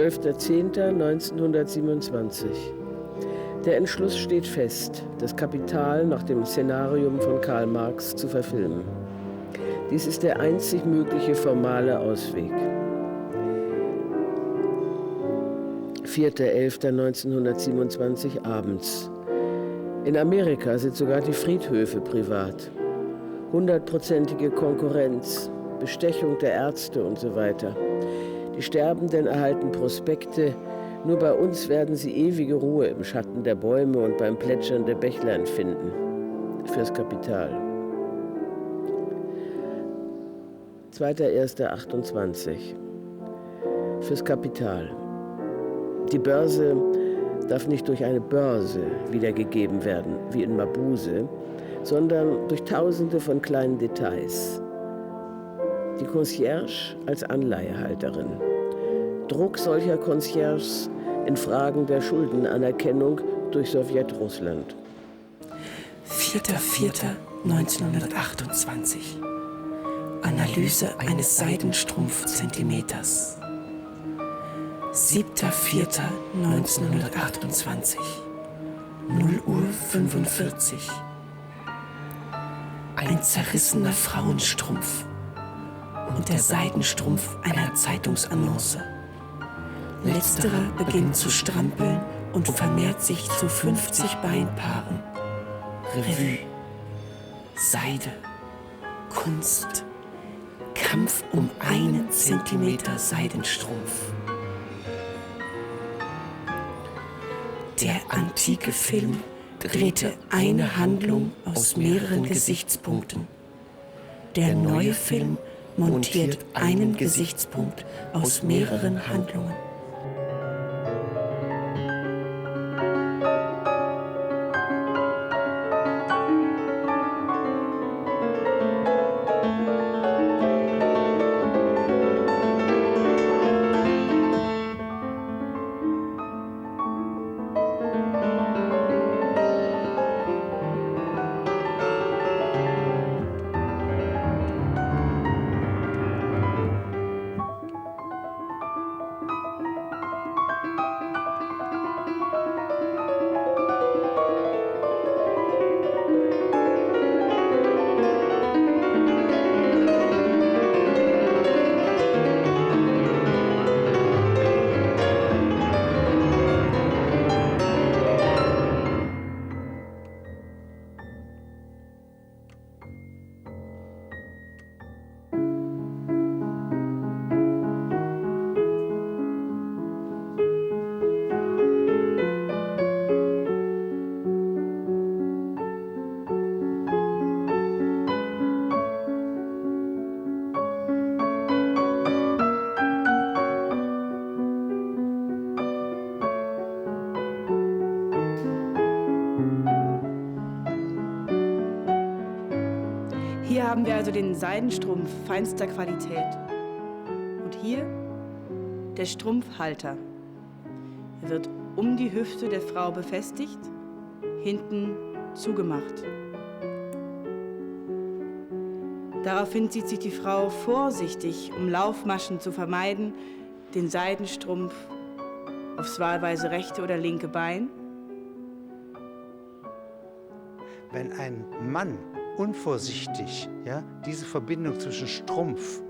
12.10.1927. Der Entschluss steht fest, das Kapital nach dem Szenarium von Karl Marx zu verfilmen. Dies ist der einzig mögliche formale Ausweg. 4.11.1927 abends. In Amerika sind sogar die Friedhöfe privat. 100%ige Konkurrenz, Bestechung der Ärzte und so weiter. Die Sterbenden erhalten Prospekte, nur bei uns werden sie ewige Ruhe im Schatten der Bäume und beim Plätschern der Bächlein finden. Fürs Kapital. 2.1.28. Fürs Kapital. Die Börse darf nicht durch eine Börse wiedergegeben werden, wie in Mabuse, sondern durch Tausende von kleinen Details. Die Concierge als Anleihehalterin. Druck solcher Concierges in Fragen der Schuldenanerkennung durch Sowjetrussland. 4.4.1928. Analyse eines Seidenstrumpfzentimeters. 7.4.1928. 0:45 Uhr. Ein zerrissener Frauenstrumpf und der Seidenstrumpf einer Zeitungsannonce. Letzterer beginnt zu strampeln und vermehrt sich zu 50 Beinpaaren. Revue, Seide, Kunst, Kampf um 1 Zentimeter Seidenstrumpf. Der antike Film drehte eine Handlung aus mehreren Gesichtspunkten. Der neue Film montiert einen Gesichtspunkt aus mehreren Handlungen. Hier haben wir also den Seidenstrumpf feinster Qualität. Und hier der Strumpfhalter. Er wird um die Hüfte der Frau befestigt, hinten zugemacht. Daraufhin zieht sich die Frau vorsichtig, um Laufmaschen zu vermeiden, den Seidenstrumpf aufs wahlweise rechte oder linke Bein. Wenn ein Mann unvorsichtig, ja, diese Verbindung zwischen Strumpf,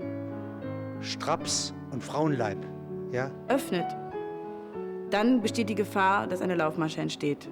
Straps und Frauenleib, ja, öffnet, dann besteht die Gefahr, dass eine Laufmasche entsteht.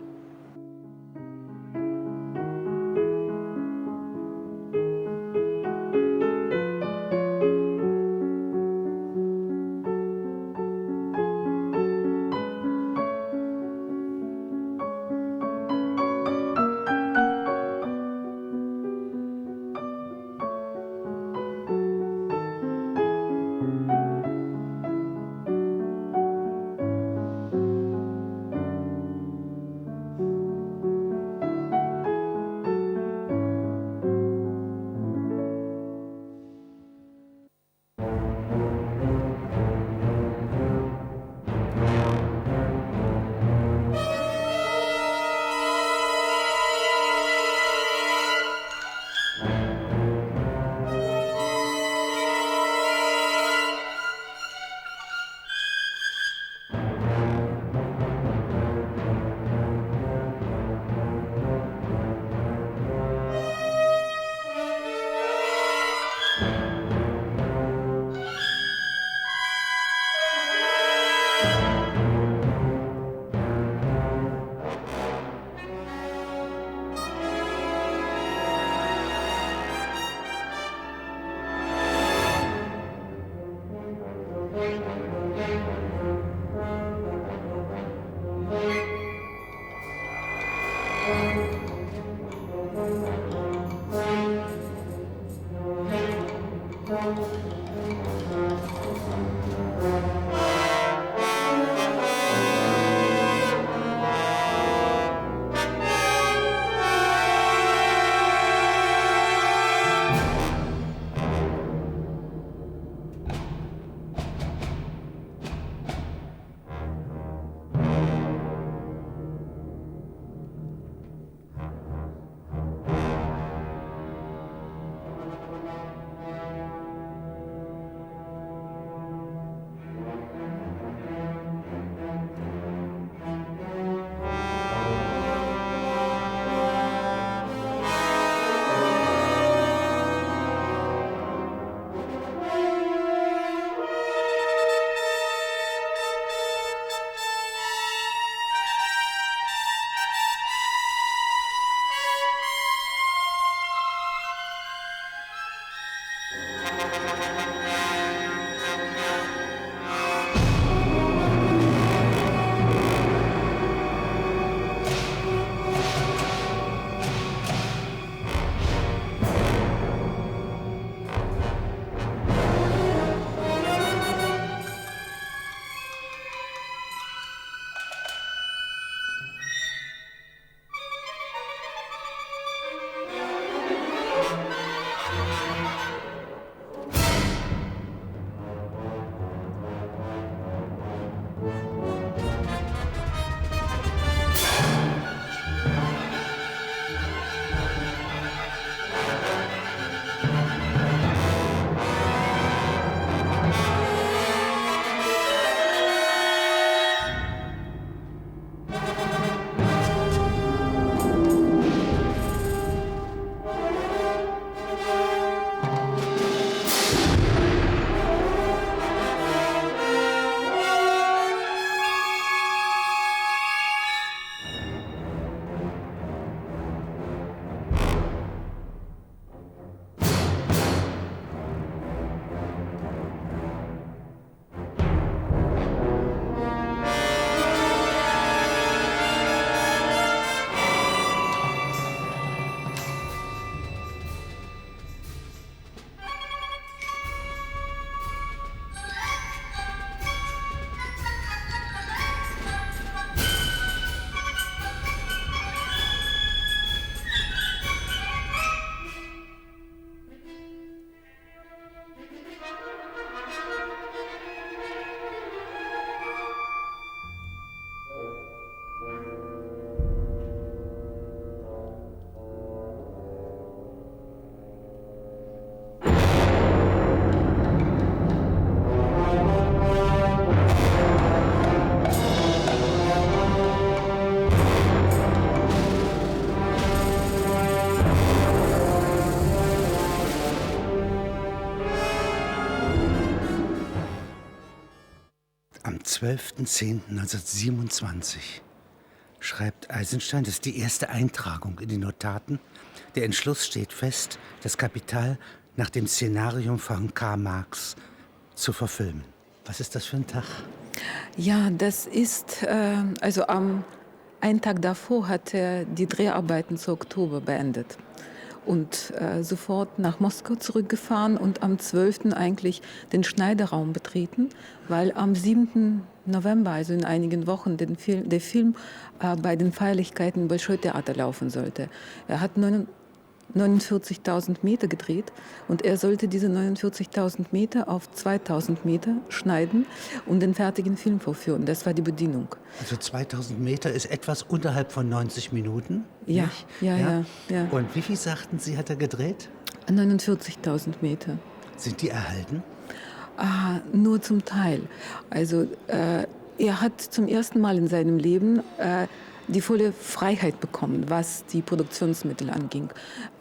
Am 12.10.1927 schreibt Eisenstein, das ist die erste Eintragung in die Notaten. Der Entschluss steht fest, das Kapital nach dem Szenarium von Karl Marx zu verfilmen. Was ist das für ein Tag? Ja, das ist, einen Tag davor hat er die Dreharbeiten zu Oktober beendet und sofort nach Moskau zurückgefahren und am 12. eigentlich den Schneideraum betreten, weil am 7. November, also in einigen Wochen, der Film bei den Feierlichkeiten im Bolschoi-Theater laufen sollte. Er hat 49.000 Meter gedreht und er sollte diese 49.000 Meter auf 2.000 Meter schneiden und den fertigen Film vorführen. Das war die Bedienung. Also 2.000 Meter ist etwas unterhalb von 90 Minuten? Ja, ja. Und wie viel, sagten Sie, hat er gedreht? 49.000 Meter. Sind die erhalten? Nur zum Teil. Also er hat zum ersten Mal in seinem Leben die volle Freiheit bekommen, was die Produktionsmittel anging.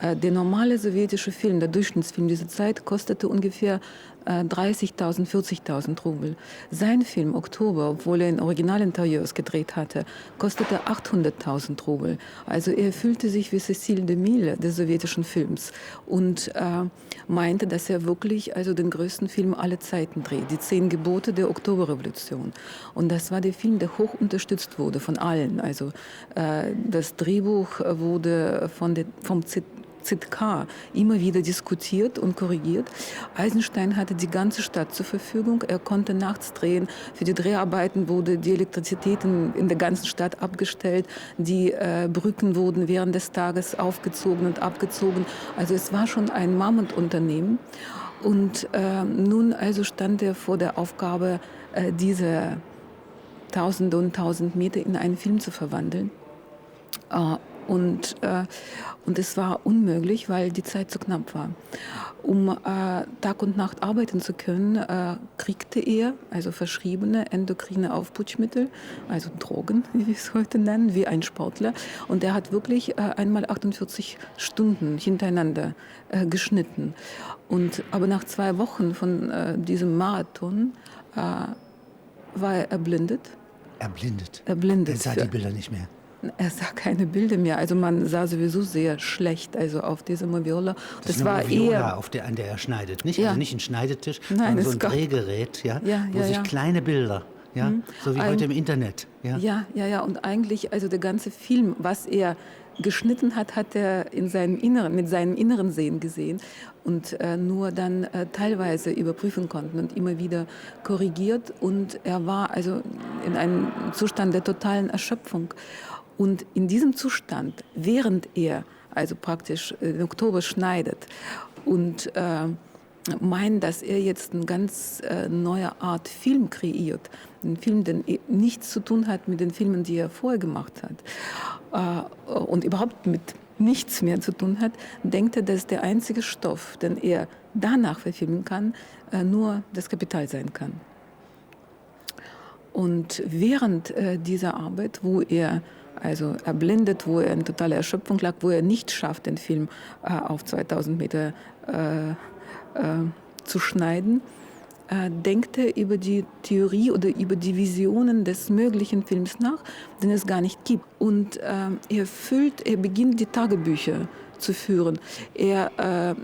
Der normale sowjetische Film, der Durchschnittsfilm dieser Zeit, kostete ungefähr 30.000, 40.000 Rubel. Sein Film Oktober, obwohl er in Originalinterieurs gedreht hatte, kostete 800.000 Rubel. Also er fühlte sich wie Cécile DeMille des sowjetischen Films und meinte, dass er wirklich also den größten Film aller Zeiten dreht, die 10 Gebote der Oktoberrevolution. Und das war der Film, der hoch unterstützt wurde von allen. Also das Drehbuch wurde vom ZK immer wieder diskutiert und korrigiert. Eisenstein hatte die ganze Stadt zur Verfügung. Er konnte nachts drehen. Für die Dreharbeiten wurde die Elektrizität in der ganzen Stadt abgestellt. Die Brücken wurden während des Tages aufgezogen und abgezogen. Also es war schon ein Mammutunternehmen. Und nun also stand er vor der Aufgabe, diese Tausende und Tausend Meter in einen Film zu verwandeln. Und es war unmöglich, weil die Zeit zu knapp war. Um Tag und Nacht arbeiten zu können, kriegte er also verschriebene endokrine Aufputschmittel, also Drogen, wie wir es heute nennen, wie ein Sportler. Und er hat wirklich einmal 48 Stunden hintereinander geschnitten. Aber nach 2 Wochen von diesem Marathon war er erblindet. Erblindet? Erblindet. Er sah die Bilder nicht mehr. Er sah keine Bilder mehr. Also man sah sowieso sehr schlecht also auf dieser Moviola. Das war Moviola, eher an der er schneidet, nicht? Ja. Also nicht ein Schneidetisch, sondern so ein Drehgerät, wo sich kleine Bilder, so wie heute im Internet. Ja. Und eigentlich, also der ganze Film, was er geschnitten hat, hat er mit seinem inneren Sehen gesehen und nur dann teilweise überprüfen konnten und immer wieder korrigiert. Und er war also in einem Zustand der totalen Erschöpfung. Und in diesem Zustand, während er also praktisch im Oktober schneidet und meint, dass er jetzt eine ganz neue Art Film kreiert, einen Film, der nichts zu tun hat mit den Filmen, die er vorher gemacht hat und überhaupt mit nichts mehr zu tun hat, denkt er, dass der einzige Stoff, den er danach verfilmen kann, nur das Kapital sein kann. Und während dieser Arbeit, wo er also erblindet, wo er in totaler Erschöpfung lag, wo er nicht schafft, den Film auf 2000 Meter zu schneiden, denkt er über die Theorie oder über die Visionen des möglichen Films nach, den es gar nicht gibt. Und er beginnt die Tagebücher zu führen. Er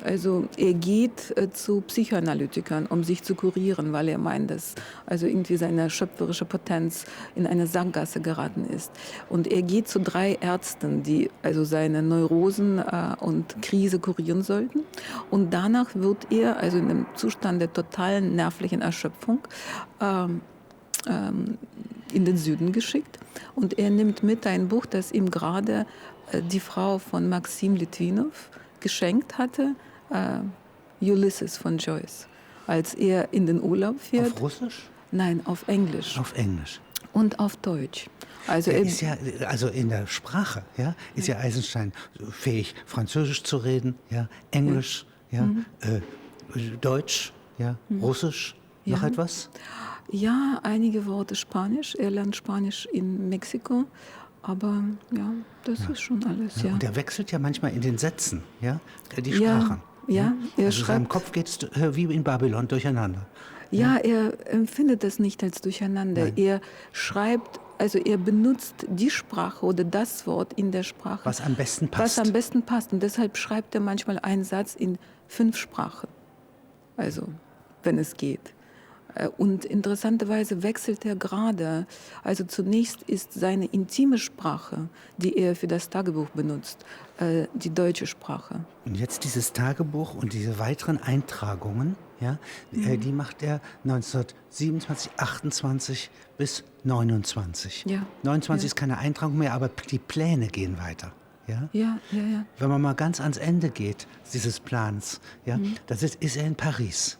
geht zu Psychoanalytikern, um sich zu kurieren, weil er meint, dass also irgendwie seine schöpferische Potenz in eine Sackgasse geraten ist. Und er geht zu 3 Ärzten, die also seine Neurosen und Krise kurieren sollten. Und danach wird er also in einem Zustand der totalen nervlichen Erschöpfung in den Süden geschickt. Und er nimmt mit ein Buch, das ihm gerade die Frau von Maxim Litwinow geschenkt hatte, Ulysses von Joyce, als er in den Urlaub fährt. Auf Russisch? Nein, auf Englisch. Auf Englisch. Und auf Deutsch. Also ist also in der Sprache, ist ja Eisenstein fähig, Französisch zu reden, Englisch, Deutsch, Russisch, noch etwas? Ja, einige Worte Spanisch. Er lernt Spanisch in Mexiko. Aber das ist schon alles, Und er wechselt ja manchmal in den Sätzen, die Sprachen. Er also schreibt, in seinem Kopf geht es wie in Babylon durcheinander. Ja, er empfindet das nicht als Durcheinander. Nein. Er schreibt, also er benutzt die Sprache oder das Wort in der Sprache, was am besten passt. Und deshalb schreibt er manchmal einen Satz in 5 Sprachen. Also, wenn es geht. Und interessanterweise wechselt er gerade. Also zunächst ist seine intime Sprache, die er für das Tagebuch benutzt, die deutsche Sprache. Und jetzt dieses Tagebuch und diese weiteren Eintragungen, die macht er 1927, 28 bis 29. Ja. 29 ist keine Eintragung mehr, aber die Pläne gehen weiter. Ja. Wenn man mal ganz ans Ende geht dieses Plans, das ist er in Paris.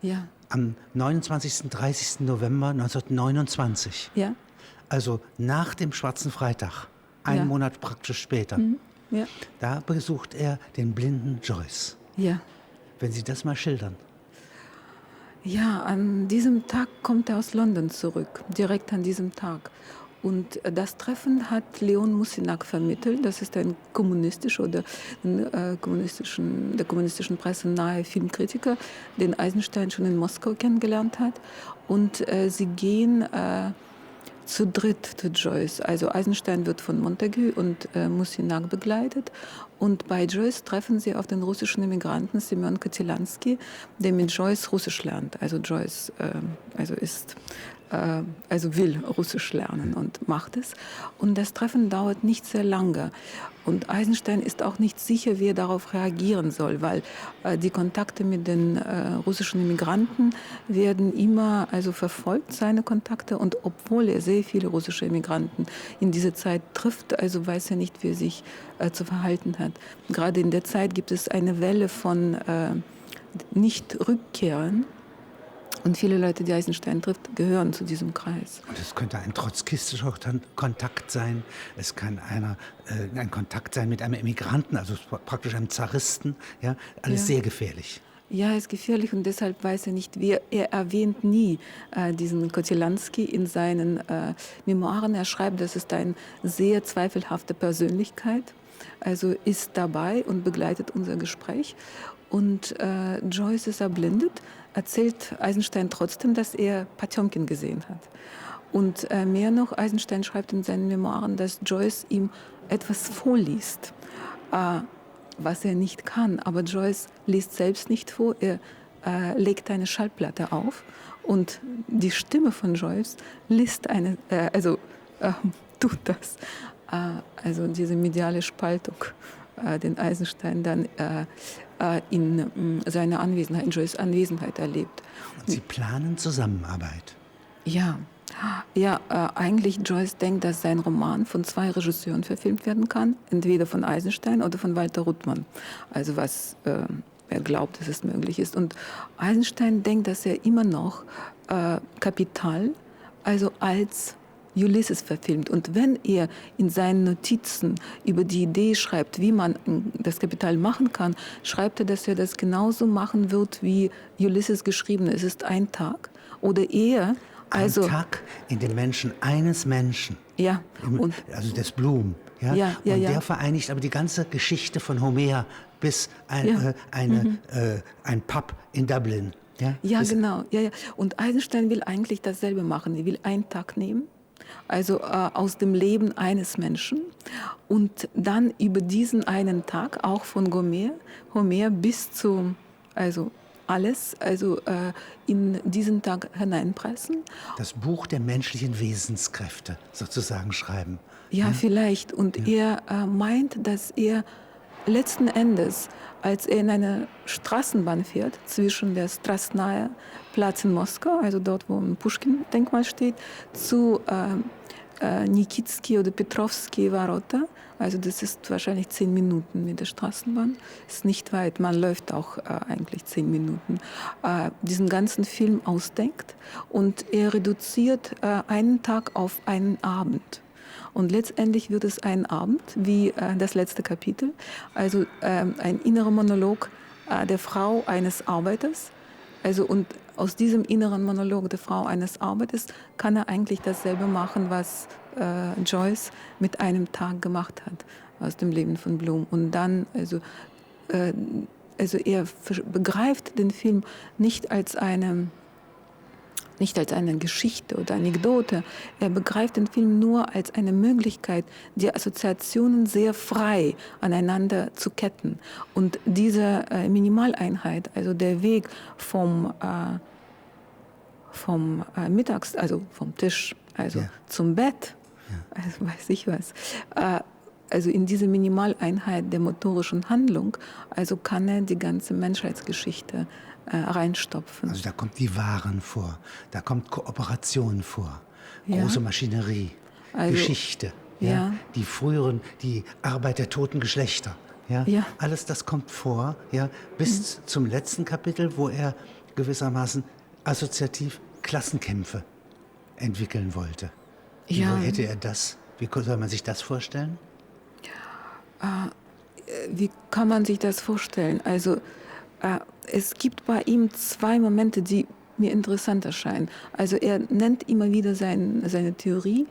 Ja. Am 29. 30. November 1929. Ja. Also nach dem Schwarzen Freitag, einen Monat praktisch später. Ja. Da besucht er den blinden Joyce. Ja. Wenn Sie das mal schildern. Ja, an diesem Tag kommt er aus London zurück, direkt an diesem Tag. Und das Treffen hat Leon Musinak vermittelt. Das ist ein kommunistischer oder der kommunistischen Presse nahe Filmkritiker, den Eisenstein schon in Moskau kennengelernt hat. Und sie gehen zu dritt zu Joyce. Also Eisenstein wird von Montagu und Musinak begleitet. Und bei Joyce treffen sie auf den russischen Immigranten Semyon Kotylansky, der mit Joyce Russisch lernt. Also Joyce will Russisch lernen und macht es. Und das Treffen dauert nicht sehr lange. Und Eisenstein ist auch nicht sicher, wie er darauf reagieren soll, weil die Kontakte mit den russischen Immigranten werden immer verfolgt, seine Kontakte. Und obwohl er sehr viele russische Immigranten in dieser Zeit trifft, weiß er nicht, wie er sich zu verhalten hat. Gerade in der Zeit gibt es eine Welle von Nicht-Rückkehren. Und viele Leute, die Eisenstein trifft, gehören zu diesem Kreis. Und es könnte ein trotzkistischer Kontakt sein. Es kann ein Kontakt sein mit einem Emigranten, also praktisch einem Zaristen. Ja? Alles sehr gefährlich. Ja, ist gefährlich und deshalb weiß er nicht, er erwähnt nie diesen Kotylansky in seinen Memoiren. Er schreibt, das ist eine sehr zweifelhafte Persönlichkeit, also ist dabei und begleitet unser Gespräch. Und Joyce ist erblindet, erzählt Eisenstein trotzdem, dass er Potjomkin gesehen hat. Und mehr noch, Eisenstein schreibt in seinen Memoiren, dass Joyce ihm etwas vorliest, was er nicht kann. Aber Joyce liest selbst nicht vor, er legt eine Schallplatte auf und die Stimme von Joyce liest tut das. Also diese mediale Spaltung, den Eisenstein dann in seiner Anwesenheit, in Joyce' Anwesenheit erlebt. Und Sie planen Zusammenarbeit? Ja, eigentlich Joyce denkt, dass sein Roman von 2 Regisseuren verfilmt werden kann, entweder von Eisenstein oder von Walter Ruttmann. Also was er glaubt, dass es möglich ist. Und Eisenstein denkt, dass er immer noch Kapital, also als Ulysses verfilmt. Und wenn er in seinen Notizen über die Idee schreibt, wie man das Kapital machen kann, schreibt er, dass er das genauso machen wird, wie Ulysses geschrieben ist. Es ist ein Tag oder eher. Ein Tag in dem Menschen eines Menschen. Ja. Also des Blum. Ja? Und der vereinigt aber die ganze Geschichte von Homer bis ein Pub in Dublin. Ja, genau. Ja. Und Eisenstein will eigentlich dasselbe machen. Er will einen Tag nehmen, also aus dem Leben eines Menschen und dann über diesen einen Tag auch von Homer bis zu, alles, in diesen Tag hineinpressen. Das Buch der menschlichen Wesenskräfte sozusagen schreiben. Ja, vielleicht. Und er meint, dass er letzten Endes, als er in eine Straßenbahn fährt, zwischen der Strasnaja Platz in Moskau, also dort, wo ein Puschkin-Denkmal steht, zu Nikitsky oder Petrovsky Varota, also das ist wahrscheinlich 10 Minuten mit der Straßenbahn, ist nicht weit, man läuft auch eigentlich 10 Minuten, diesen ganzen Film ausdenkt und er reduziert einen Tag auf einen Abend. Und letztendlich wird es ein Abend, wie das letzte Kapitel, also ein innerer Monolog der Frau eines Arbeiters. Und aus diesem inneren Monolog der Frau eines Arbeiters kann er eigentlich dasselbe machen, was Joyce mit einem Tag gemacht hat aus dem Leben von Blum. Und dann, er begreift den Film nicht als eine Geschichte oder Anekdote. Er begreift den Film nur als eine Möglichkeit, die Assoziationen sehr frei aneinander zu ketten. Und diese Minimaleinheit, also der Weg vom Mittags, also vom Tisch, zum Bett, weiß ich was, also in diese Minimaleinheit der motorischen Handlung, also kann er die ganze Menschheitsgeschichte reinstopfen. Also da kommt die Waren vor, da kommt Kooperation vor, große Maschinerie, Geschichte, die Arbeit der toten Geschlechter. Alles das kommt vor, bis zum letzten Kapitel, wo er gewissermaßen assoziativ Klassenkämpfe entwickeln wollte. Wie hätte er das? Wie soll man sich das vorstellen? Wie kann man sich das vorstellen? Also es gibt bei ihm 2 Momente, die mir interessant erscheint. Also er nennt immer wieder seine Theorie,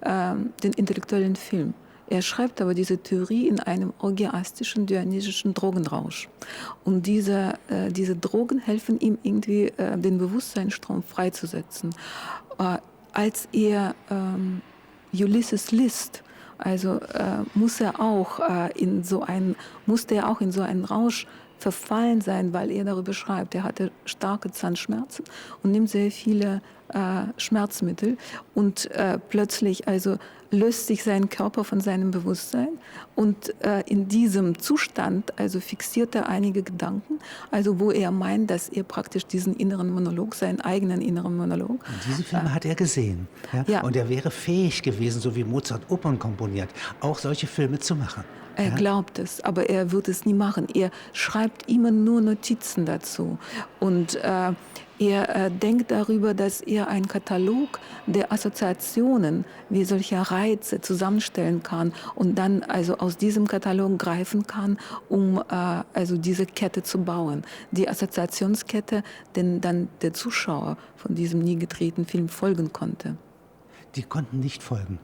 den intellektuellen Film. Er schreibt aber diese Theorie in einem orgiastischen, dionysischen Drogenrausch. Und diese Drogen helfen ihm irgendwie, den Bewusstseinsstrom freizusetzen. Als er Ulysses liest, also musste er auch in so einen Rausch verfallen sein, weil er darüber schreibt. Er hatte starke Zahnschmerzen und nimmt sehr viele Schmerzmittel und plötzlich also löst sich sein Körper von seinem Bewusstsein und in diesem Zustand also fixiert er einige Gedanken, also wo er meint, dass er praktisch diesen inneren Monolog, seinen eigenen inneren Monolog. Und diese Filme hat er gesehen. Ja? Ja. Und er wäre fähig gewesen, so wie Mozart Opern komponiert, auch solche Filme zu machen. Er glaubt es, aber er wird es nie machen. Er schreibt immer nur Notizen dazu. Und er denkt darüber, dass er einen Katalog der Assoziationen wie solcher Reize zusammenstellen kann und dann also aus diesem Katalog greifen kann, um also diese Kette zu bauen. Die Assoziationskette, den dann der Zuschauer von diesem nie gedrehten Film folgen konnte. Die konnten nicht folgen.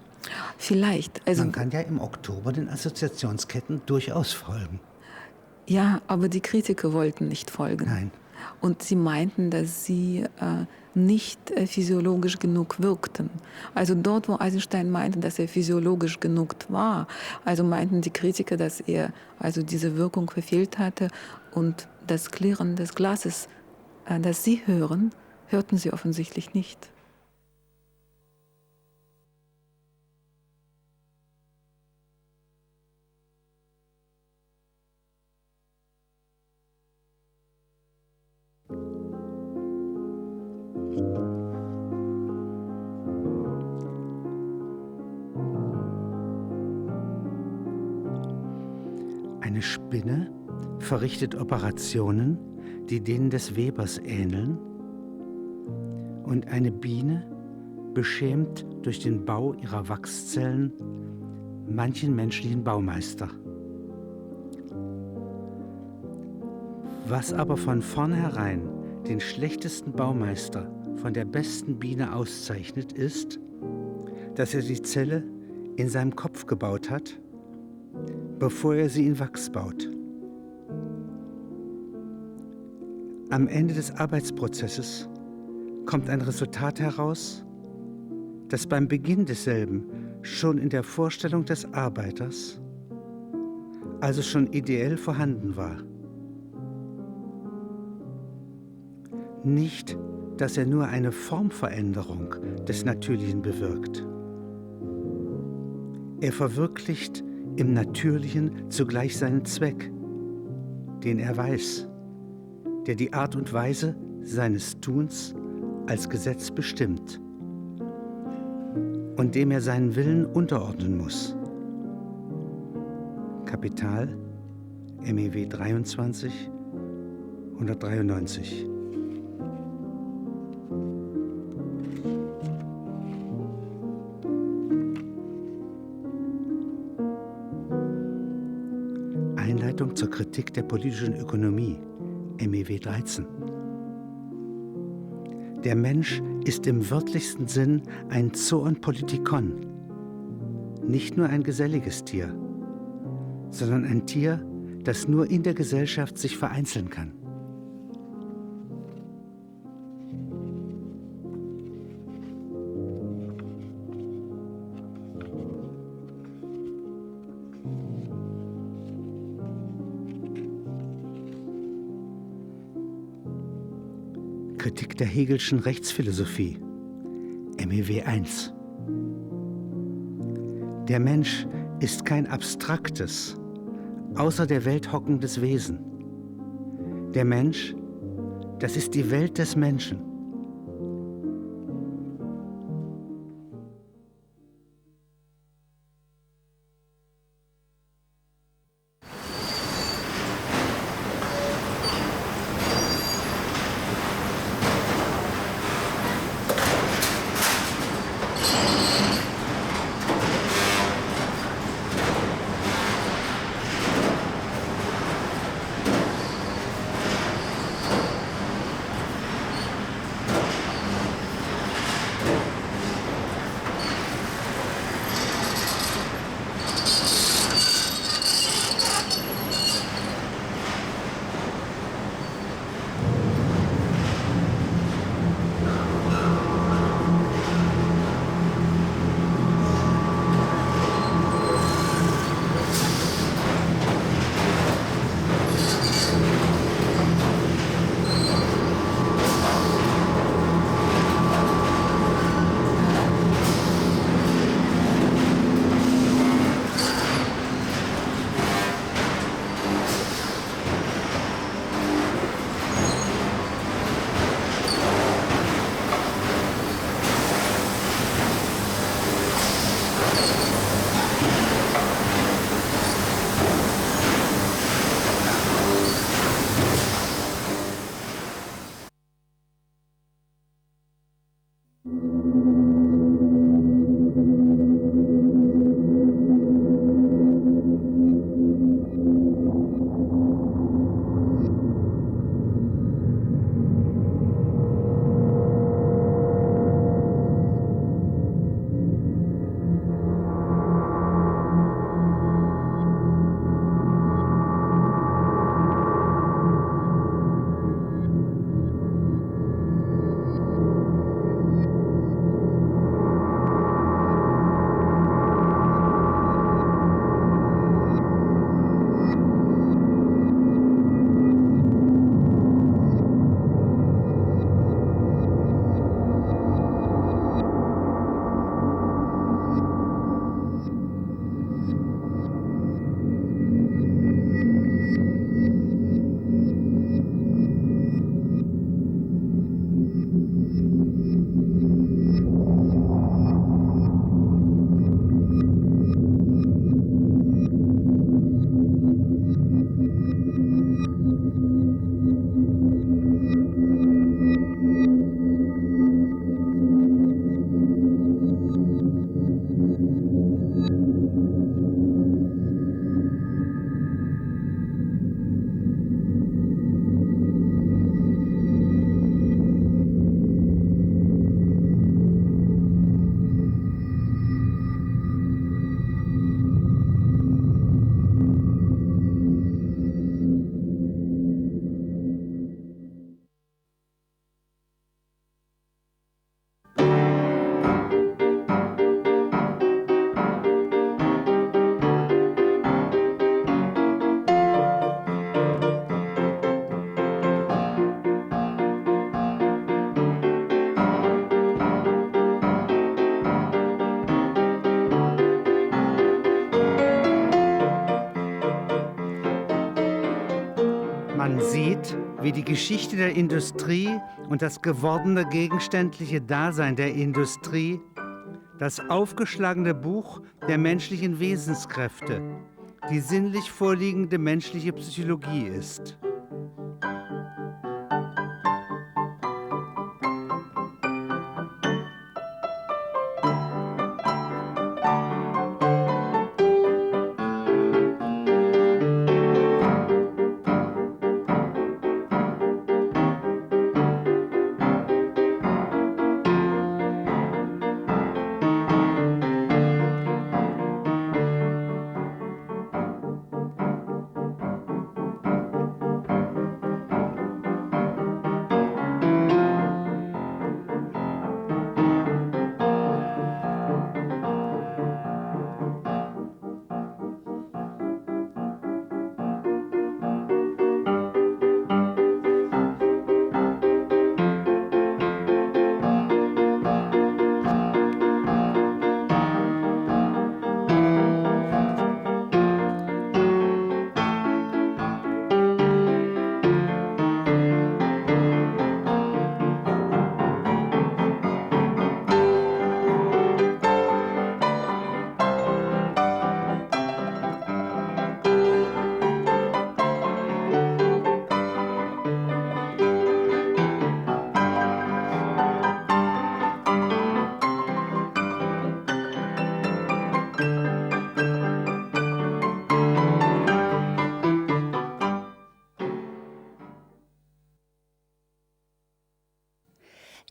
Vielleicht. Also man kann ja im Oktober den Assoziationsketten durchaus folgen. Ja, aber die Kritiker wollten nicht folgen. Nein. Und sie meinten, dass sie nicht physiologisch genug wirkten. Also dort, wo Eisenstein meinte, dass er physiologisch genug war, also meinten die Kritiker, dass er also diese Wirkung verfehlt hatte und das Klirren des Glases, das sie hören, hörten sie offensichtlich nicht. Eine Spinne verrichtet Operationen, die denen des Webers ähneln, und eine Biene beschämt durch den Bau ihrer Wachszellen manchen menschlichen Baumeister. Was aber von vornherein den schlechtesten Baumeister von der besten Biene auszeichnet, ist, dass er die Zelle in seinem Kopf gebaut hat, bevor er sie in Wachs baut. Am Ende des Arbeitsprozesses kommt ein Resultat heraus, das beim Beginn desselben schon in der Vorstellung des Arbeiters, also schon ideell vorhanden war. Nicht, dass er nur eine Formveränderung des Natürlichen bewirkt. Er verwirklicht im Natürlichen zugleich seinen Zweck, den er weiß, der die Art und Weise seines Tuns als Gesetz bestimmt und dem er seinen Willen unterordnen muss. Kapital, MEW 23, 193. Einleitung zur Kritik der politischen Ökonomie, MEW 13. Der Mensch ist im wörtlichsten Sinn ein Zoon Politikon, nicht nur ein geselliges Tier, sondern ein Tier, das nur in der Gesellschaft sich vereinzeln kann. Kritik der Hegelschen Rechtsphilosophie, MEW 1. Der Mensch ist kein abstraktes, außer der Welt hockendes Wesen. Der Mensch, das ist die Welt des Menschen. Man sieht, wie die Geschichte der Industrie und das gewordene gegenständliche Dasein der Industrie das aufgeschlagene Buch der menschlichen Wesenskräfte, die sinnlich vorliegende menschliche Psychologie ist.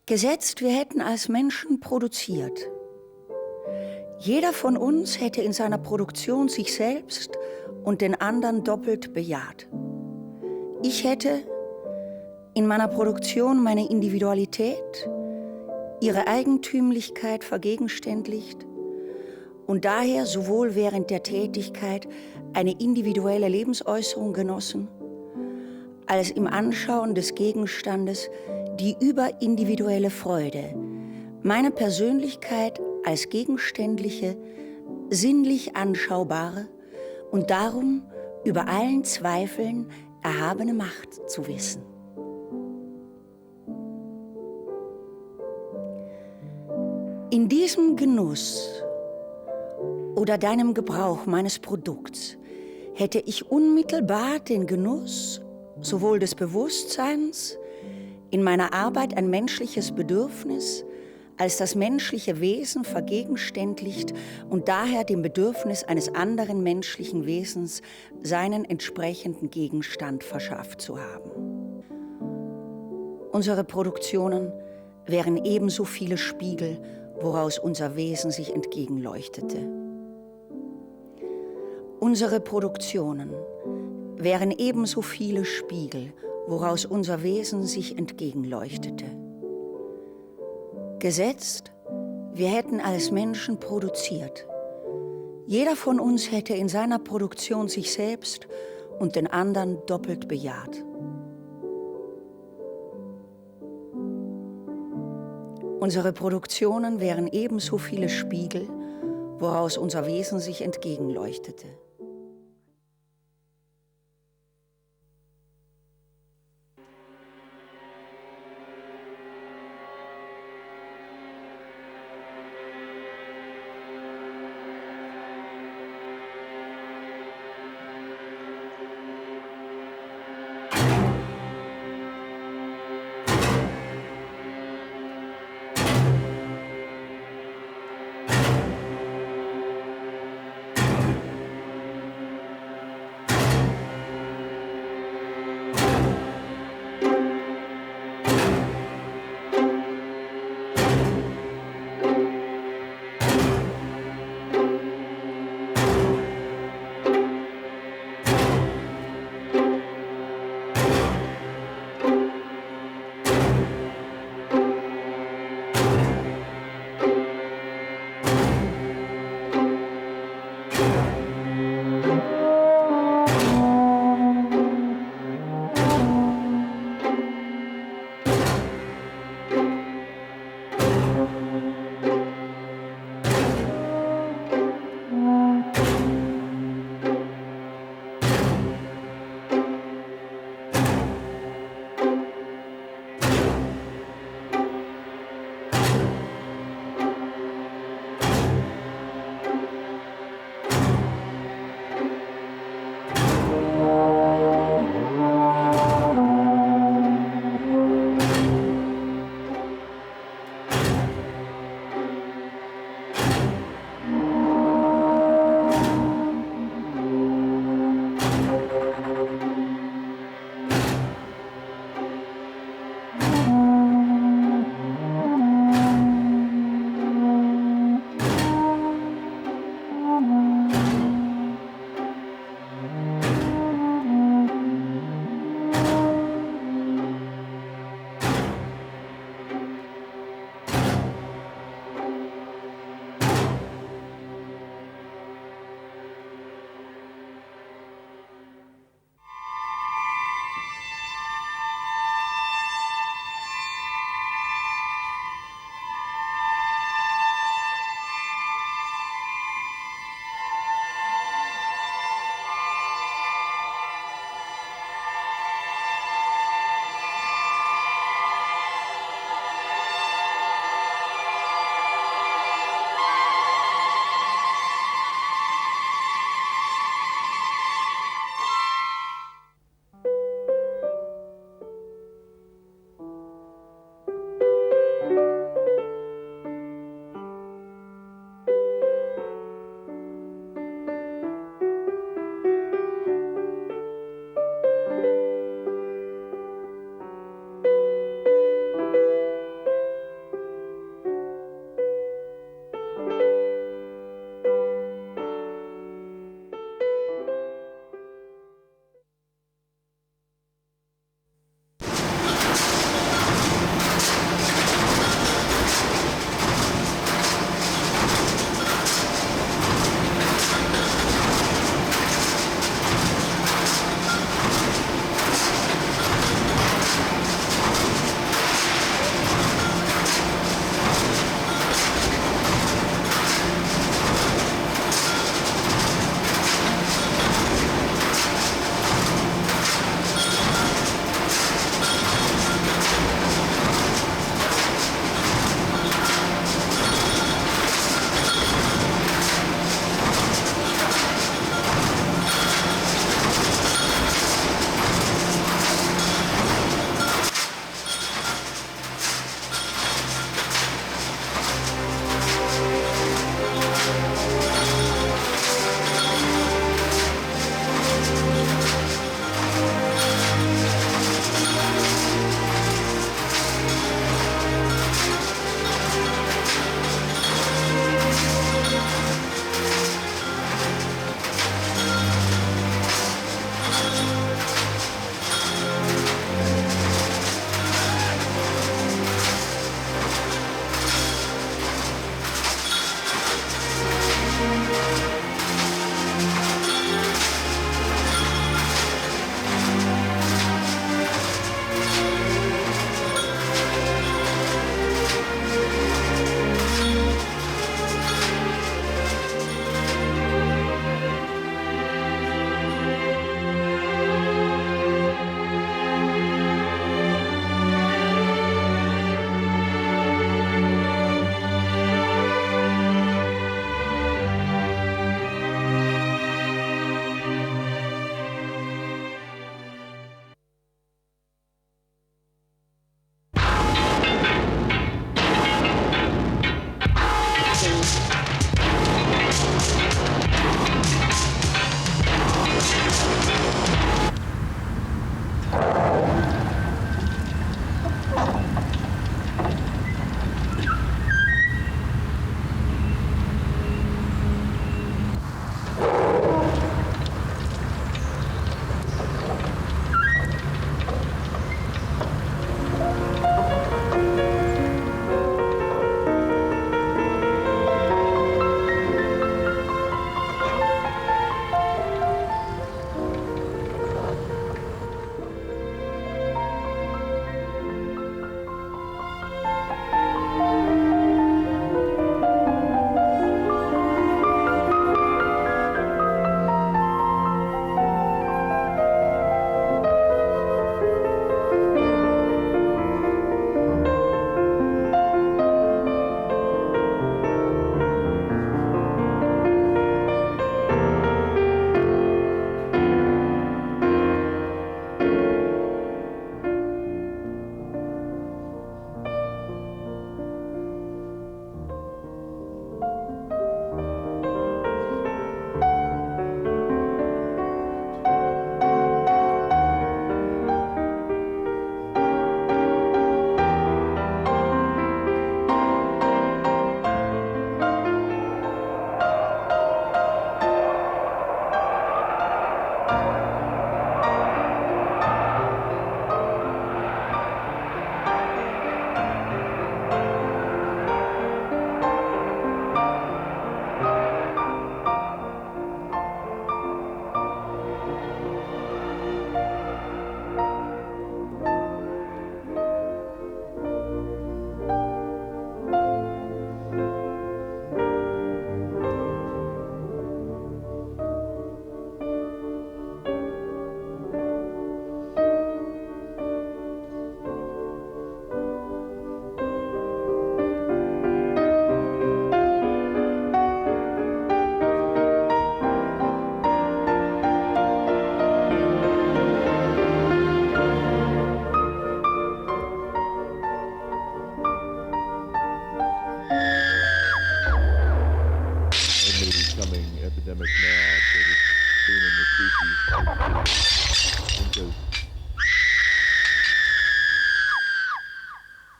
Gesetzt, wir hätten als Menschen produziert. Jeder von uns hätte in seiner Produktion sich selbst und den anderen doppelt bejaht. Ich hätte in meiner Produktion meine Individualität, ihre Eigentümlichkeit vergegenständlicht und daher sowohl während der Tätigkeit eine individuelle Lebensäußerung genossen, als im Anschauen des Gegenstandes die überindividuelle Freude, meine Persönlichkeit als gegenständliche, sinnlich anschaubare und darum über allen Zweifeln erhabene Macht zu wissen. In diesem Genuss oder deinem Gebrauch meines Produkts hätte ich unmittelbar den Genuss sowohl des Bewusstseins, in meiner Arbeit ein menschliches Bedürfnis, als das menschliche Wesen vergegenständlicht und daher dem Bedürfnis eines anderen menschlichen Wesens seinen entsprechenden Gegenstand verschafft zu haben. Unsere Produktionen wären ebenso viele Spiegel, woraus unser Wesen sich entgegenleuchtete. Unsere Produktionen wären ebenso viele Spiegel, woraus unser Wesen sich entgegenleuchtete. Gesetzt, wir hätten als Menschen produziert. Jeder von uns hätte in seiner Produktion sich selbst und den anderen doppelt bejaht. Unsere Produktionen wären ebenso viele Spiegel, woraus unser Wesen sich entgegenleuchtete.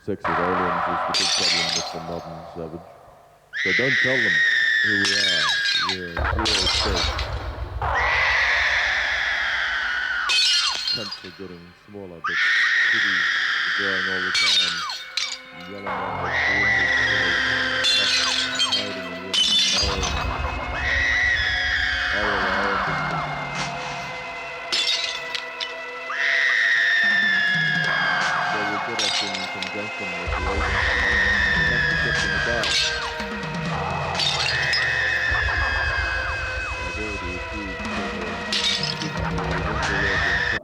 Sex with aliens is the big problem with the modern savage. So don't tell them who we are. We're zero space. Camps are getting smaller, but cities are growing all the time. Yellow man has dwindled to hiding in women's They will get us in conjunction with the agency. We have to get in the dark. I've already achieved several infrared.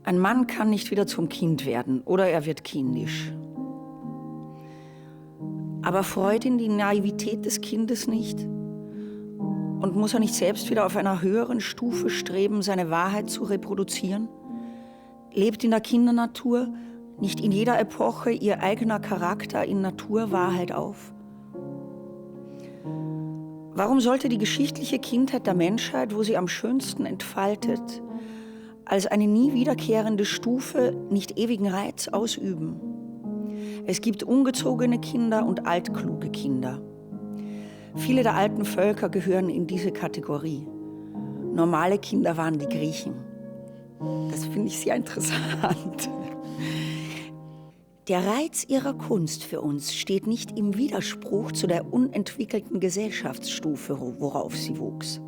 Ein Mann kann nicht wieder zum Kind werden oder er wird kindisch. Aber freut ihn die Naivität des Kindes nicht? Und muss er nicht selbst wieder auf einer höheren Stufe streben, seine Wahrheit zu reproduzieren? Lebt in der Kindernatur nicht in jeder Epoche ihr eigener Charakter in Naturwahrheit auf? Warum sollte die geschichtliche Kindheit der Menschheit, wo sie am schönsten entfaltet, als eine nie wiederkehrende Stufe nicht ewigen Reiz ausüben? Es gibt ungezogene Kinder und altkluge Kinder. Viele der alten Völker gehören in diese Kategorie. Normale Kinder waren die Griechen. Das finde ich sehr interessant. Der Reiz ihrer Kunst für uns steht nicht im Widerspruch zu der unentwickelten Gesellschaftsstufe, worauf sie wuchs.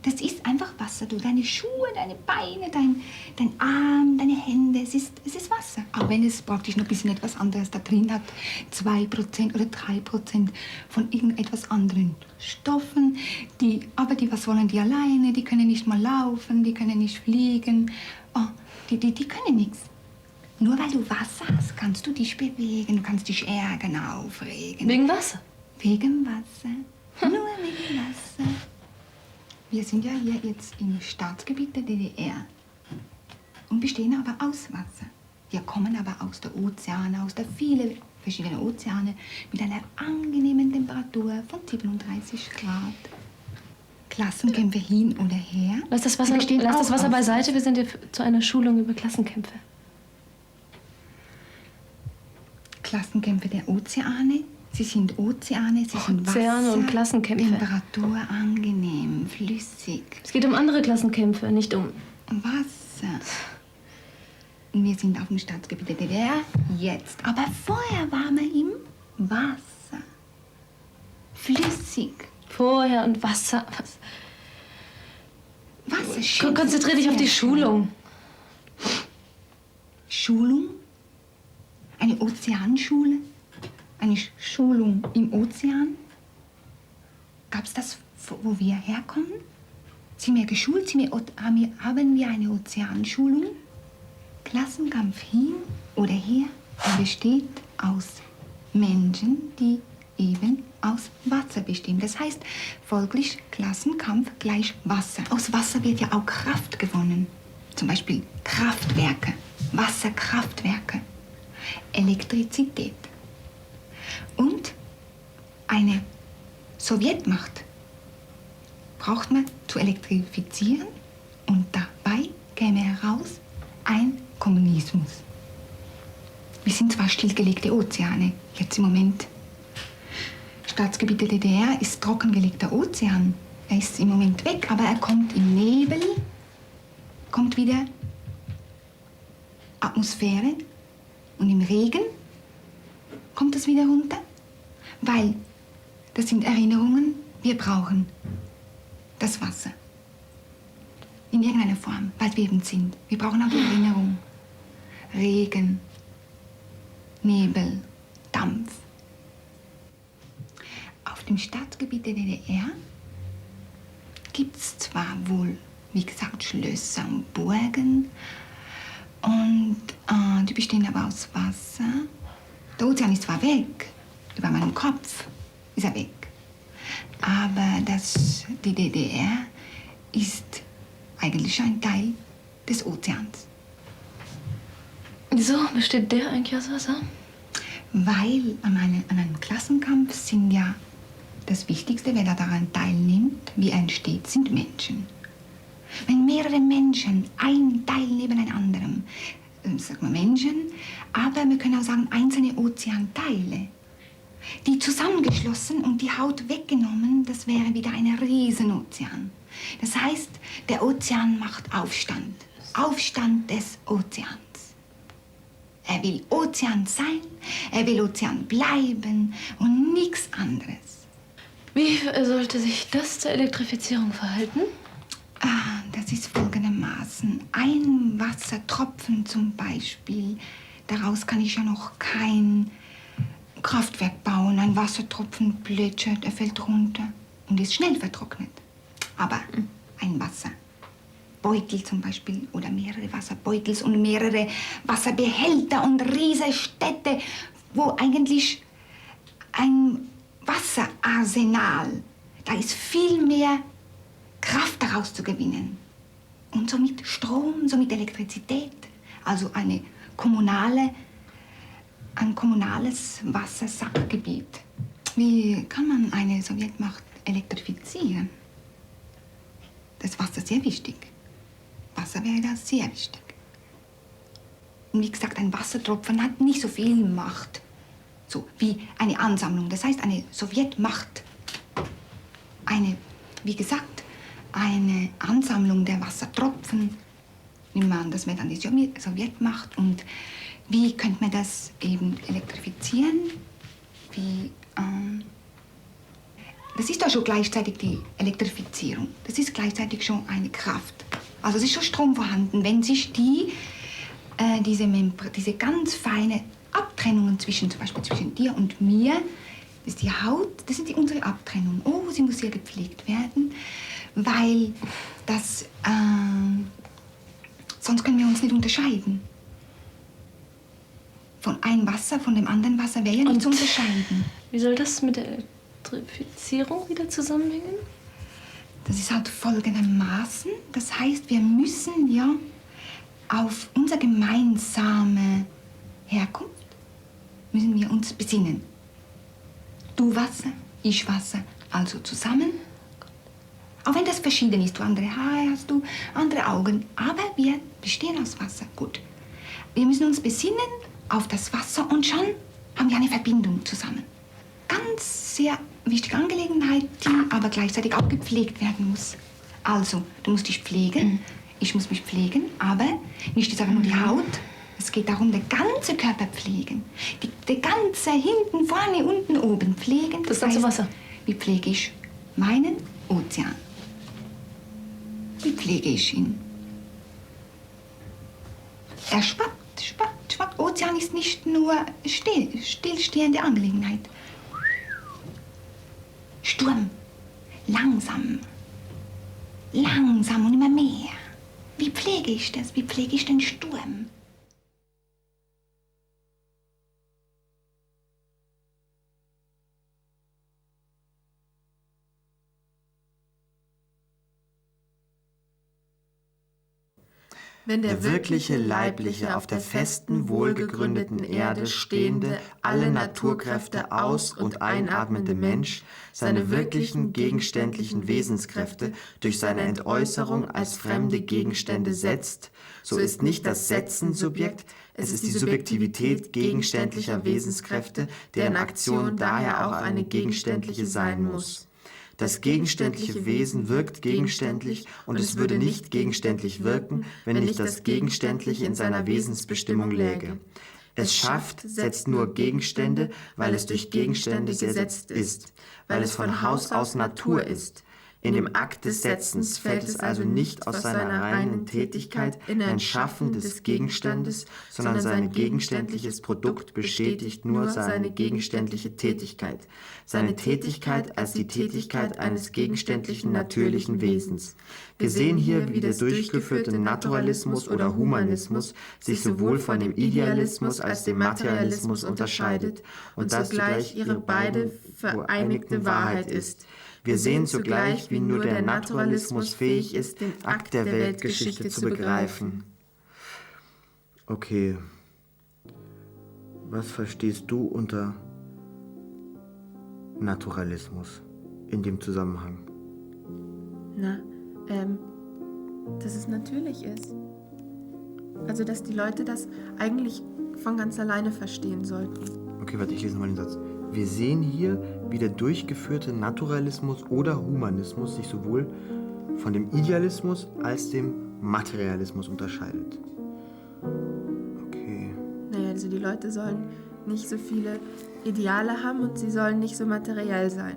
Das ist einfach Wasser. Du, deine Schuhe, deine Beine, dein Arm, deine Hände, es ist Wasser. Auch wenn es praktisch noch ein bisschen etwas anderes da drin hat. 2% oder 3% von irgendetwas anderen Stoffen. Aber was wollen die alleine? Die können nicht mal laufen, die können nicht fliegen. Oh, die können nichts. Nur weil du Wasser hast, kannst du dich bewegen, du kannst dich ärgern, aufregen. Wegen Wasser? Wegen Wasser. Nur wegen Wasser. Wir sind ja hier jetzt im Staatsgebiet der DDR und bestehen aber aus Wasser. Wir kommen aber aus der Ozeane, aus der vielen verschiedenen Ozeane mit einer angenehmen Temperatur von 37 Grad. Klassenkämpfe hin oder her. Lass das Wasser beiseite, wir sind hier zu einer Schulung über Klassenkämpfe. Klassenkämpfe der Ozeane. Sie sind Ozeane, sie sind Wasser. Ozeane und Klassenkämpfe. Temperatur angenehm, flüssig. Es geht um andere Klassenkämpfe, nicht um Wasser. Und wir sind auf dem Staatsgebiet der DDR jetzt. Aber vorher waren wir im Wasser. Flüssig. Vorher und Wasser. Wasser. Konzentrier dich auf die Schulung. Schulung? Eine Ozeanschule? Eine Schulung im Ozean? Gab's das, wo wir herkommen? Sind wir geschult? Haben wir eine Ozeanschulung? Klassenkampf hin oder her? Er besteht aus Menschen, die eben aus Wasser bestehen. Das heißt folglich Klassenkampf gleich Wasser. Aus Wasser wird ja auch Kraft gewonnen. Zum Beispiel Kraftwerke, Wasserkraftwerke, Elektrizität. Und eine Sowjetmacht braucht man zu elektrifizieren und dabei käme heraus ein Kommunismus. Wir sind zwar stillgelegte Ozeane, jetzt im Moment. Staatsgebiet der DDR ist trockengelegter Ozean. Er ist im Moment weg, aber er kommt im Nebel, kommt wieder Atmosphäre und im Regen kommt es wieder runter, weil das sind Erinnerungen, wir brauchen das Wasser. In irgendeiner Form, weil wir eben sind. Wir brauchen auch die Erinnerung. Regen, Nebel, Dampf. Auf dem Staatsgebiet der DDR gibt es zwar wohl, wie gesagt, Schlösser und Burgen, und die bestehen aber aus Wasser. Der Ozean ist zwar weg, über meinem Kopf ist er weg, aber die DDR ist eigentlich ein Teil des Ozeans. Wieso besteht der eigentlich aus Wasser? Weil an einem Klassenkampf sind ja das Wichtigste, wer da daran teilnimmt, wie er entsteht, sind Menschen. Wenn mehrere Menschen, ein Teil neben einem anderen, sagen wir Menschen, aber wir können auch sagen einzelne Ozeanteile, die zusammengeschlossen und die Haut weggenommen, das wäre wieder ein Riesenozean. Das heißt, der Ozean macht Aufstand. Aufstand des Ozeans. Er will Ozean sein, er will Ozean bleiben und nichts anderes. Wie sollte sich das zur Elektrifizierung verhalten? Das ist folgendermaßen. Ein Wassertropfen zum Beispiel, daraus kann ich ja noch kein Kraftwerk bauen. Ein Wassertropfen plätschert, er fällt runter und ist schnell vertrocknet. Aber ein Wasserbeutel zum Beispiel oder mehrere Wasserbeutels und mehrere Wasserbehälter und riesige Städte, wo eigentlich ein Wasserarsenal, da ist viel mehr Kraft daraus zu gewinnen. Und somit Strom, somit Elektrizität. Also ein kommunales Wassersachgebiet. Wie kann man eine Sowjetmacht elektrifizieren? Das Wasser ist sehr wichtig. Wasser wäre da sehr wichtig. Und wie gesagt, ein Wassertropfen hat nicht so viel Macht. So wie eine Ansammlung. Das heißt, eine Sowjetmacht, wie gesagt, eine Ansammlung der Wassertropfen, nimmt man an, das wäre dann die Sowjetmacht. Und wie könnte man das eben elektrifizieren? Das ist doch schon gleichzeitig die Elektrifizierung. Das ist gleichzeitig schon eine Kraft. Also es ist schon Strom vorhanden, wenn sich diese ganz feine Abtrennungen zum Beispiel zwischen dir und mir, das ist die Haut, das sind unsere Abtrennungen. Oh, sie muss sehr gepflegt werden, weil das, sonst können wir uns nicht unterscheiden. Von einem Wasser, von dem anderen Wasser wäre ja nicht zu unterscheiden. Wie soll das mit der Elektrifizierung wieder zusammenhängen? Das ist halt folgendermaßen. Das heißt, wir müssen ja auf unsere gemeinsame Herkunft müssen wir uns besinnen. Du Wasser, ich Wasser, also zusammen. Auch wenn das verschieden ist, du andere Haare hast, du andere Augen, aber wir bestehen aus Wasser. Gut. Wir müssen uns besinnen auf das Wasser und schon haben wir eine Verbindung zusammen. Ganz sehr wichtige Angelegenheit, die aber gleichzeitig auch gepflegt werden muss. Also, du musst dich pflegen, ich muss mich pflegen, aber nicht jetzt einfach nur die Haut. Es geht darum, den ganzen Körper pflegen. Die ganze hinten, vorne, unten, oben pflegen. Das ganze Wasser. Wie pflege ich meinen Ozean? Wie pflege ich ihn? Er schwappt, schwappt, schwappt. Ozean ist nicht nur stillstehende Angelegenheit. Sturm. Langsam. Langsam und immer mehr. Wie pflege ich das? Wie pflege ich den Sturm? Wenn der wirkliche Leibliche auf der festen, wohlgegründeten Erde stehende, alle Naturkräfte aus- und einatmende Mensch seine wirklichen gegenständlichen Wesenskräfte durch seine Entäußerung als fremde Gegenstände setzt, so ist nicht das Setzen Subjekt, es ist die Subjektivität gegenständlicher Wesenskräfte, deren Aktion daher auch eine gegenständliche sein muss. Das gegenständliche Wesen wirkt gegenständlich und es würde nicht gegenständlich wirken, wenn nicht das Gegenständliche in seiner Wesensbestimmung läge. Es schafft, setzt nur Gegenstände, weil es durch Gegenstände gesetzt ist, weil es von Haus aus Natur ist. In dem Akt des Setzens fällt es also nicht aus seiner reinen Tätigkeit in ein Schaffen des Gegenstandes, sondern sein gegenständliches Produkt bestätigt nur seine gegenständliche Tätigkeit. Seine Tätigkeit als die Tätigkeit eines gegenständlichen natürlichen Wesens. Wir sehen hier, wie der durchgeführte Naturalismus oder Humanismus sich sowohl von dem Idealismus als dem Materialismus unterscheidet und dass zugleich ihre beide vereinigte Wahrheit ist. Wir sehen zugleich, wie nur der Naturalismus fähig ist, den Akt der Weltgeschichte zu begreifen. Okay. Was verstehst du unter Naturalismus in dem Zusammenhang? Na, dass es natürlich ist. Also, dass die Leute das eigentlich von ganz alleine verstehen sollten. Okay, warte, ich lese nochmal den Satz. Wir sehen hier, wie der durchgeführte Naturalismus oder Humanismus sich sowohl von dem Idealismus als dem Materialismus unterscheidet. Okay. Naja, also die Leute sollen nicht so viele Ideale haben und sie sollen nicht so materiell sein.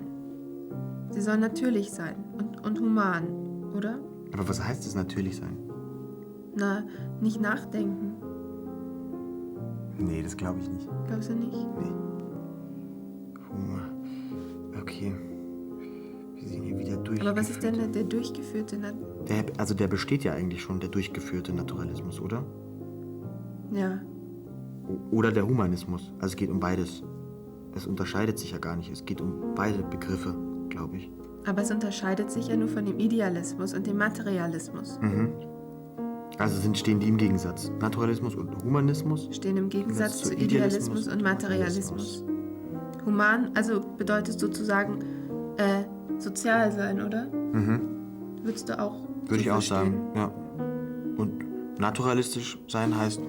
Sie sollen natürlich sein und human, oder? Aber was heißt es natürlich sein? Na, nicht nachdenken. Nee, das glaube ich nicht. Glaubst du nicht? Nee. Okay. Wir sehen hier wieder durchgeführte. Aber was ist denn der durchgeführte der besteht ja eigentlich schon, der durchgeführte Naturalismus, oder? Ja. Oder der Humanismus. Also es geht um beides. Es unterscheidet sich ja gar nicht. Es geht um beide Begriffe, glaube ich. Aber es unterscheidet sich ja nur von dem Idealismus und dem Materialismus. Mhm. Also stehen die im Gegensatz. Naturalismus und Humanismus stehen im Gegensatz zu Idealismus und Materialismus. Human, also bedeutet sozusagen sozial sein, oder? Mhm. Würdest du auch Würde ich auch verstehen? sagen, ja. Und naturalistisch sein heißt,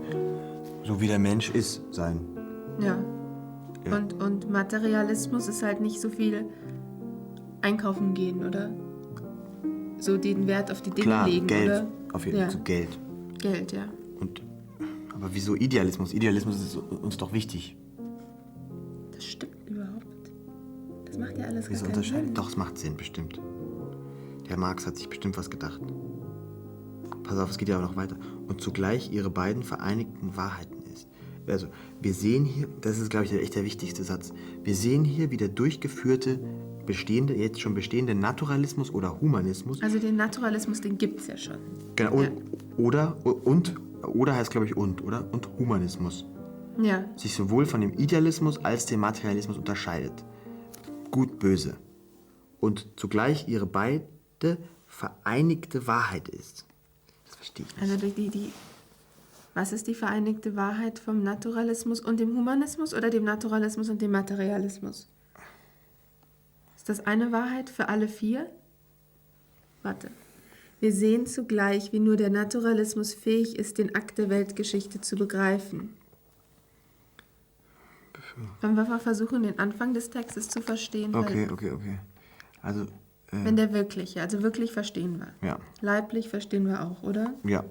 so wie der Mensch ist, sein. Ja. Ja. Und Materialismus ist halt nicht so viel einkaufen gehen, oder? So den Wert auf die Dinge Klar, legen, Geld. oder? Auf jeden Fall, Geld. Geld, ja. Aber wieso Idealismus? Idealismus ist uns doch wichtig. Das stimmt überhaupt. Das macht ja alles Wie es gar keinen Sinn. unterscheidet. Doch, es macht Sinn, bestimmt. Der Marx hat sich bestimmt was gedacht. Pass auf, es geht ja auch noch weiter. Und zugleich ihre beiden vereinigten Wahrheiten ist. Also, wir sehen hier, das ist, glaube ich, echt der wichtigste Satz. Wir sehen hier, wie der durchgeführte, jetzt schon bestehende Naturalismus oder Humanismus. Also den Naturalismus, den gibt es ja schon. Genau, oder heißt, glaube ich, oder? Und Humanismus. Ja. Sich sowohl von dem Idealismus als dem Materialismus unterscheidet. Gut, böse. Und zugleich ihre beide vereinigte Wahrheit ist. Das verstehe ich nicht. Also was ist die vereinigte Wahrheit vom Naturalismus und dem Humanismus oder dem Naturalismus und dem Materialismus? Ist das eine Wahrheit für alle vier? Warte. Wir sehen zugleich, wie nur der Naturalismus fähig ist, den Akt der Weltgeschichte zu begreifen. Wollen wir mal versuchen, den Anfang des Textes zu verstehen? Okay. Also, wenn der wirkliche, also wirklich verstehen wir. Ja. Leiblich verstehen wir auch, oder? Ja.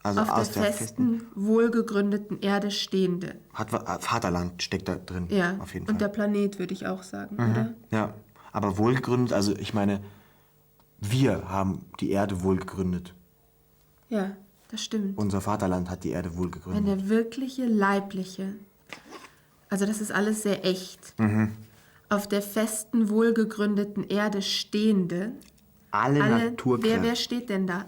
Also auf aus der festen, wohlgegründeten Erde stehende. Vaterland steckt da drin, Ja, auf jeden Fall. und der Planet, würde ich auch sagen, oder? Ja, aber wohlgegründet, also ich meine, wir haben die Erde wohlgegründet. Ja, das stimmt. Unser Vaterland hat die Erde Wenn wohlgegründet. der wirkliche, leibliche, also das ist alles sehr echt, auf der festen, wohlgegründeten Erde stehende, alle Naturkräfte. Wer steht denn da?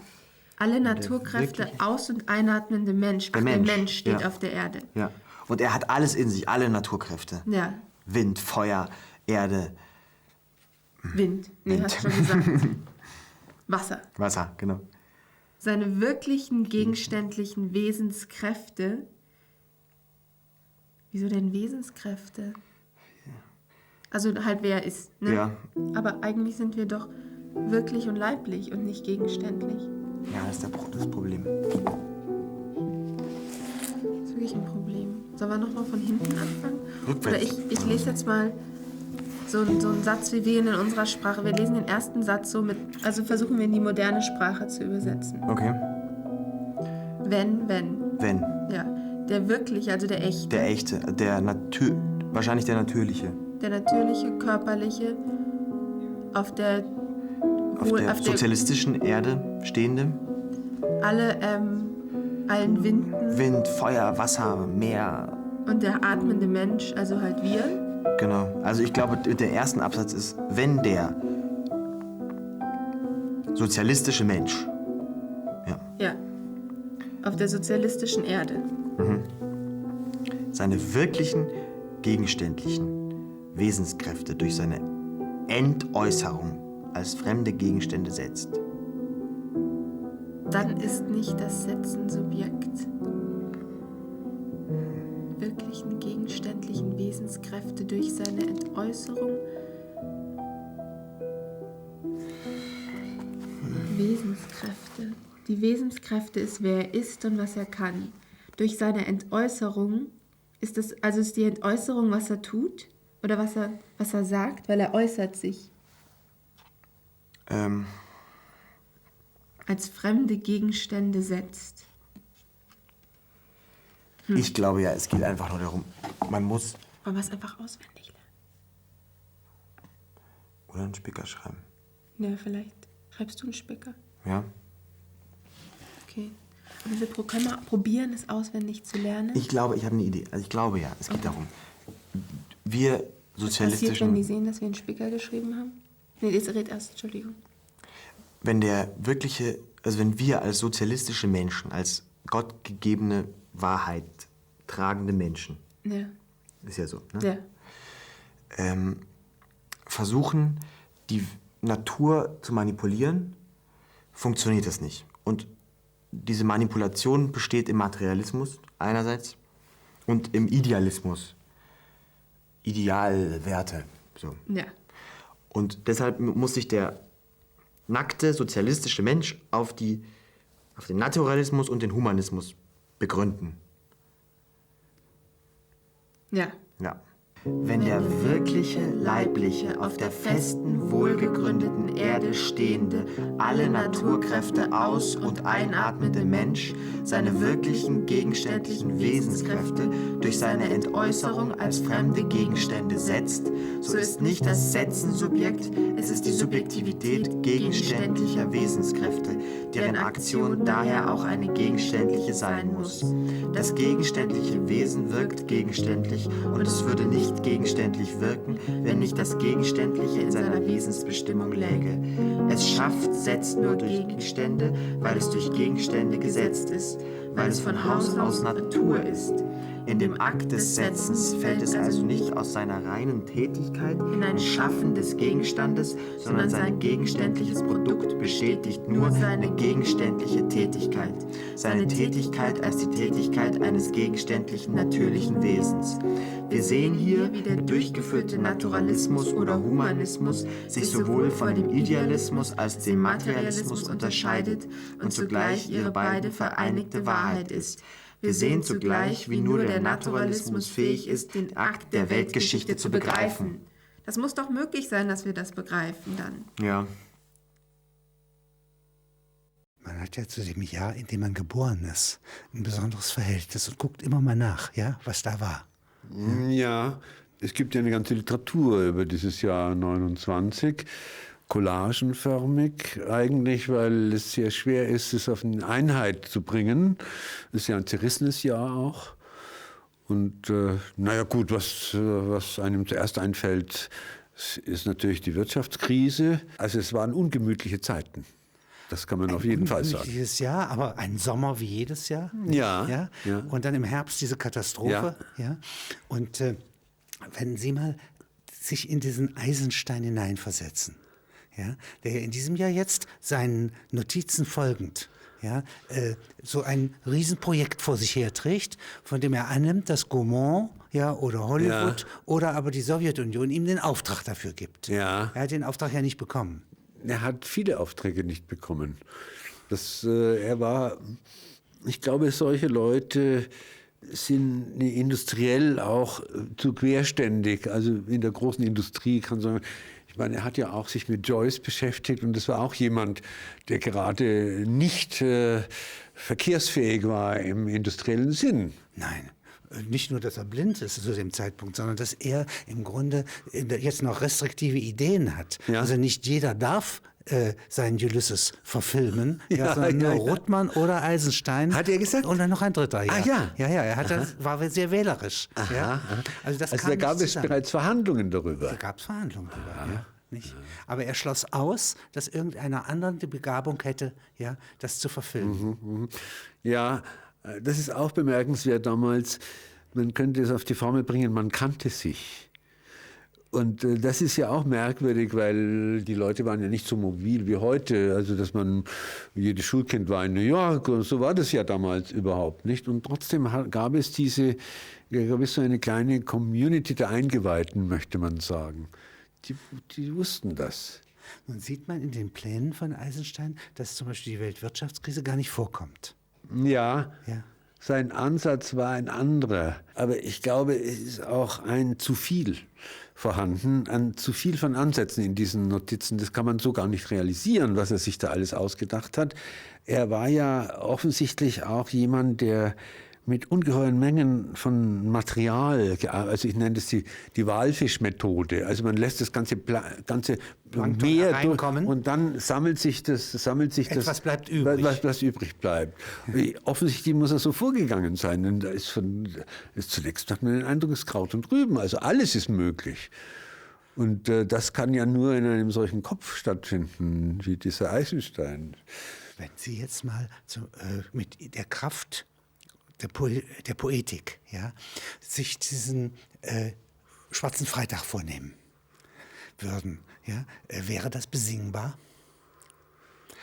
Alle Naturkräfte, aus- und einatmende Mensch. Der Mensch steht auf der Erde. Ja, und er hat alles in sich, alle Naturkräfte. Ja. Wind, Feuer, Erde. Wind. Nee, hast du schon gesagt. Wasser. Wasser, genau. Seine wirklichen gegenständlichen Wesenskräfte. Wieso denn Wesenskräfte? Also halt wer ist, ne? Ja. Aber eigentlich sind wir doch wirklich und leiblich und nicht gegenständlich. Ja, das ist das Problem. Das ist wirklich ein Problem. Sollen wir nochmal von hinten anfangen? Rückwärts. Oder ich lese jetzt mal so einen Satz, wie wir ihn in unserer Sprache. Wir lesen den ersten Satz so mit, also versuchen wir in die moderne Sprache zu übersetzen. Okay. Wenn. Wenn. Ja. Der wirkliche, also der echte. Der echte, wahrscheinlich der natürliche. Der natürliche, körperliche, auf der sozialistischen Erde stehende. Allen Winden. Wind, Feuer, Wasser, Meer. Und der atmende Mensch, also halt wir. Genau. Also ich glaube, der erste Absatz ist, wenn der sozialistische Mensch. Ja. Auf der sozialistischen Erde. Seine wirklichen gegenständlichen Wesenskräfte durch seine Entäußerung als fremde Gegenstände setzt. Dann ist nicht das Setzen Subjekt. Wirklichen gegenständlichen Wesenskräfte durch seine Entäußerung. Wesenskräfte. Die Wesenskräfte ist, wer er ist und was er kann. Durch seine Entäußerung ist die Entäußerung, was er tut oder was er sagt, weil er äußert sich. Als fremde Gegenstände setzt. Ich glaube ja, es geht einfach nur darum, man muss... Wollen wir es einfach auswendig lernen? Oder einen Spicker schreiben. Ja, vielleicht. Schreibst du einen Spicker? Ja. Okay. Aber wir können wir probieren, es auswendig zu lernen? Ich glaube, ich habe eine Idee. Also ich glaube ja, es geht darum. Wir Was sozialistischen... passiert, wenn die sehen, dass wir einen Spicker geschrieben haben? Nee, das redet erst, Entschuldigung. Wenn wir als sozialistische Menschen, als gottgegebene Wahrheit tragende Menschen, Ja. ist ja so, ne? Ja. Versuchen, die Natur zu manipulieren, funktioniert das nicht. Und diese Manipulation besteht im Materialismus einerseits und im Idealismus. Idealwerte. So. Ja. Und deshalb muss sich der nackte sozialistische Mensch auf den Naturalismus und den Humanismus begründen. Ja. Ja. Wenn der wirkliche, leibliche, auf der festen, wohlgegründeten Erde stehende, alle Naturkräfte aus- und einatmende Mensch seine wirklichen, gegenständlichen Wesenskräfte durch seine Entäußerung als fremde Gegenstände setzt, so ist nicht das Setzen Subjekt, es ist die Subjektivität gegenständlicher Wesenskräfte, deren Aktion daher auch eine gegenständliche sein muss. Das gegenständliche Wesen wirkt gegenständlich und es würde nicht gegenständlich wirken, wenn nicht das Gegenständliche in seiner Wesensbestimmung läge. Es schafft, setzt nur Gegenstände, weil es durch Gegenstände gesetzt ist, weil es von Haus aus Natur ist. In dem Akt des Setzens fällt es also nicht aus seiner reinen Tätigkeit in ein Schaffen des Gegenstandes, sondern sein gegenständliches Produkt bestätigt nur seine gegenständliche Tätigkeit. Seine Tätigkeit als die Tätigkeit eines gegenständlichen natürlichen Wesens. Wir sehen hier, wie der durchgeführte Naturalismus oder Humanismus sich sowohl von dem Idealismus als dem Materialismus unterscheidet und zugleich ihre beide vereinigte Wahrheit ist. Wir sehen zugleich, wie nur der Naturalismus fähig ist, den Akt der Weltgeschichte zu begreifen. Das muss doch möglich sein, dass wir das begreifen dann. Ja. Man hat ja zu dem Jahr, in dem man geboren ist, ein besonderes Verhältnis und guckt immer mal nach, ja, was da war. Ja, es gibt ja eine ganze Literatur über dieses Jahr 29. Collagenförmig eigentlich, weil es sehr schwer ist, es auf eine Einheit zu bringen. Es ist ja ein zerrissenes Jahr auch. Und naja gut, was einem zuerst einfällt, ist natürlich die Wirtschaftskrise. Also es waren ungemütliche Zeiten. Das kann man auf jeden Fall sagen. Dieses Jahr, aber ein Sommer wie jedes Jahr. Ja. Und dann im Herbst diese Katastrophe. Ja. Und wenn Sie mal sich in diesen Eisenstein hineinversetzen, ja, der in diesem Jahr jetzt seinen Notizen folgend so ein Riesenprojekt vor sich herträgt, von dem er annimmt, dass Gaumont oder Hollywood oder aber die Sowjetunion ihm den Auftrag dafür gibt. Ja. Er hat den Auftrag ja nicht bekommen. Er hat viele Aufträge nicht bekommen. Ich glaube, solche Leute sind industriell auch zu querständig. Also in der großen Industrie kann man sagen, ich meine, er hat ja auch sich mit Joyce beschäftigt und das war auch jemand, der gerade nicht verkehrsfähig war im industriellen Sinn. Nein. Nicht nur, dass er blind ist zu dem Zeitpunkt, sondern dass er im Grunde jetzt noch restriktive Ideen hat. Ja. Also nicht jeder darf seinen Ulysses verfilmen, sondern nur Ruttmann oder Eisenstein. Hat er gesagt? Und dann noch ein dritter. Ja. Ah ja. Ja, er hat war sehr wählerisch. Aha, ja. aha. Also da gab es bereits Verhandlungen darüber. Da gab es Verhandlungen darüber, ja. Nicht? Aber er schloss aus, dass irgendeiner anderen die Begabung hätte, das zu verfilmen. Ja, das ist auch bemerkenswert damals. Man könnte es auf die Formel bringen, man kannte sich. Und das ist ja auch merkwürdig, weil die Leute waren ja nicht so mobil wie heute. Also jedes Schulkind war in New York und so war das ja damals überhaupt nicht. Und trotzdem gab es so eine kleine Community der Eingeweihten, möchte man sagen. Die wussten das. Nun sieht man in den Plänen von Eisenstein, dass zum Beispiel die Weltwirtschaftskrise gar nicht vorkommt. Ja. Sein Ansatz war ein anderer. Aber ich glaube, es ist auch ein zu viel vorhanden, zu viel von Ansätzen in diesen Notizen. Das kann man so gar nicht realisieren, was er sich da alles ausgedacht hat. Er war ja offensichtlich auch jemand, der mit ungeheuren Mengen von Material, also ich nenne das die Walfischmethode. Also man lässt das ganze Meer reinkommen und dann sammelt sich das. Etwas bleibt übrig. Was übrig bleibt. Offensichtlich muss er so vorgegangen sein. Und zunächst hat man den Eindruck, es ist Kraut und Rüben. Also alles ist möglich. Und das kann ja nur in einem solchen Kopf stattfinden, wie dieser Eisenstein. Wenn Sie jetzt mal mit der Kraft der Poetik, sich diesen Schwarzen Freitag vornehmen würden, wäre das besingbar?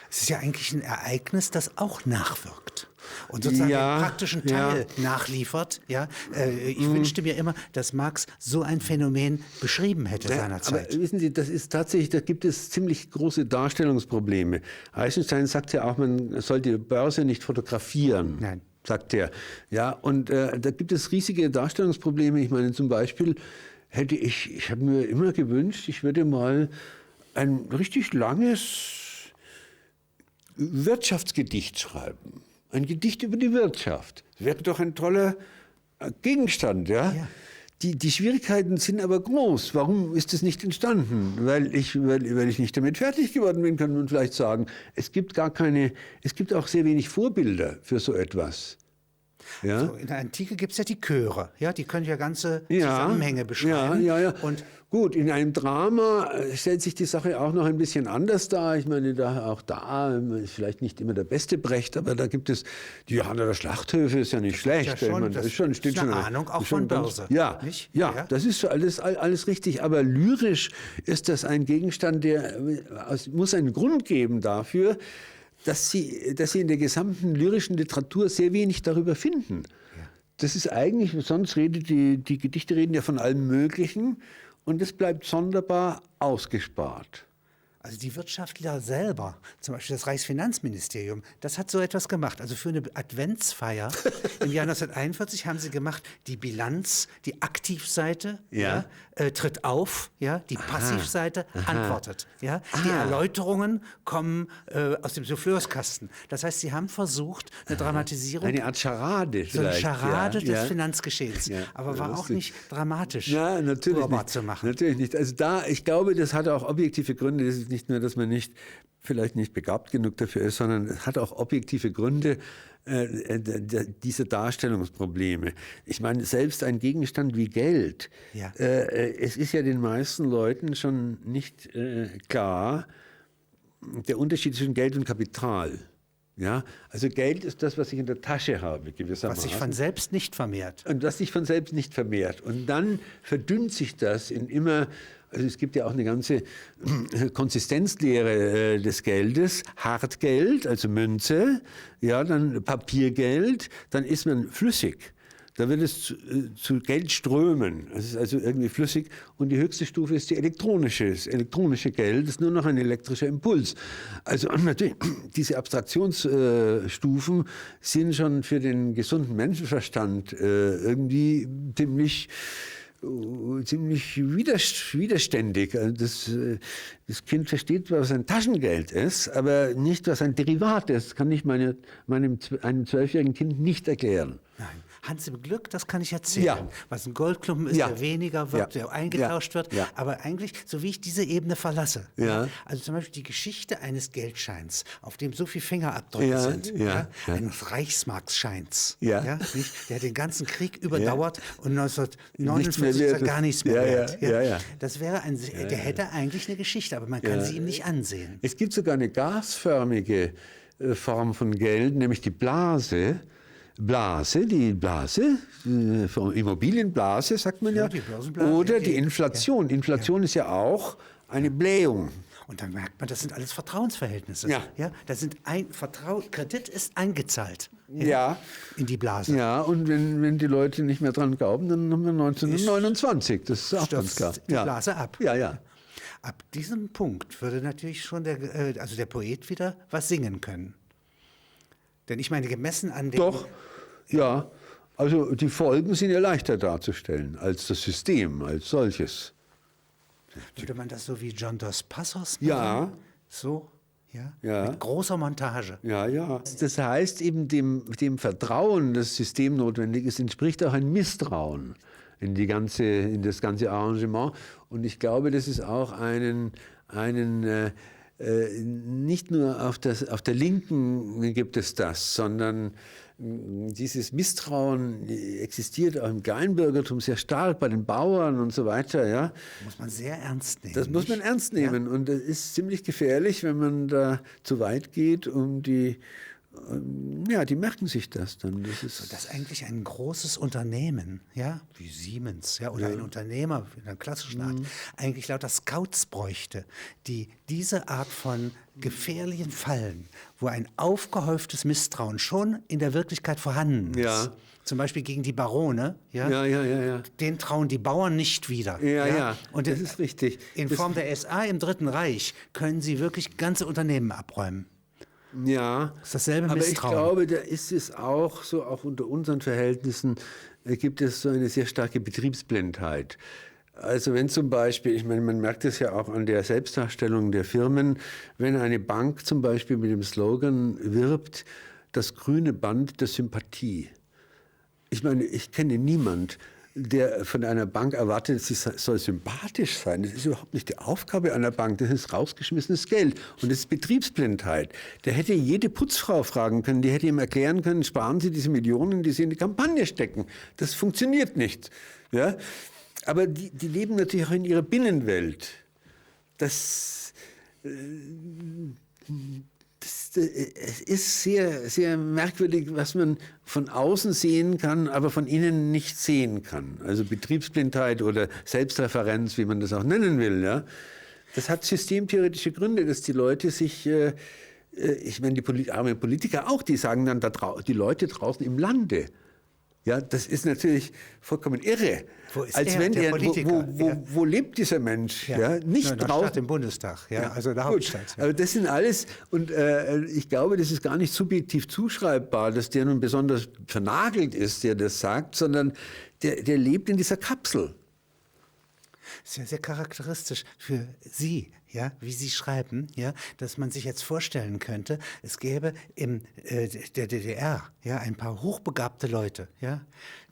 Es ist ja eigentlich ein Ereignis, das auch nachwirkt und sozusagen den praktischen Teil nachliefert. Ich wünschte mir immer, dass Marx so ein Phänomen beschrieben hätte seinerzeit. Aber wissen Sie, das ist tatsächlich, da gibt es ziemlich große Darstellungsprobleme. Eisenstein sagt ja auch, man soll die Börse nicht fotografieren. Nein. Sagt er. Ja, und da gibt es riesige Darstellungsprobleme. Ich meine zum Beispiel, ich habe mir immer gewünscht, ich würde mal ein richtig langes Wirtschaftsgedicht schreiben. Ein Gedicht über die Wirtschaft. Das wäre doch ein toller Gegenstand, ja? Die Schwierigkeiten sind aber groß. Warum ist es nicht entstanden? Weil ich nicht damit fertig geworden bin, kann man vielleicht sagen. Es gibt auch sehr wenig Vorbilder für so etwas. Ja? So, in der Antike gibt es ja die Chöre, ja? Die können ja ganze Zusammenhänge beschreiben. Ja. Und gut, in einem Drama stellt sich die Sache auch noch ein bisschen anders dar. Ich meine, auch da ist vielleicht nicht immer der beste Brecht, aber da gibt es die Johanna der Schlachthöfe, ist ja nicht schlecht. Ja schon, das ist eine Ahnung auch von Börse. Ja, nicht? Ja, das ist alles richtig. Aber lyrisch ist das ein Gegenstand, muss einen Grund geben dafür, dass Sie in der gesamten lyrischen Literatur sehr wenig darüber finden. Ja. Das ist eigentlich, sonst die Gedichte reden ja von allem Möglichen und es bleibt sonderbar ausgespart. Also die Wirtschaftler selber, zum Beispiel das Reichsfinanzministerium, das hat so etwas gemacht. Also für eine Adventsfeier im Jahr 1941 haben sie gemacht, die Bilanz, die Aktivseite tritt auf, die Passivseite antwortet. Ja? Die Erläuterungen kommen aus dem Souffleurskasten. Das heißt, sie haben versucht, eine Dramatisierung... Eine Art Charade so eine Charade des Finanzgeschehens. Aber war auch nicht dramatisch hörbar zu machen. Natürlich nicht. Also ich glaube, das hat auch objektive Gründe. Das ist nicht nur, dass man vielleicht nicht begabt genug dafür ist, sondern es hat auch objektive Gründe, diese Darstellungsprobleme. Ich meine, selbst ein Gegenstand wie Geld, es ist ja den meisten Leuten schon nicht klar, der Unterschied zwischen Geld und Kapital. Ja, also Geld ist das, was ich in der Tasche habe, gewissermaßen. Was sich von selbst nicht vermehrt. Und was sich von selbst nicht vermehrt. Und dann verdünnt sich das in immer, also es gibt ja auch eine ganze Konsistenzlehre des Geldes. Hartgeld, also Münze, dann Papiergeld, dann ist man flüssig. Da wird es zu Geld strömen. Es ist also irgendwie flüssig. Und die höchste Stufe ist das elektronische Geld. Das ist nur noch ein elektrischer Impuls. Also natürlich, diese Abstraktionsstufen sind schon für den gesunden Menschenverstand irgendwie ziemlich widerständig. Also das Kind versteht, was ein Taschengeld ist, aber nicht, was ein Derivat ist. Das kann ich einem 12-jährigen Kind nicht erklären. Nein. Hans im Glück, das kann ich erzählen. Was ein Goldklumpen ist, der weniger wird, der eingetauscht wird. Aber eigentlich, so wie ich diese Ebene verlasse. Also zum Beispiel die Geschichte eines Geldscheins, auf dem so viele Fingerabdrücke sind. Eines Reichsmarksscheins. Der den ganzen Krieg überdauert und 1949 ist er gar nichts mehr wert. Das wäre der hätte eigentlich eine Geschichte, aber man kann sie ihm nicht ansehen. Es gibt sogar eine gasförmige Form von Geld, nämlich die Blase. Die Blase, Immobilienblase, sagt man ja. Oder die Inflation. Inflation ist ja auch eine Blähung. Und dann merkt man, das sind alles Vertrauensverhältnisse. Das sind Kredit ist eingezahlt in die Blase. Ja, und wenn die Leute nicht mehr dran glauben, dann haben wir 1929. Das ist auch ganz klar. Die Blase ab. Ja. Ab diesem Punkt würde natürlich schon der Poet wieder was singen können. Denn ich meine, gemessen an dem... Doch, ja. Also die Folgen sind ja leichter darzustellen als das System als solches. Würde man das so wie John Dos Passos machen? Ja. So? Ja. Mit großer Montage. Ja. Das heißt eben dem Vertrauen, das System notwendig ist, entspricht auch ein Misstrauen in das ganze Arrangement. Und ich glaube, das ist auch nicht nur auf der Linken gibt es das, sondern dieses Misstrauen existiert auch im Kleinbürgertum sehr stark, bei den Bauern und so weiter. Ja. Muss man sehr ernst nehmen. Das muss man ernst nehmen und das ist ziemlich gefährlich, wenn man da zu weit geht, die merken sich das dann. Das ist eigentlich ein großes Unternehmen, wie Siemens, oder ein Unternehmer in einer klassischen Art, eigentlich lauter Scouts bräuchte, die diese Art von gefährlichen Fallen, wo ein aufgehäuftes Misstrauen schon in der Wirklichkeit vorhanden ist, zum Beispiel gegen die Barone, den trauen die Bauern nicht wieder. Und das ist richtig. In Form der SA im Dritten Reich können sie wirklich ganze Unternehmen abräumen. Ja, das ist dasselbe Misstrauen. Aber ich glaube, da ist es auch unter unseren Verhältnissen gibt es so eine sehr starke Betriebsblindheit. Also wenn zum Beispiel, ich meine, man merkt es ja auch an der Selbstdarstellung der Firmen, wenn eine Bank zum Beispiel mit dem Slogan wirbt, das grüne Band der Sympathie. Ich meine, ich kenne niemand, der von einer Bank erwartet, sie soll sympathisch sein. Das ist überhaupt nicht die Aufgabe einer Bank. Das ist rausgeschmissenes Geld. Und das ist Betriebsblindheit. Der hätte jede Putzfrau fragen können, die hätte ihm erklären können, sparen Sie diese Millionen, die Sie in die Kampagne stecken. Das funktioniert nicht. Ja? Aber die leben natürlich auch in ihrer Binnenwelt. Es ist sehr, sehr merkwürdig, was man von außen sehen kann, aber von innen nicht sehen kann. Also Betriebsblindheit oder Selbstreferenz, wie man das auch nennen will. Ja? Das hat systemtheoretische Gründe, dass die Leute sich, ich meine, die armen Politiker auch, die sagen dann, die Leute draußen im Lande. Ja, das ist natürlich vollkommen irre. Wo ist als er, wenn der Politiker? Wo lebt dieser Mensch? Ja, nicht in der draußen Stadt, im Bundestag, also der Hauptstadt. Ja. Aber das sind alles, und ich glaube, das ist gar nicht subjektiv zuschreibbar, dass der nun besonders vernagelt ist, der das sagt, sondern der lebt in dieser Kapsel. Sehr, sehr charakteristisch für Sie, ja, wie Sie schreiben, ja, dass man sich jetzt vorstellen könnte, es gäbe in der DDR ja, ein paar hochbegabte Leute, ja,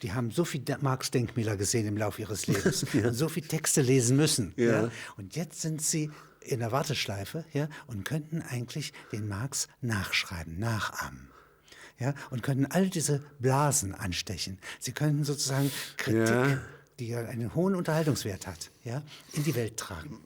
die haben so viel Marx-Denkmäler gesehen im Laufe ihres Lebens und so viel Texte lesen müssen. Ja. Und jetzt sind sie in der Warteschleife, ja, und könnten eigentlich den Marx nachschreiben, nachahmen. Ja, und könnten all diese Blasen anstechen. Sie könnten sozusagen Kritik, die ja einen hohen Unterhaltungswert hat, ja, in die Welt tragen.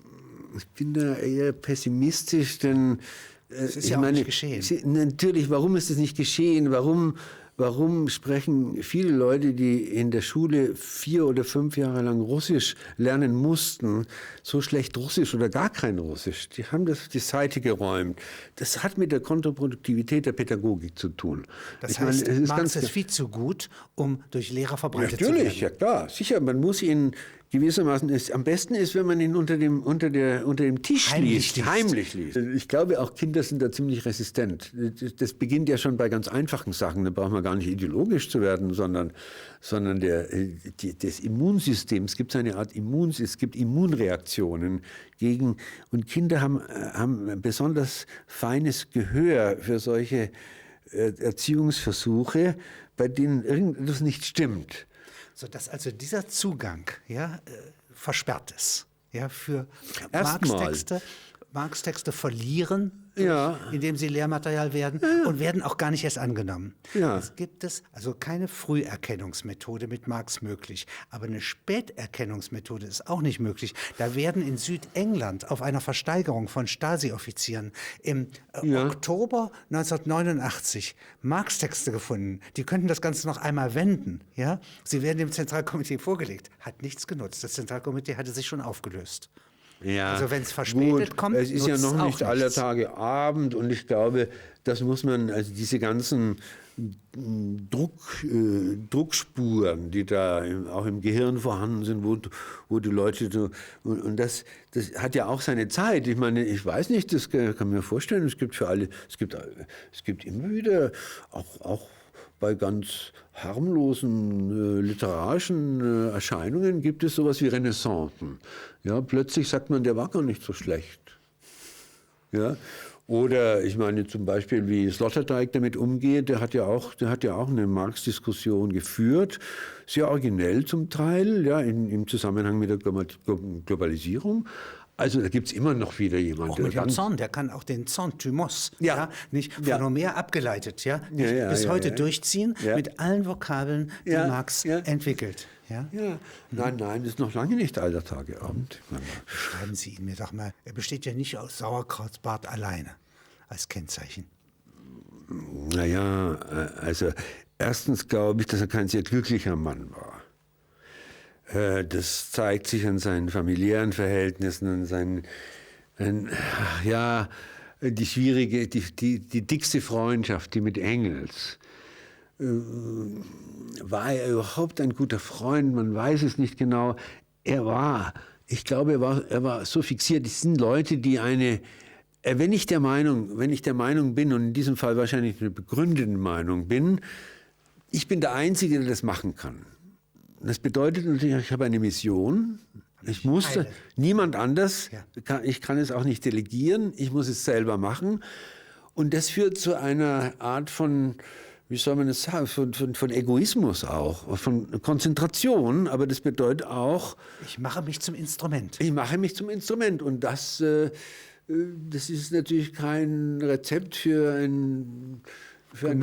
Ich bin da eher pessimistisch, denn es ist ja auch nicht geschehen. Natürlich, warum ist es nicht geschehen? Warum sprechen viele Leute, die in der Schule 4 oder 5 Jahre lang Russisch lernen mussten, so schlecht Russisch oder gar kein Russisch? Die haben das die Seite geräumt. Das hat mit der Kontraproduktivität der Pädagogik zu tun. Das heißt, Marx ist viel zu gut, um durch Lehrer verbreitet zu werden. Natürlich, ja klar, sicher. Man muss ihn gewissermaßen, am besten ist, wenn man ihn unter dem Tisch heimlich liest. Ich glaube, auch Kinder sind da ziemlich resistent. Das beginnt ja schon bei ganz einfachen Sachen. Da braucht man gar nicht ideologisch zu werden, sondern des Immunsystems. Es gibt eine Art es gibt Immunreaktionen gegen, und Kinder haben ein besonders feines Gehör für solche Erziehungsversuche, bei denen irgendetwas nicht stimmt. Sodass also dieser Zugang versperrt ist, ja, für Marx-Texte verlieren, indem sie Lehrmaterial werden und werden auch gar nicht erst angenommen. Ja. Es gibt also keine Früherkennungsmethode mit Marx möglich, aber eine Späterkennungsmethode ist auch nicht möglich. Da werden in Südengland auf einer Versteigerung von Stasi-Offizieren im Oktober 1989 Marx-Texte gefunden. Die könnten das Ganze noch einmal wenden. Ja? Sie werden dem Zentralkomitee vorgelegt. Hat nichts genutzt. Das Zentralkomitee hatte sich schon aufgelöst. Ja, also wenn es verspätet kommt, es ist ja noch nicht aller Tage Abend, und ich glaube, das muss man, also diese ganzen Druckspuren, die da auch im Gehirn vorhanden sind, wo die Leute, und das hat ja auch seine Zeit. Ich meine, ich weiß nicht, das kann man mir vorstellen, es gibt immer wieder auch bei ganz harmlosen literarischen Erscheinungen gibt es sowas wie Renaissancen. Ja, plötzlich sagt man, der war gar nicht so schlecht. Ja? Oder ich meine zum Beispiel, wie Sloterdijk damit umgeht, der hat ja auch eine Marx-Diskussion geführt, sehr originell zum Teil, ja, im Zusammenhang mit der Globalisierung. Also da gibt es immer noch wieder jemanden. Auch mit dem Zorn, der kann auch den Zorn Thymos, nicht von Homer abgeleitet, bis heute durchziehen, mit allen Vokabeln, die Marx entwickelt. Ja? Nein, das ist noch lange nicht aller Tage Abend. Schreiben Sie ihn mir doch mal. Er besteht ja nicht aus Sauerkrautbart alleine als Kennzeichen. Naja, also erstens glaube ich, dass er kein sehr glücklicher Mann war. Das zeigt sich an seinen familiären Verhältnissen, an seinen, die dickste Freundschaft, die mit Engels. War er überhaupt ein guter Freund? Man weiß es nicht genau. Ich glaube, er war so fixiert. Es sind Leute, die wenn ich der Meinung bin, und in diesem Fall wahrscheinlich eine begründete Meinung bin, ich bin der Einzige, der das machen kann. Das bedeutet natürlich, ich habe eine Mission. Ich musste, niemand anders, ich kann es auch nicht delegieren, ich muss es selber machen. Und das führt zu einer Art von, wie soll man das sagen, von Egoismus auch, von Konzentration, aber das bedeutet auch... Ich mache mich zum Instrument. Ich mache mich zum Instrument und das ist natürlich kein Rezept für ein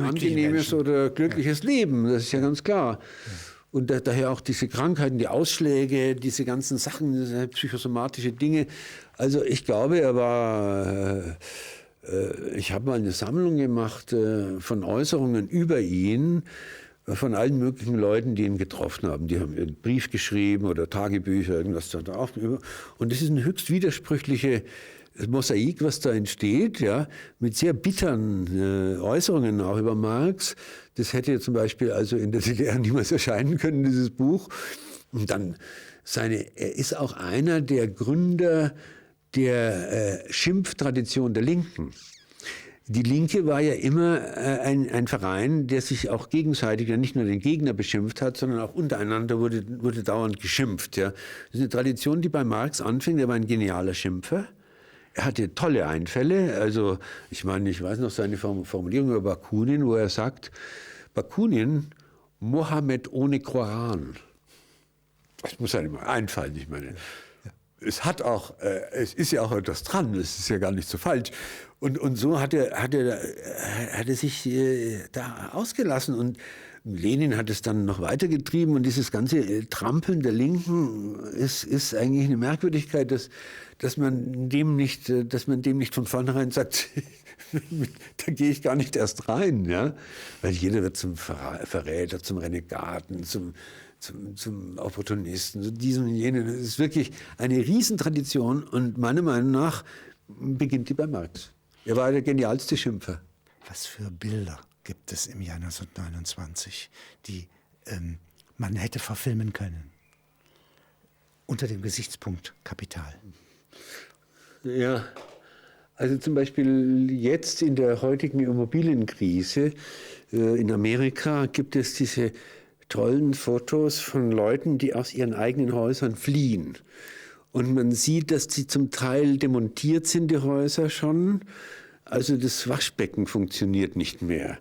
angenehmes oder glückliches Leben, das ist ja ganz klar. Ja. Und daher auch diese Krankheiten, die Ausschläge, diese ganzen Sachen, diese psychosomatische Dinge. Also ich glaube, ich habe mal eine Sammlung gemacht von Äußerungen über ihn, von allen möglichen Leuten, die ihn getroffen haben. Die haben einen Brief geschrieben oder Tagebücher, irgendwas da drauf. Und das ist eine höchst widersprüchliche Mosaik, was da entsteht, ja, mit sehr bitteren Äußerungen auch über Marx. Das hätte zum Beispiel also in der DDR niemals erscheinen können, dieses Buch. Und dann er ist auch einer der Gründer der Schimpftradition der Linken. Die Linke war ja immer ein Verein, der sich auch gegenseitig ja nicht nur den Gegner beschimpft hat, sondern auch untereinander wurde dauernd geschimpft. Ja. Das ist eine Tradition, die bei Marx anfing. Er war ein genialer Schimpfer. Er hatte tolle Einfälle. Also ich weiß noch seine Formulierung über Bakunin, wo er sagt, Bakunin, Mohammed ohne Koran. Das muss einem einfallen, ich meine. Es ist ja auch etwas dran, das ist ja gar nicht so falsch. Und so hat er sich da ausgelassen und Lenin hat es dann noch weitergetrieben und dieses ganze Trampeln der Linken ist eigentlich eine Merkwürdigkeit, dass man dem nicht von vornherein sagt, da gehe ich gar nicht erst rein, ja, weil jeder wird zum Verräter, zum Renegaten, zum Opportunisten, so diesen und jenen. Das ist wirklich eine Riesentradition und meiner Meinung nach beginnt die bei Marx. Er war der genialste Schimpfer. Was für Bilder gibt es im Jahr 1929, die man hätte verfilmen können? Unter dem Gesichtspunkt Kapital. Ja, also zum Beispiel jetzt in der heutigen Immobilienkrise in Amerika gibt es diese tollen Fotos von Leuten, die aus ihren eigenen Häusern fliehen. Und man sieht, dass die zum Teil demontiert sind, die Häuser schon. Also das Waschbecken funktioniert nicht mehr.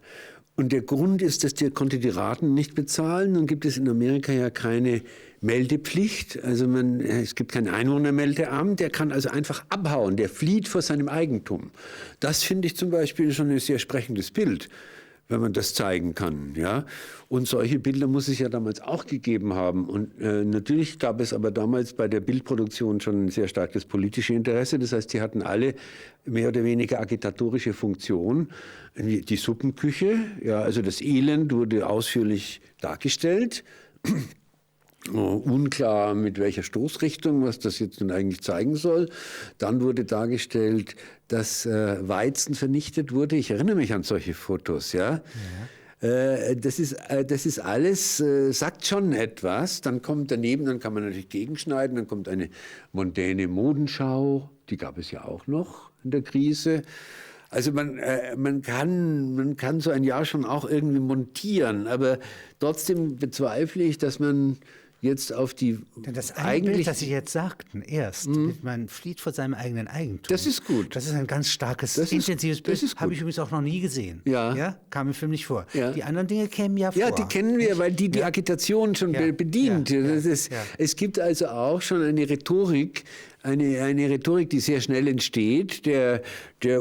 Und der Grund ist, dass der konnte die Raten nicht bezahlen. Dann gibt es in Amerika ja keine Meldepflicht. Also es gibt kein Einwohnermeldeamt. Der kann also einfach abhauen. Der flieht vor seinem Eigentum. Das finde ich zum Beispiel schon ein sehr sprechendes Bild, wenn man das zeigen kann. Ja? Und solche Bilder muss es ja damals auch gegeben haben. Und natürlich gab es aber damals bei der Bildproduktion schon ein sehr starkes politisches Interesse. Das heißt, die hatten alle mehr oder weniger agitatorische Funktion. Die Suppenküche, ja, also das Elend wurde ausführlich dargestellt. Unklar, mit welcher Stoßrichtung, was das jetzt nun eigentlich zeigen soll. Dann wurde dargestellt, dass Weizen vernichtet wurde. Ich erinnere mich an solche Fotos, ja. Das ist alles, sagt schon etwas. Dann kommt daneben, dann kann man natürlich gegenschneiden, dann kommt eine mondäne Modenschau, die gab es ja auch noch in der Krise. Also man kann so ein Jahr schon auch irgendwie montieren, aber trotzdem bezweifle ich, dass man jetzt auf die das eine Bild, das Sie jetzt sagten, man flieht vor seinem eigenen Eigentum. Das ist gut. Das ist ein ganz starkes, intensives Bild. Habe ich übrigens auch noch nie gesehen. Ja. Kam im Film nicht vor. Ja. Die anderen Dinge kämen ja vor. Ja, die kennen wir, weil die Agitation schon bedient. Es gibt also auch schon eine Rhetorik, eine Rhetorik, die sehr schnell entsteht, der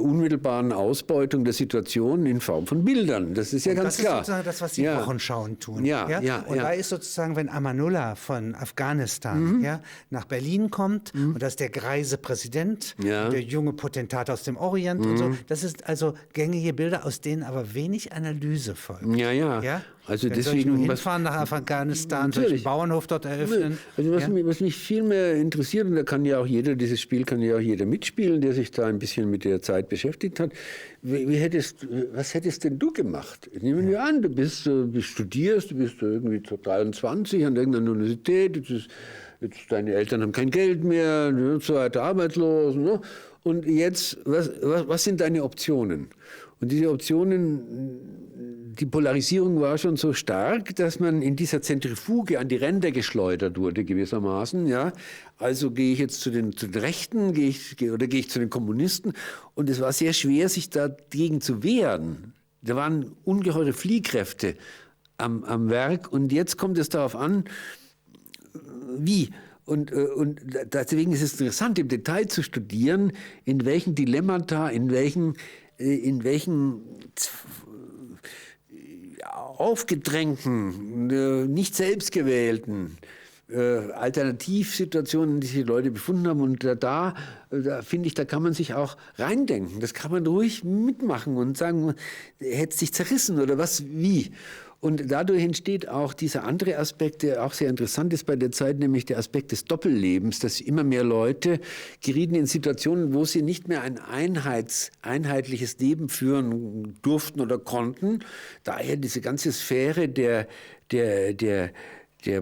unmittelbaren Ausbeutung der Situation in Form von Bildern. Das ist ja ganz klar. Das ist sozusagen das, was die Wochenschauen tun. Und da ist sozusagen, wenn Amanullah von Afghanistan nach Berlin kommt, und das ist der greise Präsident, der junge Potentat aus dem Orient und so, das ist also gängige Bilder, aus denen aber wenig Analyse folgt. Ja? Also deswegen hinfahren nach Afghanistan, einen Bauernhof dort eröffnen. Also was mich viel mehr interessiert, und da kann ja auch dieses Spiel kann ja auch jeder mitspielen, der sich da ein bisschen mit der Zeit beschäftigt hat. Was hättest denn du gemacht? Nehmen wir an, du studierst, du bist irgendwie 23 an irgendeiner Universität, jetzt deine Eltern haben kein Geld mehr, und so weiter, arbeitslos. Ne? Und jetzt, was sind deine Optionen? Und diese Optionen, die Polarisierung war schon so stark, dass man in dieser Zentrifuge an die Ränder geschleudert wurde gewissermaßen. Ja? Also gehe ich jetzt zu den Rechten, gehe ich zu den Kommunisten. Und es war sehr schwer, sich dagegen zu wehren. Da waren ungeheure Fliehkräfte am Werk. Und jetzt kommt es darauf an, wie. Und deswegen ist es interessant, im Detail zu studieren, in welchen Dilemmata, in welchen aufgedrängten, nicht selbstgewählten Alternativsituationen, die sich die Leute befunden haben. Und da finde ich, da kann man sich auch reindenken. Das kann man ruhig mitmachen und sagen, hätte es sich zerrissen oder was, wie. Und dadurch entsteht auch dieser andere Aspekt, der auch sehr interessant ist bei der Zeit, nämlich der Aspekt des Doppellebens, dass immer mehr Leute gerieten in Situationen, wo sie nicht mehr ein einheitliches Leben führen durften oder konnten. Daher diese ganze Sphäre der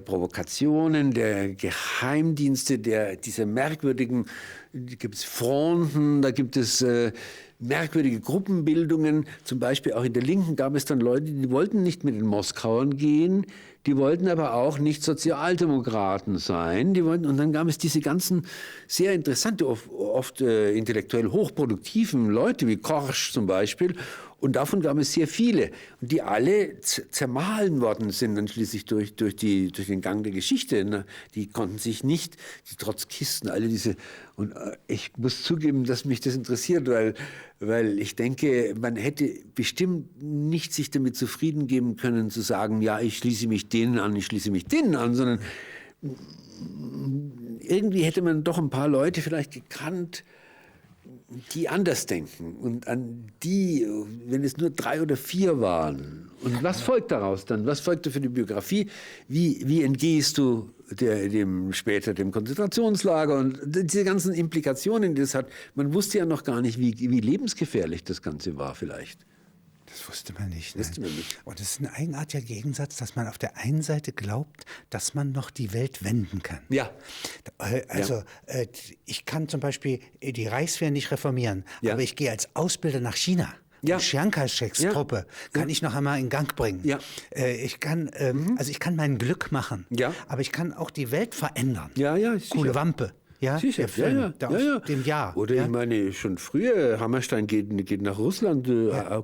Provokationen, der Geheimdienste, dieser merkwürdigen, da gibt es Fronten, da gibt es merkwürdige Gruppenbildungen. Zum Beispiel auch in der Linken gab es dann Leute, die wollten nicht mit den Moskauern gehen, die wollten aber auch nicht Sozialdemokraten sein. Und dann gab es diese ganzen sehr interessante, oft intellektuell hochproduktiven Leute, wie Korsch zum Beispiel. Und davon gab es sehr viele, die alle zermahlen worden sind, dann schließlich durch den Gang der Geschichte. Die konnten sich nicht, die Trotzkisten, alle diese. Und ich muss zugeben, dass mich das interessiert, weil ich denke, man hätte bestimmt nicht sich damit zufrieden geben können, zu sagen, ja, ich schließe mich denen an, ich schließe mich denen an, sondern irgendwie hätte man doch ein paar Leute vielleicht gekannt, die anders denken und an die, wenn es nur 3 oder 4 waren. Und was folgt daraus dann? Was folgte für die Biografie? Wie entgehst du später dem Konzentrationslager und diese ganzen Implikationen, die das hat? Man wusste ja noch gar nicht, wie lebensgefährlich das Ganze war vielleicht. Das wusste man nicht. Und es ist ein eigenartiger Gegensatz, dass man auf der einen Seite glaubt, dass man noch die Welt wenden kann. Ja. Also ich kann zum Beispiel die Reichswehr nicht reformieren, aber ich gehe als Ausbilder nach China. Ja. Chiang Kai-sheks Truppe kann ich noch einmal in Gang bringen. Ja. Ich kann mein Glück machen, aber ich kann auch die Welt verändern. Coole Wampe. Ja, sicher. Der Film, aus dem Jahr. Oder ich meine, schon früher, Hammerstein geht nach Russland,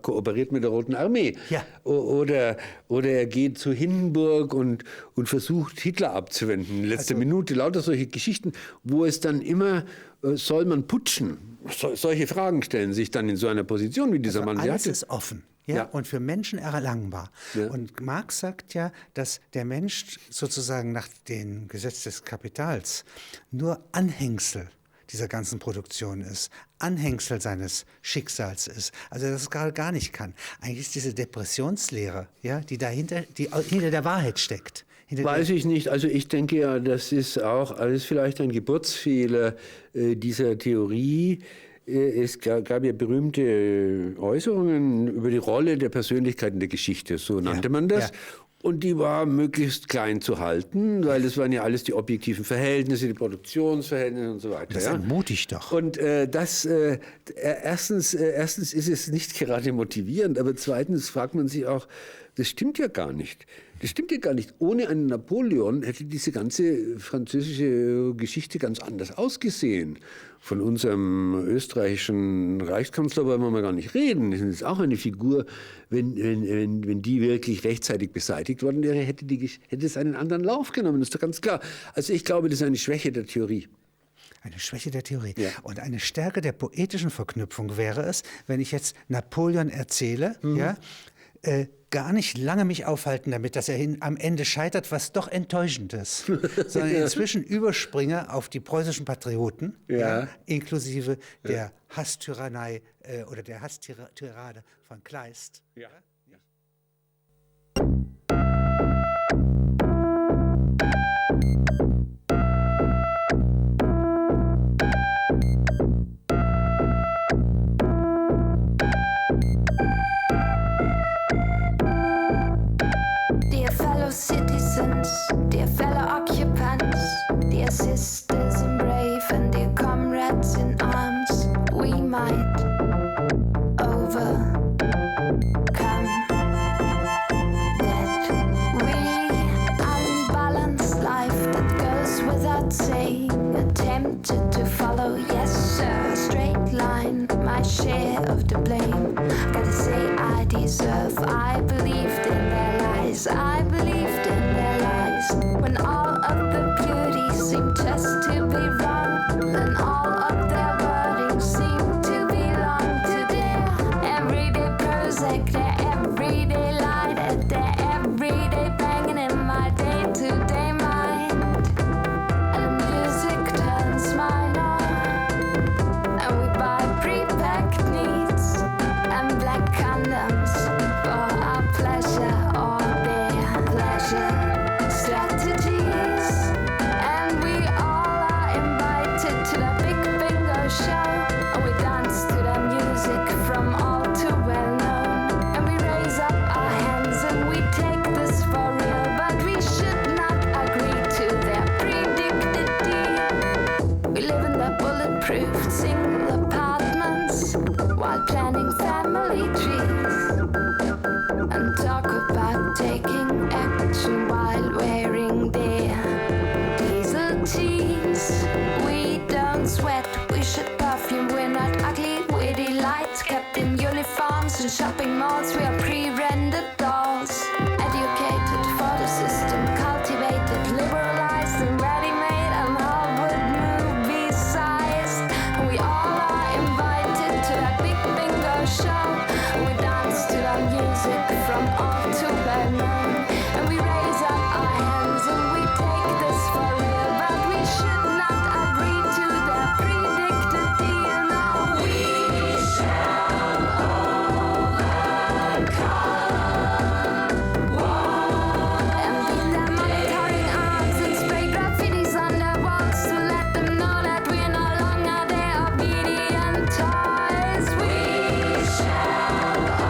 kooperiert mit der Roten Armee. Ja. Oder er geht zu Hindenburg und versucht, Hitler abzuwenden. Letzte Minute, lauter solche Geschichten, wo es dann immer, soll man putschen? Solche Fragen stellen sich dann in so einer Position, wie dieser Mann sie hatte. Alles ist offen. Ja, und für Menschen erlangbar. Ja. Und Marx sagt ja, dass der Mensch sozusagen nach dem Gesetz des Kapitals nur Anhängsel dieser ganzen Produktion ist, Anhängsel seines Schicksals ist, also dass es gar nicht kann. Eigentlich ist diese Depressionslehre, ja, die hinter der Wahrheit steckt. Weiß ich nicht. Also ich denke ja, das ist auch alles vielleicht ein Geburtsfehler dieser Theorie. Es gab ja berühmte Äußerungen über die Rolle der Persönlichkeit in der Geschichte, so nannte man das. Ja. Und die war möglichst klein zu halten, weil das waren ja alles die objektiven Verhältnisse, die Produktionsverhältnisse und so weiter. Das ermutigt doch. Und erstens ist es nicht gerade motivierend, aber zweitens fragt man sich auch, das stimmt ja gar nicht. Das stimmt ja gar nicht. Ohne einen Napoleon hätte diese ganze französische Geschichte ganz anders ausgesehen. Von unserem österreichischen Reichskanzler wollen wir mal gar nicht reden. Das ist auch eine Figur, wenn die wirklich rechtzeitig beseitigt worden wäre, hätte es einen anderen Lauf genommen. Das ist doch ganz klar. Also ich glaube, das ist eine Schwäche der Theorie. Eine Schwäche der Theorie. Ja. Und eine Stärke der poetischen Verknüpfung wäre es, wenn ich jetzt Napoleon erzähle, gar nicht lange mich aufhalten damit, dass er am Ende scheitert, was doch enttäuschend ist, sondern inzwischen überspringe auf die preußischen Patrioten, inklusive der Hasstyrannei oder der Hasstirade von Kleist. Ja. Citizens, dear fellow occupants, dear sisters and brave and dear comrades in arms, we might overcome. to blame. Gotta say I deserve. I believed in their lies. I believed in their lies. When all of the beauty seemed just to be wrong, then all of their wording seemed to belong to their everyday Prozac, their everyday lie, their everyday banging in my day-to-day mind. And the music turns mine on, and we buy pre-packed needs and black condoms for our pleasure or their pleasure strategies. And we all are invited to the big bingo show, and we dance to the music from all too well known. And we raise up our hands and we take this for real, but we should not agree to their predicted deal. We live in the bulletproof single apartments while planning family trees, and talk about taking action while wearing their diesel tees. We don't sweat, we should perfume, we're not ugly, we're delights, kept in uniforms and shopping malls. We are pre-rendered dolls, educated for the system, cultivated, liberalized and ready-made and Hollywood movie sized. And we all are invited to that big bingo show, and we dance to the music from all too well known. And we raise up our hands and we take this for real, but we should not agree to their predicted deal. No, we shall overcome. And beat them monitoring arms and spray graffitis on their walls to let them know that we're no longer their obedient toys. We shall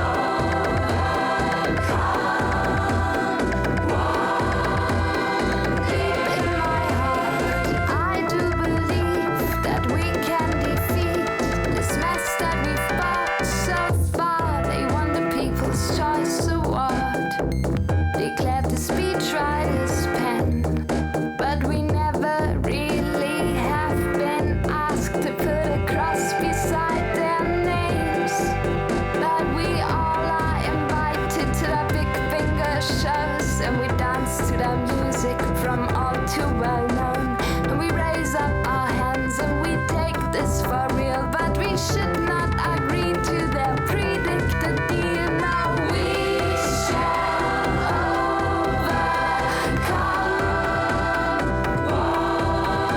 overcome. Deep in my heart, I do believe that we can defeat this mess that we've brought so far. They won the People's Choice Award, declared the speechwriter's pen, but we never really have been asked to put a cross beside their names. But we all are invited to the big finger shows, and we dance to the music from all too well known. And we raise up our hands and we take this for real, but we should not agree to their predicted deal. Now we shall overcome.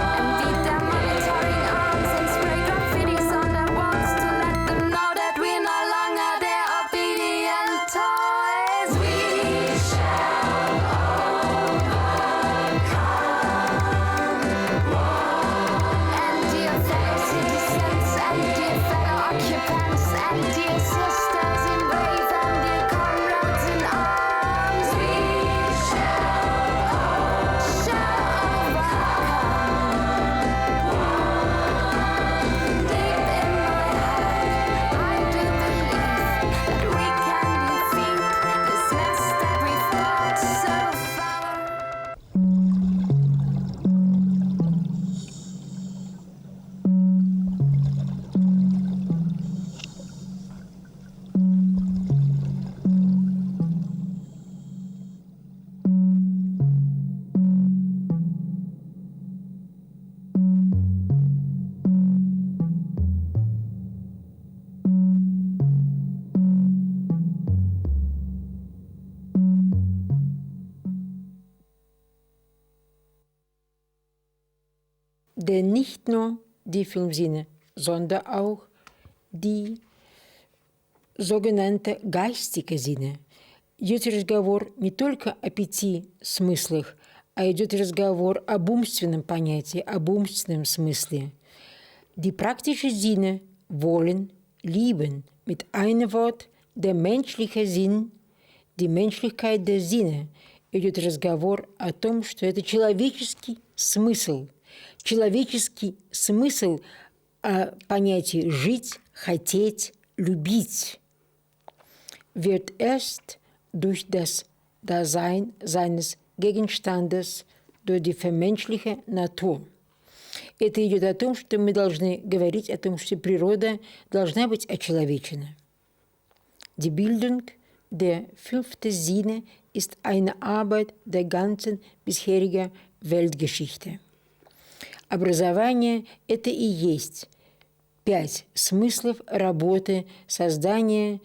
And beat their monitoring arms and spray graffitis on their walls to let them know that we're no longer their obedient toys. We shall overcome. And dear fellow citizens, and dear fellow occupants, and dear sisters in brave, and dear comrades in arms, we shall overcome. Deep in my heart, I do believe that we can defeat this mess that we've brought so far. Denn nicht nur die Filmsinne, sondern auch die соgenannte geistige Sinne. Идет разговор не только о 5 смыслах, а идет разговор об умственном понятии, об умственном смысле. Die praktischen Sinne wollen, lieben, mit einem Wort der menschliche Sinn, die Menschlichkeit der Sinne. Идет разговор о том, что это человеческий смысл. Человеческий смысл о понятии «жить», «хотеть», «любить» wird erst durch das Dasein seines Gegenstandes, durch die vermenschliche Natur. Это идет о том, что мы должны говорить о том, что природа должна быть очеловечена. Die Bildung der 5. Sinne ist eine Arbeit der ganzen bisherigen Weltgeschichte. Образование – это и есть 5 смыслов работы создания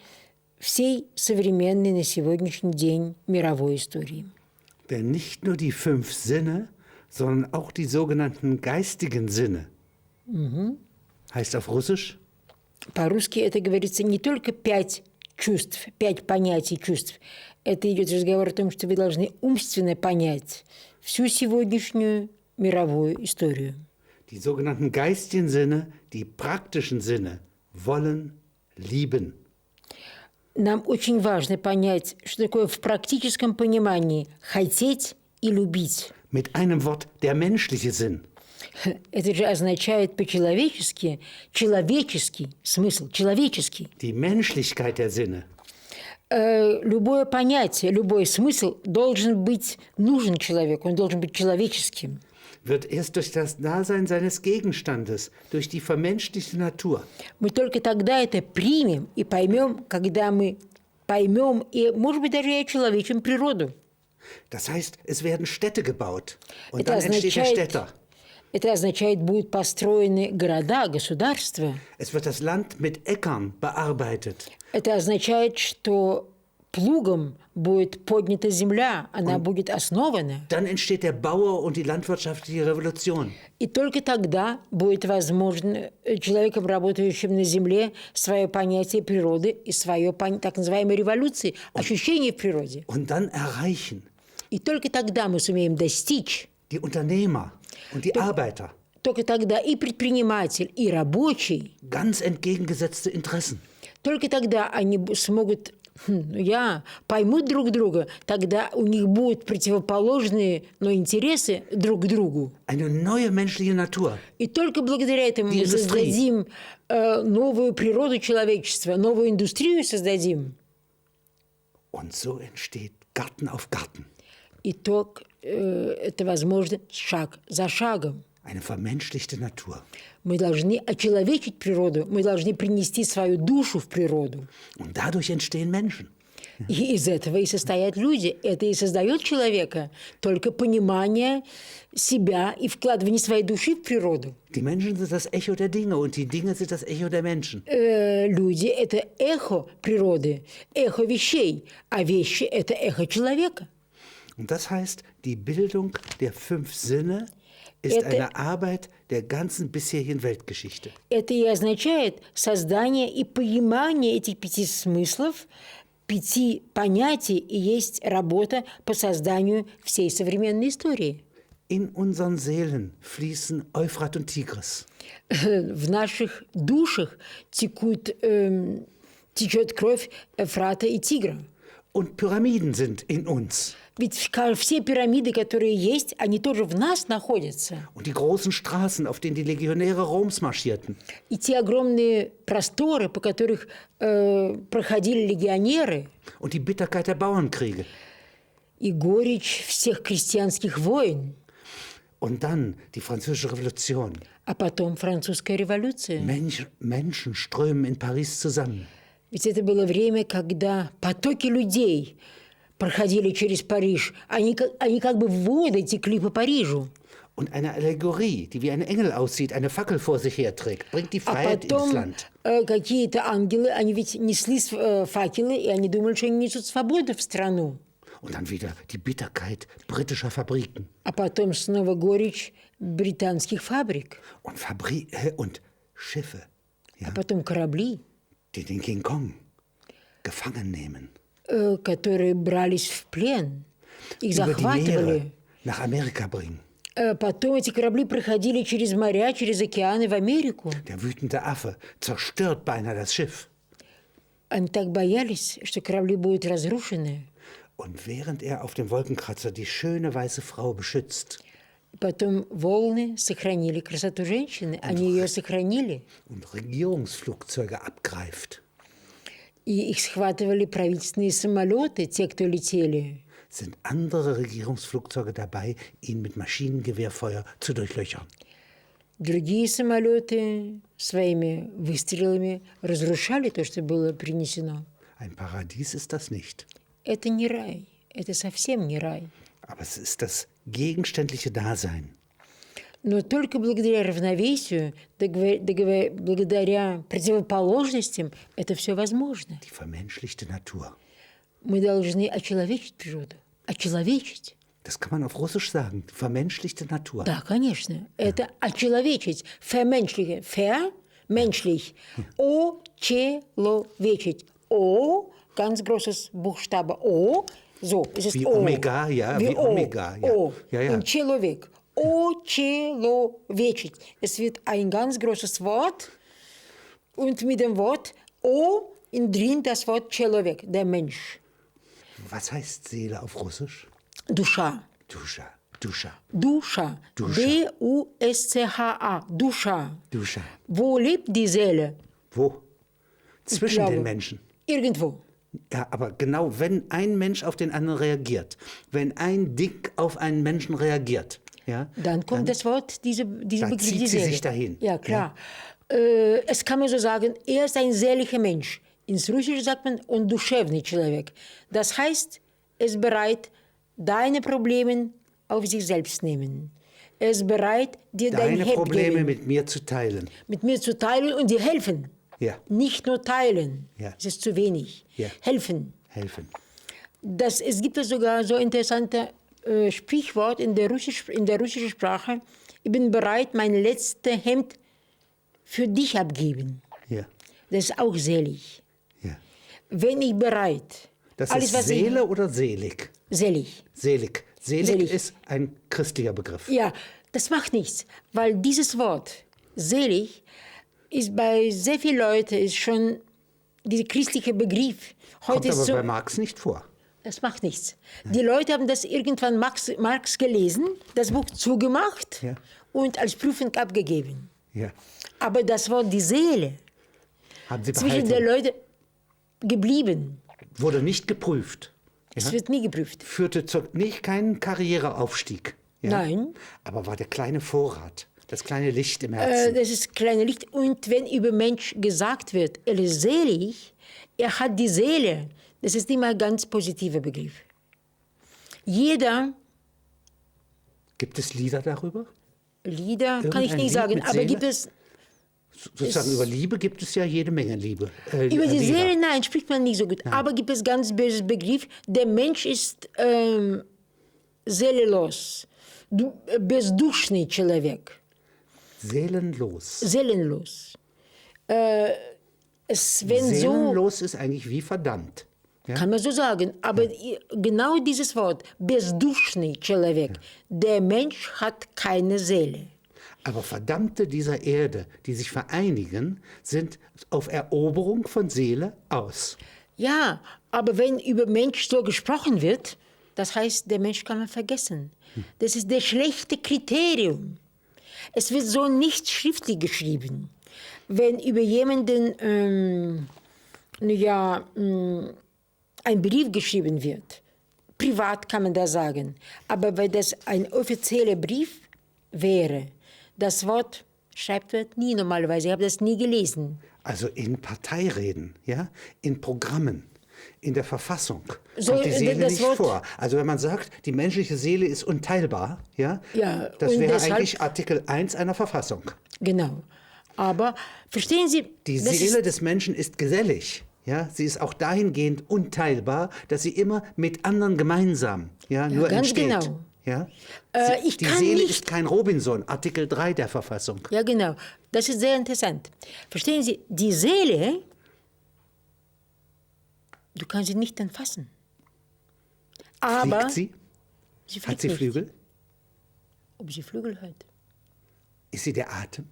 всей современной на сегодняшний день мировой истории. Denn nicht nur die 5 Sinne, sondern auch die sogenannten geistigen Sinne. Heißt auf Russisch? По-русски это говорится не только 5 чувств, 5 понятий чувств. Это идет разговор о том, что вы должны умственно понять всю сегодняшнюю мировую историю. Die sogenannten geistigen Sinne, die praktischen Sinne, wollen, lieben. Нам очень важно понять, что такое в практическом понимании хотеть и любить. Mit einem Wort der menschliche Sinn. Это же означает по-человечески, человеческий смысл, человеческий. Die Menschlichkeit der Sinne. Любое понятие, любой смысл должен быть нужен человеку, он должен быть человеческим. Wird erst durch das Dasein seines Gegenstandes, durch die vermenschlichte Natur. Мы только тогда это примем и поймем, когда мы поймем и, может быть, даже и очеловечим природу. Das heißt, es werden Städte gebaut und dann entsteht der Städter. Это означает, будут построены города, государства. Es wird das Land mit Äckern bearbeitet. Это означает, что плугом будет поднята земля, она будет основана. Dann entsteht der Bauer und die landwirtschaftliche Revolution. И только тогда будет возможно человеком, работающим на земле, свое понятие природы и свое так называемой революции, ощущение в природе. Und dann erreichen И только тогда мы сумеем достичь. Die Unternehmer und die Arbeiter. Только тогда и предприниматель, и рабочий. Ganz entgegengesetzte Interessen. Только тогда они смогут, поймут друг друга, тогда у них будут противоположные, но интересы друг к другу. Eine neue menschliche Natur. И только благодаря этому мы создадим новую природу человечества, новую индустрию создадим. Und so entsteht Garten auf Garten. Итог это возможно шаг за шагом. Eine vermenschlichte Natur. Мы должны очеловечить природу, мы должны принести свою душу в природу. Und dadurch entstehen Menschen. И из этого и состоят люди. Это и создает человека. Только понимание себя и вкладывание своей души в природу. Die Menschen sind das Echo der Dinge und die Dinge sind das Echo der Menschen. Люди – это эхо природы, эхо вещей, а вещи – это эхо человека. Und das heißt, die Bildung der 5 Sinne ist eine Arbeit der ganzen bisherigen Weltgeschichte. Это и означает создание и понимание этих 5 смыслов, 5 понятий, и есть работа по созданию всей современной истории. In unseren Seelen fließen Euphrat und Tigris. В наших душах течет кровь Эфрата и Тигра. Und Pyramiden sind in uns. Ведь все пирамиды, которые есть, они тоже в нас находятся. Und die großen Straßen, auf denen die Legionäre Roms marschierten. И те огромные просторы, по которых проходили легионеры. Und die Bitterkeit der Bauernkriege. И горечь всех крестьянских войн. Und dann die Französische Revolution. А потом французская революция. Menschen strömen in Paris zusammen. Ведь это было время, когда потоки людей проходили через Париж. Они как бы в воды текли по Парижу. Und eine Allegorie, die wie ein Engel aussieht, eine Fackel vor sich herträgt, bringt die Freiheit ins Land. Какие-то ангелы, они ведь несли факелы, и они думали, что они несут свободу в страну. Und dann wieder die Bitterkeit britischer Fabriken. А потом снова горечь британских фабрик. Und Schiffe. Ja, а потом корабли. Die den King Kong gefangen nehmen. Которые брались в плен. Их захватывали. Nach Amerika bringen. Потом эти корабли проходили через моря, через океаны в Америку. Der wütende Affe zerstört beinahe das Schiff. Они так боялись, что корабли будут разрушены. Und während auf dem Wolkenkratzer die schöne weiße Frau beschützt. Потом волны сохранили красоту женщины, они ее сохранили. Und Regierungsflugzeuge abgreift. И их схватывали правительственные самолеты, те, кто летели. Sind andere Regierungsflugzeuge dabei, ihn mit Maschinengewehrfeuer zu durchlöchern. Другие самолеты своими выстрелами разрушали то, что было принесено. Ein Paradies ist das nicht. Это не рай. Это совсем не рай. Aber es ist das gegenständliche Dasein. Но только благодаря равновесию, благодаря противоположностям, это все возможно. Die vermenschlichte Natur. Мы должны очеловечить природу. Очеловечить. Das kann man auf Russisch sagen. Vermenschlichte Natur. Да, конечно. Это очеловечить. Vermenschliche. Vermenschlich. Очеловечить. O, ganz großes Buchstabe O. So, es ist wie O. Omega, ja, wie Omega. Ja. O. Ja, ja. Und человек. Очеловечить. Es wird ein ganz großes Wort und mit dem Wort O drin das Wort человек, der Mensch. Was heißt Seele auf Russisch? Душа. Duscha. Duscha. Duscha. Duscha. D-U-S-C-H-A. Duscha. Duscha. Wo lebt die Seele? Wo? Zwischen den Menschen. Irgendwo. Ja, aber genau, wenn ein Mensch auf den anderen reagiert, wenn ein Ding auf einen Menschen reagiert, ja, dann kommt das Wort, diese dann Begriff, zieht die sie Seele. sich dahin. Ja, klar. Ja. Es kann man so sagen, er ist ein seelischer Mensch. Ins Russische sagt man, und душевный человек. Das heißt, er ist bereit, deine Probleme auf sich selbst nehmen. Er ist bereit, dir deine Probleme geben. mit mir zu teilen. Mit mir zu teilen und dir helfen. Ja. Nicht nur teilen. Ja. Das ist zu wenig. Ja. Helfen. Helfen. Es gibt sogar so interessante Sprichwort in der russischen Sprache. Ich bin bereit, mein letztes Hemd für dich abgeben. Ja. Das ist auch selig. Ja. Wenn ich bereit. Das alles, ist Seele oder selig? Selig. Selig. Selig ist ein christlicher Begriff. Ja, das macht nichts, weil dieses Wort selig ist bei sehr vielen Leuten ist schon dieser christliche Begriff. Heute kommt aber bei Marx nicht vor. Das macht nichts. Die Leute haben das irgendwann Marx gelesen, das Buch zugemacht und als Prüfung abgegeben. Ja. Aber das Wort die Seele haben sie zwischen den Leuten geblieben. Wurde nicht geprüft. Es wird nie geprüft. Führte zu keinen Karriereaufstieg. Ja? Nein. Aber war der kleine Vorrat, das kleine Licht im Herzen. Das ist kleine Licht. Und wenn über Mensch gesagt wird, er ist selig, er hat die Seele, das ist immer ein ganz positiver Begriff. Jeder... Gibt es Lieder darüber? Lieder kann ich nicht sagen, aber gibt es... Sozusagen über Liebe gibt es ja jede Menge Liebe. Über die Seele, nein, spricht man nicht so gut. Nein. Aber gibt es ganz böses Begriff, der Mensch ist seelenlos, бездушный человек. Seelenlos. Seelenlos. Seelenlos ist eigentlich wie verdammt. Ja? Kann man so sagen. Aber genau dieses Wort, бездушный человек, der Mensch hat keine Seele. Aber Verdammte dieser Erde, die sich vereinigen, sind auf Eroberung von Seele aus. Ja, aber wenn über Mensch so gesprochen wird, das heißt, der Mensch kann man vergessen. Das ist das schlechte Kriterium. Es wird so nicht schriftlich geschrieben. Wenn über jemanden ein Brief geschrieben wird, privat kann man das sagen, aber wenn das ein offizieller Brief wäre, das Wort schreibt wird nie normalerweise. Ich habe das nie gelesen. Also in Parteireden, ja, in Programmen, in der Verfassung so, kommt die Seele nicht vor. Also wenn man sagt, die menschliche Seele ist unteilbar, ja, das wäre eigentlich Artikel 1 einer Verfassung. Genau. Aber verstehen Sie... Die Seele des Menschen ist gesellig. Ja, sie ist auch dahingehend unteilbar, dass sie immer mit anderen gemeinsam nur ganz entsteht. Genau. Ja? Die Seele ist kein Robinson, Artikel 3 der Verfassung. Ja, genau. Das ist sehr interessant. Verstehen Sie, die Seele, du kannst sie nicht anfassen. Aber fliegt sie? Hat sie Flügel? Nicht. Ob sie Flügel hat? Ist sie der Atem?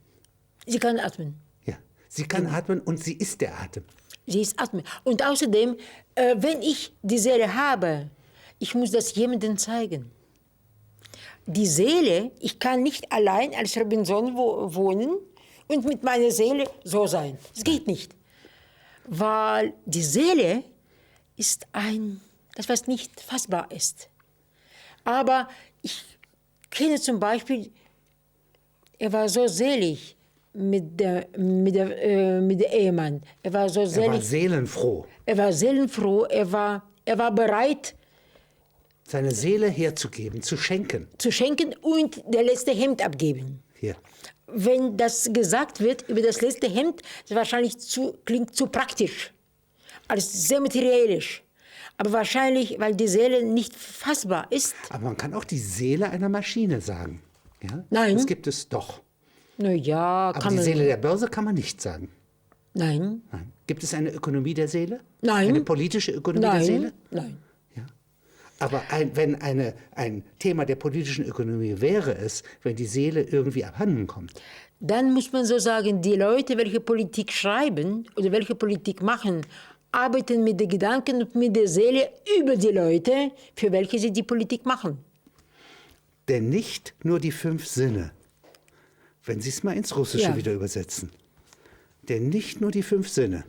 Sie kann atmen. Ja, sie kann atmen und sie ist der Atem. Sie ist atmen. Und außerdem, wenn ich die Seele habe, ich muss das jemandem zeigen. Die Seele, ich kann nicht allein als Robinson wohnen und mit meiner Seele so sein. Das geht nicht. Weil die Seele ist das, was nicht fassbar ist. Aber ich kenne zum Beispiel Er war so selig mit der Ehemann. Er war so selig. Er war seelenfroh. Er war seelenfroh. Er war bereit, seine Seele herzugeben, zu schenken. Zu schenken und das letzte Hemd abgeben. Hier. Wenn das gesagt wird über das letzte Hemd, das wahrscheinlich klingt zu praktisch. Also sehr materialisch. Aber wahrscheinlich, weil die Seele nicht fassbar ist. Aber man kann auch die Seele einer Maschine sagen. Ja? Nein. Das gibt es doch. Na ja, aber die Seele der Börse kann man nicht sagen. Nein. Nein. Gibt es eine Ökonomie der Seele? Nein. Eine politische Ökonomie der Seele? Nein. Ja. Aber wenn ein Thema der politischen Ökonomie wäre es, wenn die Seele irgendwie abhanden kommt. Dann muss man so sagen, die Leute, welche Politik schreiben oder welche Politik machen, arbeiten mit den Gedanken und mit der Seele über die Leute, für welche sie die Politik machen. Denn nicht nur die 5 Sinne, wenn Sie es mal ins Russische wieder übersetzen, denn nicht nur die 5 Sinne.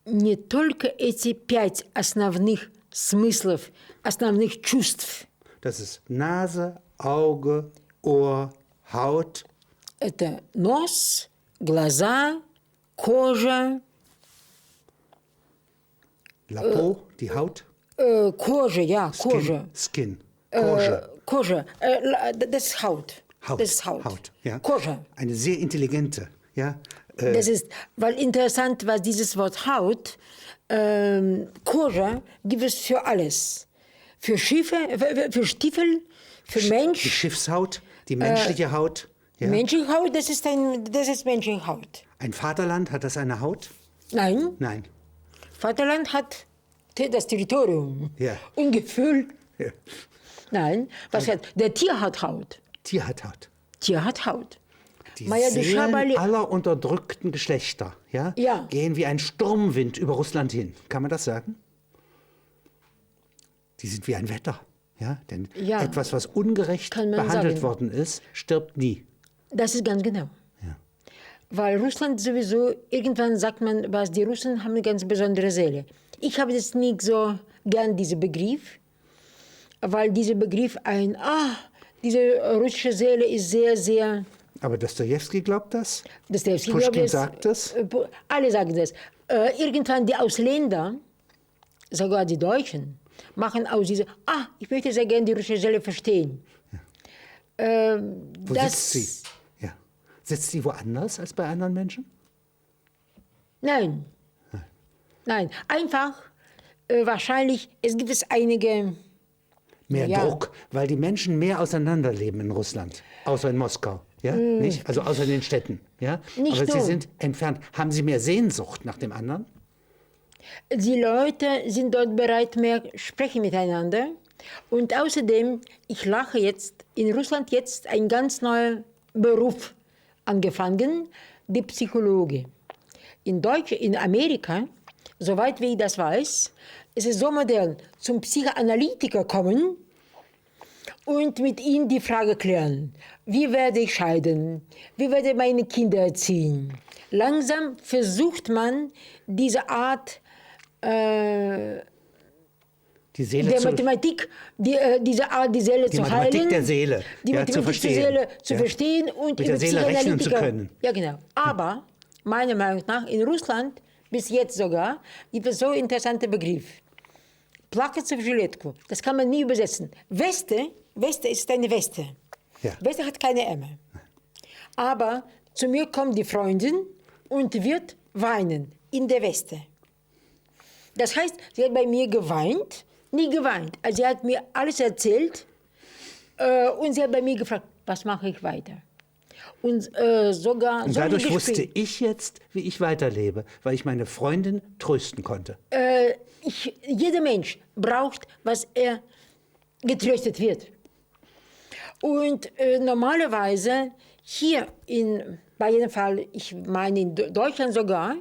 Не только эти 5 основных смыслов, основных чувств. Das ist Nase, Auge, Ohr, Haut. Это нос, глаза, кожа. La peau, die Haut. Кожа, ja, Kojа. Skin. Koja. Koja. Das ist Haut. Haut. Das ist Haut. Haut, ja. Koja. Eine sehr intelligente, ja. Das ist, weil interessant war dieses Wort Haut. Koja gibt es für alles. Für Schiffe, für Stiefel, für Mensch. Die Schiffshaut, die menschliche Haut. Ja. Menschliche Haut, das ist menschliche Haut. Ein Vaterland, hat das eine Haut? Nein. Nein. Vaterland hat das Territorium und Gefühl. Ja. Nein, der Tier hat Haut. Tier hat Haut. Tier hat Haut. Die Seelen aller unterdrückten Geschlechter gehen wie ein Sturmwind über Russland hin. Kann man das sagen? Die sind wie ein Wetter. Ja? Denn etwas, was ungerecht behandelt worden ist, stirbt nie. Das ist ganz genau. Ja. Weil Russland sowieso, irgendwann sagt man, die Russen haben eine ganz besondere Seele. Ich habe jetzt nicht so gern diesen Begriff, weil dieser Begriff diese russische Seele ist sehr, sehr... Aber Dostojewski glaubt das? Dostojewski Puschkin sagt das? Alle sagen das. Irgendwann die Ausländer, sogar die Deutschen, machen aus dieser, ich möchte sehr gerne die russische Seele verstehen. Ja. Wo sitzt sie? Ja. Sitzt sie woanders als bei anderen Menschen? Nein. Nein. Einfach, wahrscheinlich, es gibt einige... Mehr Druck, weil die Menschen mehr auseinanderleben in Russland, außer in Moskau. Ja? Nicht? Also außer in den Städten. Ja? Nicht aber sie sind entfernt. Haben Sie mehr Sehnsucht nach dem anderen? Die Leute sind dort bereit, mehr sprechen miteinander. Und außerdem, ich lache jetzt, in Russland jetzt ein ganz neuer Beruf angefangen, die Psychologe. In Amerika, soweit wie ich das weiß, ist es so modern, zum Psychoanalytiker kommen und mit ihm die Frage klären, wie werde ich scheiden, wie werde ich meine Kinder erziehen. Langsam versucht man diese Art die Seele der Mathematik, diese Art, die Seele zu heilen. Die Mathematik der Seele, die Mathematik der Seele zu verstehen und mit der Seele rechnen zu können. Ja, genau. Aber meiner Meinung nach in Russland, bis jetzt sogar, gibt es so einen interessanten Begriff. Плакаться в жилетку. Das kann man nie übersetzen. Weste ist eine Weste. Ja. Weste hat keine Ärmel. Aber zu mir kommt die Freundin und wird weinen in der Weste. Das heißt, sie hat bei mir geweint, nie geweint. Also sie hat mir alles erzählt und sie hat bei mir gefragt, was mache ich weiter? Und dadurch wusste ich jetzt, wie ich weiterlebe, weil ich meine Freundin trösten konnte. Jeder Mensch braucht, was er getröstet wird. Und normalerweise hier bei jedem Fall, ich meine in Deutschland sogar,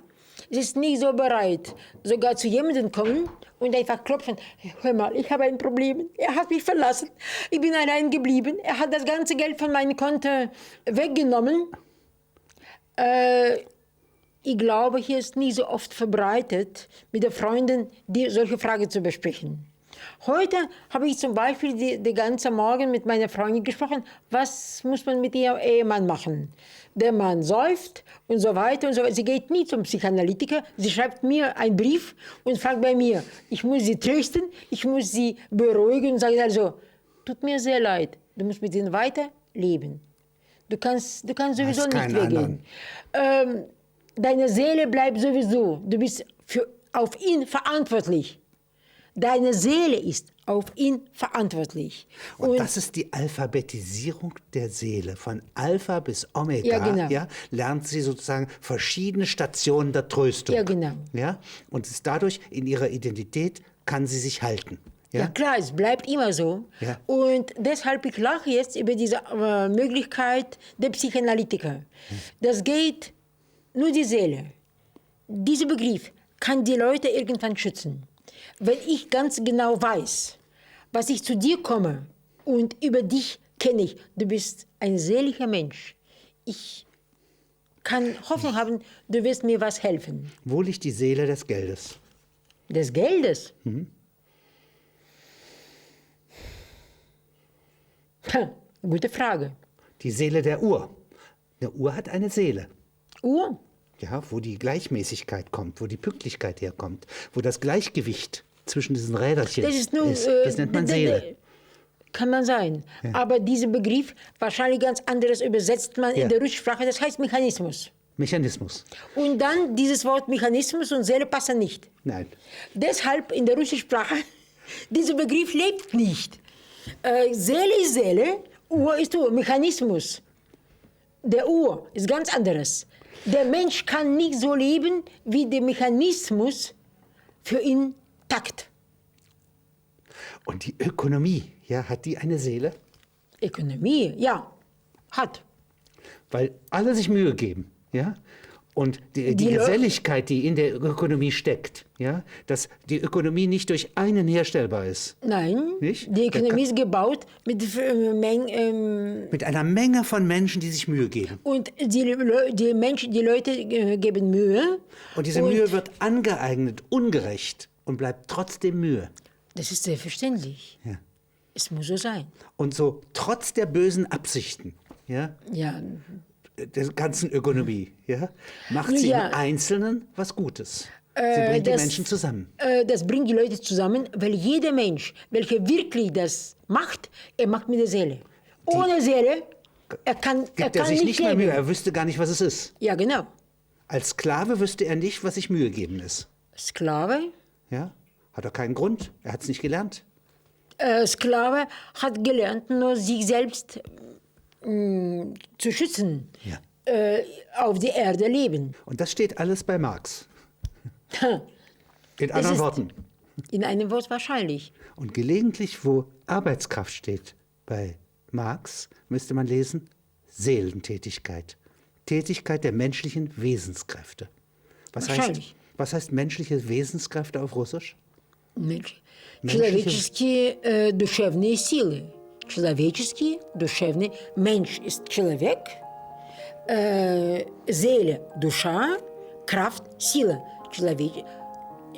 es ist nicht so bereit, sogar zu jemandem kommen und einfach klopfen. Hör mal, ich habe ein Problem. Er hat mich verlassen. Ich bin allein geblieben. Er hat das ganze Geld von meinem Konto weggenommen. Ich glaube, hier ist nicht so oft verbreitet, mit den Freunden solche Fragen zu besprechen. Heute habe ich zum Beispiel den ganzen Morgen mit meiner Freundin gesprochen, was muss man mit ihrem Ehemann machen. Der Mann säuft und so weiter und so weiter. Sie geht nie zum Psychoanalytiker, sie schreibt mir einen Brief und fragt bei mir, ich muss sie trösten, ich muss sie beruhigen und sagen, also, tut mir sehr leid, du musst mit ihnen weiterleben. Du kannst sowieso nicht weggehen. Deine Seele bleibt sowieso, du bist auf ihn verantwortlich. Deine Seele ist auf ihn verantwortlich. Und das ist die Alphabetisierung der Seele. Von Alpha bis Omega, Ja, genau. ja, lernt sie sozusagen verschiedene Stationen der Tröstung. Ja, genau. Ja? Und ist dadurch in ihrer Identität kann sie sich halten. Ja, klar, es bleibt immer so. Ja. Und deshalb ich lache jetzt über diese Möglichkeit der Psychoanalytiker. Das geht nur die Seele. Dieser Begriff kann die Leute irgendwann schützen. Wenn ich ganz genau weiß, was ich zu dir komme und über dich kenne ich, du bist ein seliger Mensch. Ich kann Hoffnung haben, du wirst mir was helfen. Wo liegt die Seele des Geldes? Des Geldes? Gute Frage. Die Seele der Uhr. Eine Uhr hat eine Seele. Uhr? Ja, wo die Gleichmäßigkeit kommt, wo die Pünktlichkeit herkommt, wo das Gleichgewicht zwischen diesen Räderchen Das ist nur, das nennt man Seele. Kann man sein. Ja. Aber dieser Begriff, wahrscheinlich ganz anderes übersetzt man Ja. in der Russprache, das heißt Mechanismus. Mechanismus. Und dann dieses Wort Mechanismus und Seele passen nicht. Nein. Deshalb in der russischen Sprache, dieser Begriff lebt nicht. Seele ist Seele, Uhr ist Uhr, Mechanismus. Der Uhr ist ganz anderes. Der Mensch kann nicht so leben, wie der Mechanismus für ihn takt. Und die Ökonomie, ja, hat die eine Seele? Ökonomie, ja, hat. Weil alle sich Mühe geben, ja? Und die Geselligkeit, die in der Ökonomie steckt, ja, dass die Ökonomie nicht durch einen herstellbar ist. Nein, Nicht? die Ökonomie ist gebaut mit Mit einer Menge von Menschen, die sich Mühe geben. und die Leute geben Mühe. Und diese Mühe wird angeeignet, ungerecht und bleibt trotzdem Mühe. Das ist selbstverständlich. Ja. Es muss so sein. Und so trotz der bösen Absichten, ja, Ja, der ganzen Ökonomie, ja, macht sie Ja. im Einzelnen was Gutes. Sie bringt die Menschen zusammen. Das bringt die Leute zusammen, weil jeder Mensch, welcher wirklich das macht, er macht mit der Seele. Ohne Seele, er kann Gibt er sich nicht mehr leben. Mühe, er wüsste gar nicht, was es ist. Ja, genau. Als Sklave wüsste er nicht, was sich Mühe geben ist. Sklave? Ja, hat er keinen Grund, er hat es nicht gelernt. Sklave hat gelernt, nur sich selbst zu schützen, auf der Erde leben. Und das steht alles bei Marx. In Das anderen ist- Worten. In einem Wort wahrscheinlich. Und gelegentlich, wo Arbeitskraft steht bei Marx, müsste man lesen Seelentätigkeit. Tätigkeit der menschlichen Wesenskräfte. Wahrscheinlich. Was heißt menschliche Wesenskräfte auf Russisch? Человеческие душевные силы. Человеческие душевные. Mensch ist человек, Seele, душа, Kraft, сила.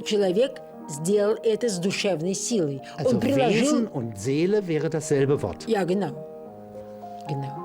Человек сделал это с душевной силой. Also Он приложил... Wesen und Seele wäre dasselbe Wort. Ja, genau. Genau.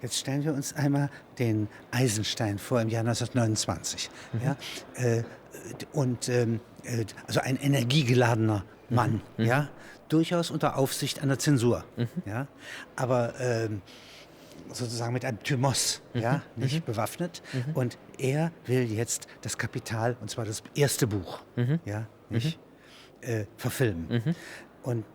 Jetzt stellen wir uns einmal den Eisenstein vor im Jahr 1929. Ja? Also ein energiegeladener Mann, ja? Durchaus unter Aufsicht einer Zensur. Ja? Aber sozusagen mit einem Thymos, ja? Nicht bewaffnet. Und er will jetzt das Kapital, und zwar das erste Buch, ja? Nicht verfilmen. Und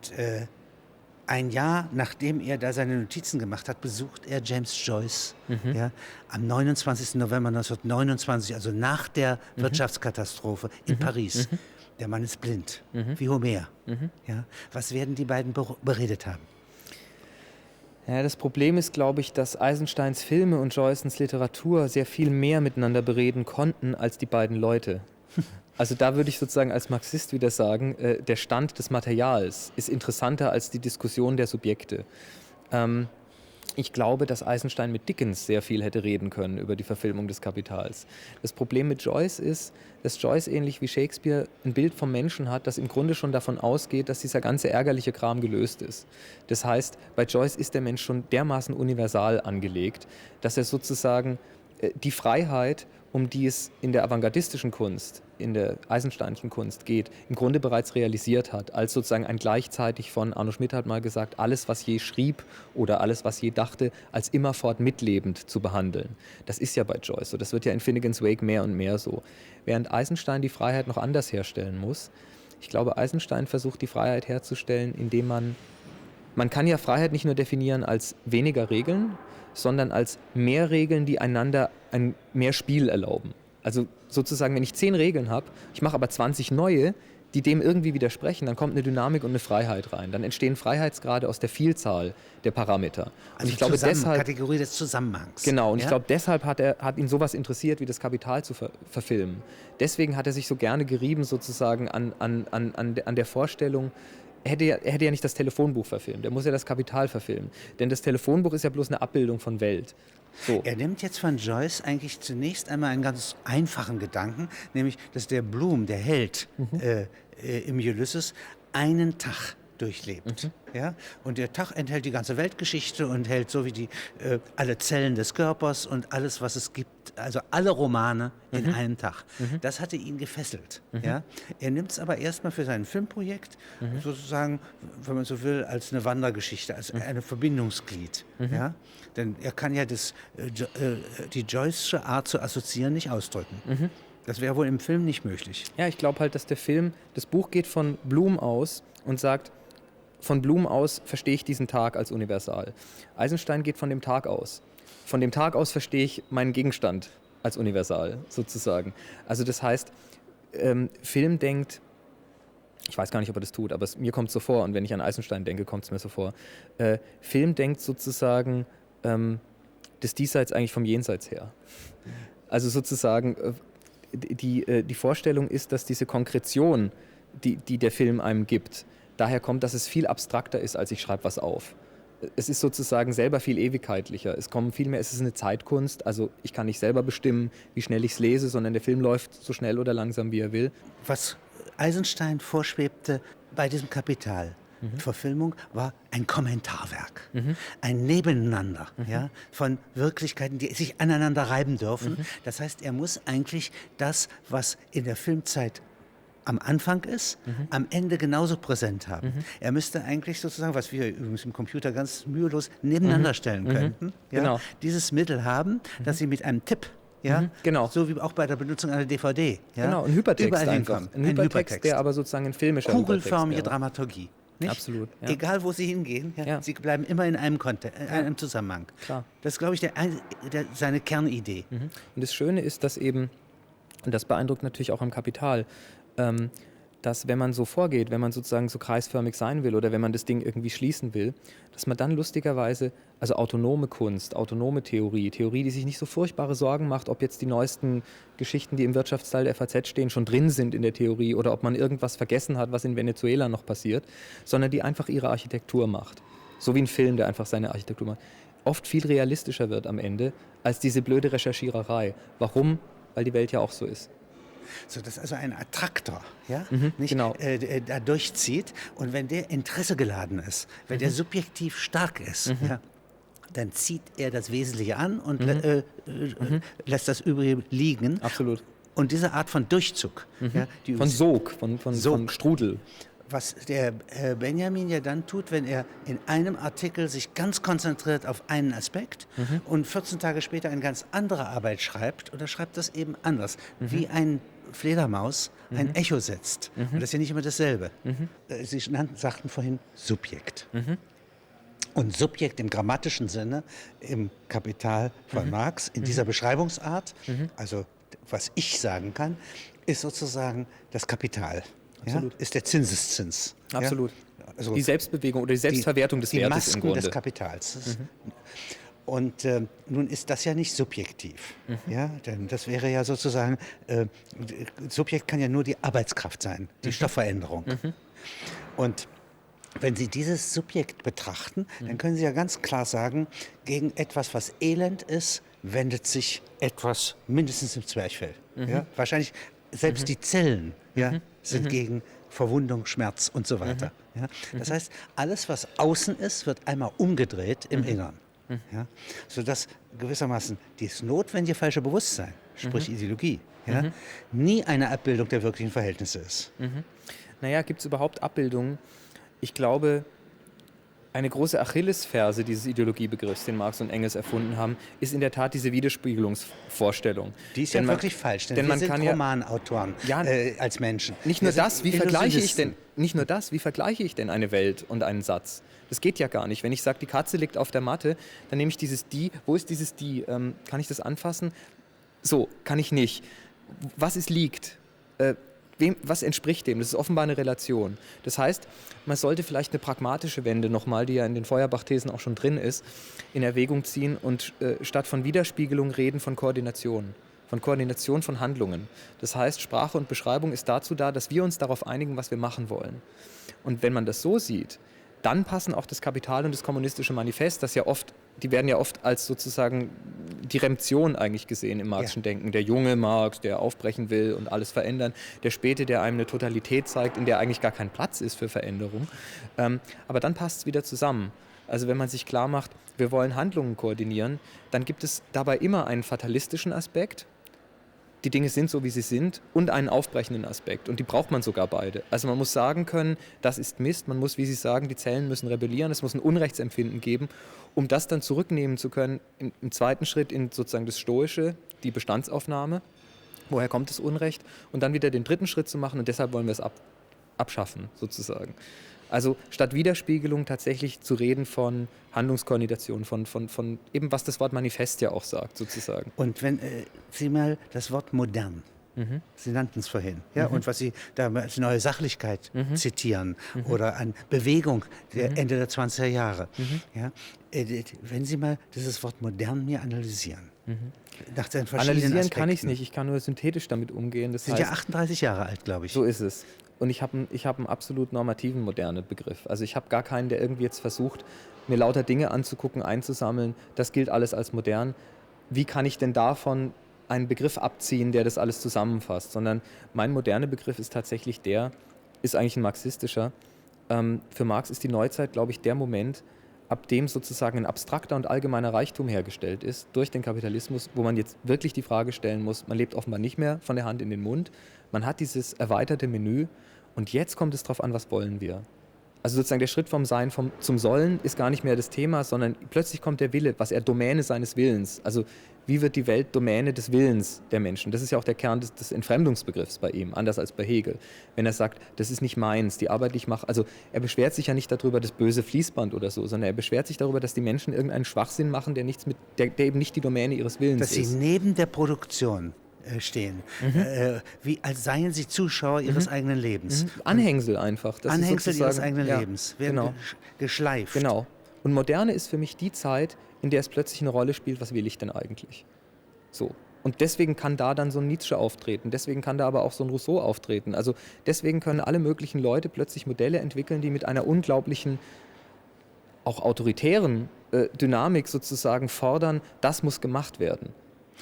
ein Jahr, nachdem er da seine Notizen gemacht hat, besucht er James Joyce ja, am 29. November 1929, also nach der Wirtschaftskatastrophe in Paris. Der Mann ist blind, wie Homer. Ja, was werden die beiden beredet haben? Ja, das Problem ist, glaube ich, dass Eisensteins Filme und Joyces Literatur sehr viel mehr miteinander bereden konnten als die beiden Leute. Also da würde ich sozusagen als Marxist wieder sagen, der Stand des Materials ist interessanter als die Diskussion der Subjekte. Ich glaube, dass Eisenstein mit Dickens sehr viel hätte reden können über die Verfilmung des Kapitals. Das Problem mit Joyce ist, dass Joyce ähnlich wie Shakespeare ein Bild vom Menschen hat, das im Grunde schon davon ausgeht, dass dieser ganze ärgerliche Kram gelöst ist. Das heißt, bei Joyce ist der Mensch schon dermaßen universal angelegt, dass er sozusagen die Freiheit, um die es in der avantgardistischen Kunst, in der Eisensteinischen Kunst geht, im Grunde bereits realisiert hat, als sozusagen ein gleichzeitig von, Arno Schmidt hat mal gesagt, alles, was je schrieb oder alles, was je dachte, als immerfort mitlebend zu behandeln. Das ist ja bei Joyce so, das wird ja in Finnegans Wake mehr und mehr so. Während Eisenstein die Freiheit noch anders herstellen muss. Ich glaube, Eisenstein versucht die Freiheit herzustellen, indem man kann ja Freiheit nicht nur definieren als weniger Regeln, sondern als mehr Regeln, die einander ein mehr Spiel erlauben. Also sozusagen, wenn ich 10 Regeln habe, ich mache aber 20 neue, die dem irgendwie widersprechen, dann kommt eine Dynamik und eine Freiheit rein. Dann entstehen Freiheitsgrade aus der Vielzahl der Parameter. Also ich glaube, deshalb, Kategorie des Zusammenhangs. Genau, und ja? ich glaube, deshalb hat ihn sowas interessiert, wie das Kapital zu verfilmen. Deswegen hat er sich so gerne gerieben sozusagen an der Vorstellung, er hätte ja nicht das Telefonbuch verfilmt, er muss ja das Kapital verfilmen. Denn das Telefonbuch ist ja bloß eine Abbildung von Welt. So. Er nimmt jetzt von Joyce eigentlich zunächst einmal einen ganz einfachen Gedanken, nämlich, dass der Bloom, der Held im Ulysses, einen Tag durchlebt. Ja? Und der Tag enthält die ganze Weltgeschichte und hält so wie alle Zellen des Körpers und alles, was es gibt, also alle Romane in einem Tag. Das hatte ihn gefesselt. Ja? Er nimmt es aber erstmal für sein Filmprojekt sozusagen, wenn man so will, als eine Wandergeschichte, als eine Verbindungsglied. Ja? Denn er kann ja die Joyce'sche Art zu assoziieren nicht ausdrücken. Das wäre wohl im Film nicht möglich. Ja, ich glaube halt, dass das Buch geht von Bloom aus und sagt, von Bloom aus verstehe ich diesen Tag als universal. Eisenstein geht von dem Tag aus. Von dem Tag aus verstehe ich meinen Gegenstand als universal, sozusagen. Also das heißt, Film denkt, ich weiß gar nicht, ob er das tut, aber mir kommt es so vor, und wenn ich an Eisenstein denke, kommt es mir so vor. Film denkt sozusagen das Diesseits eigentlich vom Jenseits her. Also sozusagen, die Vorstellung ist, dass diese Konkretion, die der Film einem gibt, daher kommt, dass es viel abstrakter ist, als ich schreibe was auf. Es ist sozusagen selber viel ewigkeitlicher. Es ist eine Zeitkunst, also ich kann nicht selber bestimmen, wie schnell ich es lese, sondern der Film läuft so schnell oder langsam, wie er will. Was Eisenstein vorschwebte bei diesem Kapital-Verfilmung war ein Kommentarwerk, ein Nebeneinander ja, von Wirklichkeiten, die sich aneinander reiben dürfen. Das heißt, er muss eigentlich das, was in der Filmzeit am Anfang ist, am Ende genauso präsent haben. Er müsste eigentlich sozusagen, was wir übrigens im Computer ganz mühelos nebeneinander stellen könnten, ja, genau. Dieses Mittel haben, dass sie mit einem Tipp, ja, genau. so wie auch bei der Benutzung einer DVD, ja, genau, ein Hypertext überall einfach. hinkommen. Ein Hypertext, der aber sozusagen ein filmischer kugelförmige Hypertext wäre. Dramaturgie. Nicht? Absolut. Ja. Egal, wo sie hingehen, ja, sie bleiben immer in einem einem Zusammenhang. Klar. Das ist, glaube ich, seine Kernidee. Und das Schöne ist, dass eben, und das beeindruckt natürlich auch am Kapital, dass wenn man so vorgeht, wenn man sozusagen so kreisförmig sein will oder wenn man das Ding irgendwie schließen will, dass man dann lustigerweise, also autonome Kunst, autonome Theorie, die sich nicht so furchtbare Sorgen macht, ob jetzt die neuesten Geschichten, die im Wirtschaftsteil der FAZ stehen, schon drin sind in der Theorie oder ob man irgendwas vergessen hat, was in Venezuela noch passiert, sondern die einfach ihre Architektur macht. So wie ein Film, der einfach seine Architektur macht. Oft viel realistischer wird am Ende als diese blöde Recherchiererei. Warum? Weil die Welt ja auch so ist. So, dass also ein Attraktor ja, nicht, genau. Da durchzieht und wenn der Interesse geladen ist, wenn der subjektiv stark ist, ja, dann zieht er das Wesentliche an und lässt das Übrige liegen. Absolut. Und diese Art von Durchzug. Ja, von Sog, von Strudel. Was der Benjamin ja dann tut, wenn er in einem Artikel sich ganz konzentriert auf einen Aspekt und 14 Tage später eine ganz andere Arbeit schreibt, oder schreibt das eben anders, wie ein Fledermaus ein Echo setzt. Und das ist ja nicht immer dasselbe. Sie sagten vorhin Subjekt. Und Subjekt im grammatischen Sinne, im Kapital von Marx, in dieser Beschreibungsart, also was ich sagen kann, ist sozusagen das Kapital. Absolut. Ja? Ist der Zinseszins. Absolut. Ja? Also die Selbstbewegung oder die Selbstverwertung des Wertes Masken im Grunde. des Kapitals. Und nun ist das ja nicht subjektiv. Ja? Denn das wäre ja sozusagen, Subjekt kann ja nur die Arbeitskraft sein, die Stoffveränderung. Und wenn Sie dieses Subjekt betrachten, dann können Sie ja ganz klar sagen, gegen etwas, was elend ist, wendet sich etwas mindestens im Zwerchfell. Ja? Wahrscheinlich selbst die Zellen sind gegen Verwundung, Schmerz und so weiter. Ja? Das heißt, alles, was außen ist, wird einmal umgedreht im Innern. Ja? Sodass gewissermaßen dieses notwendige falsche Bewusstsein, sprich Ideologie, nie eine Abbildung der wirklichen Verhältnisse ist. Naja, gibt es überhaupt Abbildungen? Ich glaube, eine große Achillesferse dieses Ideologiebegriffs, den Marx und Engels erfunden haben, ist in der Tat diese Widerspiegelungsvorstellung. Die ist ja wirklich falsch, denn wir sind Romanautoren als Menschen. Nicht nur das, wie vergleiche ich denn eine Welt und einen Satz? Das geht ja gar nicht. Wenn ich sage, die Katze liegt auf der Matte, dann nehme ich dieses die. Wo ist dieses die? Kann ich das anfassen? So, kann ich nicht. Was ist liegt? Was entspricht dem? Das ist offenbar eine Relation. Das heißt, man sollte vielleicht eine pragmatische Wende nochmal, die ja in den Feuerbach-Thesen auch schon drin ist, in Erwägung ziehen und statt von Widerspiegelung reden von Koordination von Handlungen. Das heißt, Sprache und Beschreibung ist dazu da, dass wir uns darauf einigen, was wir machen wollen. Und wenn man das so sieht, dann passen auch das Kapital und das kommunistische Manifest, die werden ja oft als sozusagen die Redemption eigentlich gesehen im Marxischen Denken. Der junge Marx, der aufbrechen will und alles verändern. Der späte, der einem eine Totalität zeigt, in der eigentlich gar kein Platz ist für Veränderung. Aber dann passt es wieder zusammen. Also wenn man sich klar macht, wir wollen Handlungen koordinieren, dann gibt es dabei immer einen fatalistischen Aspekt. Die Dinge sind so, wie sie sind, und einen aufbrechenden Aspekt. Und die braucht man sogar beide. Also man muss sagen können, das ist Mist. Man muss, wie Sie sagen, die Zellen müssen rebellieren. Es muss ein Unrechtsempfinden geben, um das dann zurücknehmen zu können, im zweiten Schritt in sozusagen das Stoische, die Bestandsaufnahme. Woher kommt das Unrecht? Und dann wieder den dritten Schritt zu machen. Und deshalb wollen wir es abschaffen, sozusagen. Also statt Widerspiegelung tatsächlich zu reden von Handlungskoordination, von eben, was das Wort Manifest ja auch sagt, sozusagen. Und wenn Sie mal das Wort modern, Sie nannten es vorhin, und was Sie da als neue Sachlichkeit zitieren oder an Bewegung der Ende der 20er Jahre, wenn Sie mal dieses Wort modern mir analysieren. Nach seinen verschiedenen Analysieren Aspekten. kann ich es nicht, ich kann nur synthetisch damit umgehen. Das Sie sind ja 38 Jahre alt, glaube ich. So ist es. Und ich habe einen absolut normativen, modernen Begriff. Also ich habe gar keinen, der irgendwie jetzt versucht, mir lauter Dinge anzugucken, einzusammeln. Das gilt alles als modern. Wie kann ich denn davon einen Begriff abziehen, der das alles zusammenfasst? Sondern mein moderner Begriff ist tatsächlich ist eigentlich ein marxistischer. Für Marx ist die Neuzeit, glaube ich, der Moment, ab dem sozusagen ein abstrakter und allgemeiner Reichtum hergestellt ist durch den Kapitalismus, wo man jetzt wirklich die Frage stellen muss, man lebt offenbar nicht mehr von der Hand in den Mund, man hat dieses erweiterte Menü und jetzt kommt es darauf an, was wollen wir. Also sozusagen der Schritt vom Sein zum Sollen ist gar nicht mehr das Thema, sondern plötzlich kommt der Wille, was er Domäne seines Willens, also wie wird die Welt Domäne des Willens der Menschen? Das ist ja auch der Kern des Entfremdungsbegriffs bei ihm, anders als bei Hegel. Wenn er sagt, das ist nicht meins, die Arbeit, die ich mache, also er beschwert sich ja nicht darüber, das böse Fließband oder so, sondern er beschwert sich darüber, dass die Menschen irgendeinen Schwachsinn machen, der eben nicht die Domäne ihres Willens ist. Dass sie neben der Produktion stehen, wie als seien sie Zuschauer ihres eigenen Lebens. Anhängsel einfach. Das Anhängsel ist ihres eigenen Lebens, werden geschleift. Genau. Und Moderne ist für mich die Zeit, in der es plötzlich eine Rolle spielt, was will ich denn eigentlich? So. Und deswegen kann da dann so ein Nietzsche auftreten, deswegen kann da aber auch so ein Rousseau auftreten. Also deswegen können alle möglichen Leute plötzlich Modelle entwickeln, die mit einer unglaublichen, auch autoritären Dynamik sozusagen fordern, das muss gemacht werden.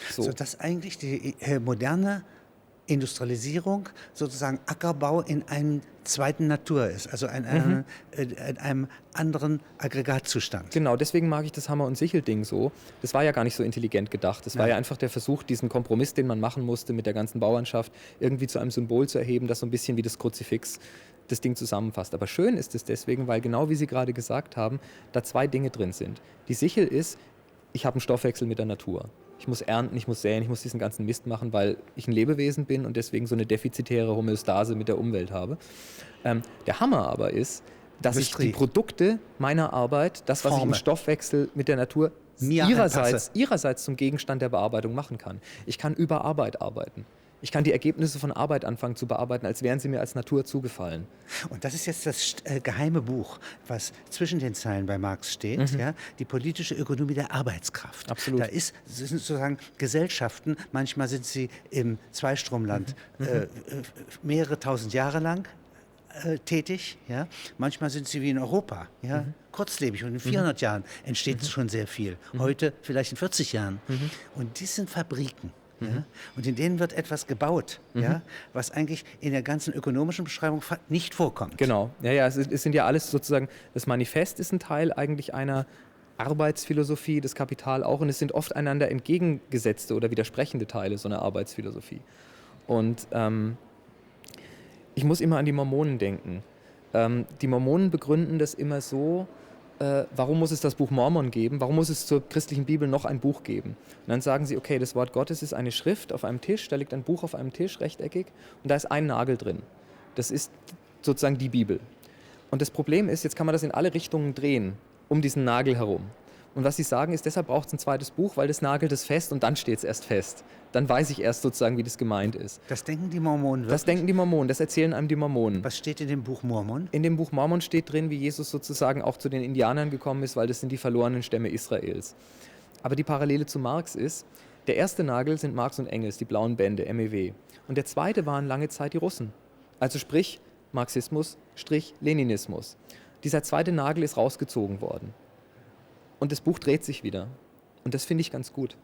So dass eigentlich die Moderne Industrialisierung sozusagen Ackerbau in einem zweiten Natur ist, also in einem anderen Aggregatzustand. Genau, deswegen mag ich das Hammer- und Sichel-Ding so. Das war ja gar nicht so intelligent gedacht. Das war ja einfach der Versuch, diesen Kompromiss, den man machen musste mit der ganzen Bauernschaft, irgendwie zu einem Symbol zu erheben, das so ein bisschen wie das Kruzifix das Ding zusammenfasst. Aber schön ist es deswegen, weil genau wie Sie gerade gesagt haben, da zwei Dinge drin sind. Die Sichel ist, ich habe einen Stoffwechsel mit der Natur. Ich muss ernten, ich muss säen, ich muss diesen ganzen Mist machen, weil ich ein Lebewesen bin und deswegen so eine defizitäre Homöostase mit der Umwelt habe. Der Hammer aber ist, dass ich die Produkte meiner Arbeit, das, was ich im Stoffwechsel mit der Natur ihrerseits zum Gegenstand der Bearbeitung machen kann. Ich kann über Arbeit arbeiten. Ich kann die Ergebnisse von Arbeit anfangen zu bearbeiten, als wären sie mir als Natur zugefallen. Und das ist jetzt das geheime Buch, was zwischen den Zeilen bei Marx steht, ja? Die politische Ökonomie der Arbeitskraft. Absolut. Das sind sozusagen Gesellschaften, manchmal sind sie im Zweistromland mehrere tausend Jahre lang tätig, ja? Manchmal sind sie wie in Europa, ja? Kurzlebig, und in 400 Jahren entsteht schon sehr viel. Heute vielleicht in 40 Jahren. Und dies sind Fabriken. Ja? Und in denen wird etwas gebaut, ja? Was eigentlich in der ganzen ökonomischen Beschreibung nicht vorkommt. Genau, ja, es sind ja alles sozusagen, das Manifest ist ein Teil eigentlich einer Arbeitsphilosophie, das Kapital auch, und es sind oft einander entgegengesetzte oder widersprechende Teile so einer Arbeitsphilosophie. Und ich muss immer an die Mormonen denken. Die Mormonen begründen das immer so, warum muss es das Buch Mormon geben? Warum muss es zur christlichen Bibel noch ein Buch geben? Und dann sagen sie, okay, das Wort Gottes ist eine Schrift auf einem Tisch, da liegt ein Buch auf einem Tisch, rechteckig, und da ist ein Nagel drin. Das ist sozusagen die Bibel. Und das Problem ist, jetzt kann man das in alle Richtungen drehen, um diesen Nagel herum. Und was sie sagen ist, deshalb braucht es ein zweites Buch, weil das nagelt es fest und dann steht es erst fest. Dann weiß ich erst sozusagen, wie das gemeint ist. Das denken die Mormonen wirklich? Das denken die Mormonen, das erzählen einem die Mormonen. Was steht in dem Buch Mormon? In dem Buch Mormon steht drin, wie Jesus sozusagen auch zu den Indianern gekommen ist, weil das sind die verlorenen Stämme Israels. Aber die Parallele zu Marx ist, der erste Nagel sind Marx und Engels, die blauen Bände, MEW. Und der zweite waren lange Zeit die Russen. Also sprich Marxismus, Leninismus. Dieser zweite Nagel ist rausgezogen worden. Und das Buch dreht sich wieder. Und das finde ich ganz gut.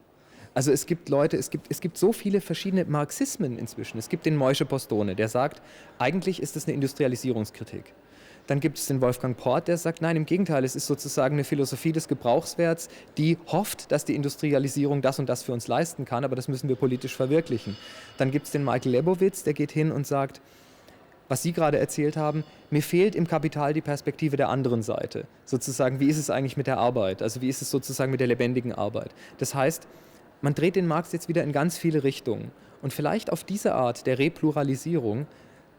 Also es gibt Leute, es gibt so viele verschiedene Marxismen inzwischen. Es gibt den Moishe Postone, der sagt, eigentlich ist es eine Industrialisierungskritik. Dann gibt es den Wolfgang Port, der sagt, nein, im Gegenteil, es ist sozusagen eine Philosophie des Gebrauchswerts, die hofft, dass die Industrialisierung das und das für uns leisten kann, aber das müssen wir politisch verwirklichen. Dann gibt es den Michael Lebowitz, der geht hin und sagt, was Sie gerade erzählt haben, mir fehlt im Kapital die Perspektive der anderen Seite. Sozusagen, wie ist es eigentlich mit der Arbeit? Also wie ist es sozusagen mit der lebendigen Arbeit? Das heißt, man dreht den Marx jetzt wieder in ganz viele Richtungen. Und vielleicht auf diese Art der Repluralisierung